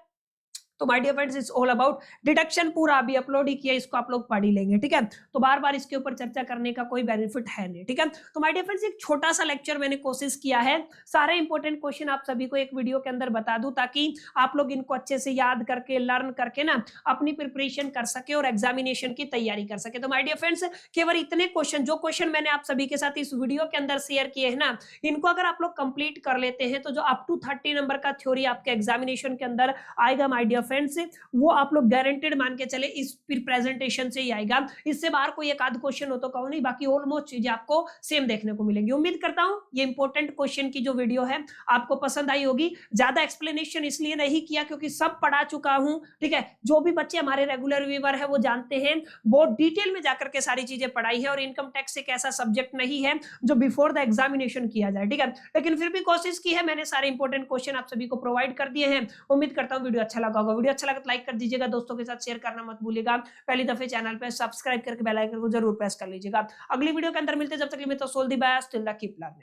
Speaker 1: तो my dear friends, it's all about deduction, पूरा अभी अपलोड ही किया, इसको आप लोग पढ़ ही लेंगे, ठीक है। तो बार बार इसके ऊपर चर्चा करने का कोई बेनिफिट है नहीं, ठीक है। तो माय डियर फ्रेंड्स, एक छोटा सा लेक्चर मैंने कोशिश किया है सारे इंपॉर्टेंट क्वेश्चन आप सभी को एक वीडियो के अंदर बता दूं, ताकि आप लोग इनको अच्छे से याद करके, लर्न करके ना अपनी प्रिपरेशन कर सके और एग्जामिनेशन की तैयारी कर सके। तो माय डियर फ्रेंड्स, केवल इतने क्वेश्चन, जो क्वेश्चन मैंने आप सभी के साथ इस वीडियो के अंदर शेयर किए हैं ना, इनको अगर आप लोग कंप्लीट कर लेते हैं, तो जो अप टू 30 नंबर का थ्योरी आपके एग्जामिनेशन के अंदर आएगा माय डियर फ्रेंड्स, वो आप लोग गारंटेड मान के चले इस प्रेजेंटेशन से ही आएगा। इससे बाहर कोई एक आध क्वेश्चन हो तो कहो नहीं, बाकी ऑलमोस्ट चीजें आपको सेम देखने को मिलेंगी। उम्मीद करता हूं ये इंपॉर्टेंट क्वेश्चन की जो वीडियो है आपको पसंद आई होगी। ज्यादा एक्सप्लेनेशन इसलिए नहीं किया क्योंकि सब पढ़ा चुका हूं, ठीक है। जो भी बच्चे हमारे रेगुलर व्यूअर है वो जानते हैं, बहुत डिटेल में जाकर के सारी चीजें पढ़ाई है, और इनकम टैक्स एक ऐसा सब्जेक्ट नहीं है जो बिफोर द एग्जामिनेशन किया जाए, ठीक है। लेकिन फिर भी कोशिश की है मैंने, सारे इंपॉर्टेंट क्वेश्चन आप सभी को प्रोवाइड कर दिए हैं। उम्मीद करता हूं वीडियो अच्छा लगा होगा। वीडियो अच्छा लगा तो लाइक कर दीजिएगा, दोस्तों के साथ शेयर करना मत भूलिएगा। पहली दफे चैनल पे सब्सक्राइब करके बेल आइकन को जरूर प्रेस कर लीजिएगा। अगली वीडियो के अंदर मिलते हैं, जब तक के लिए तो सोल the best, till the keep learning.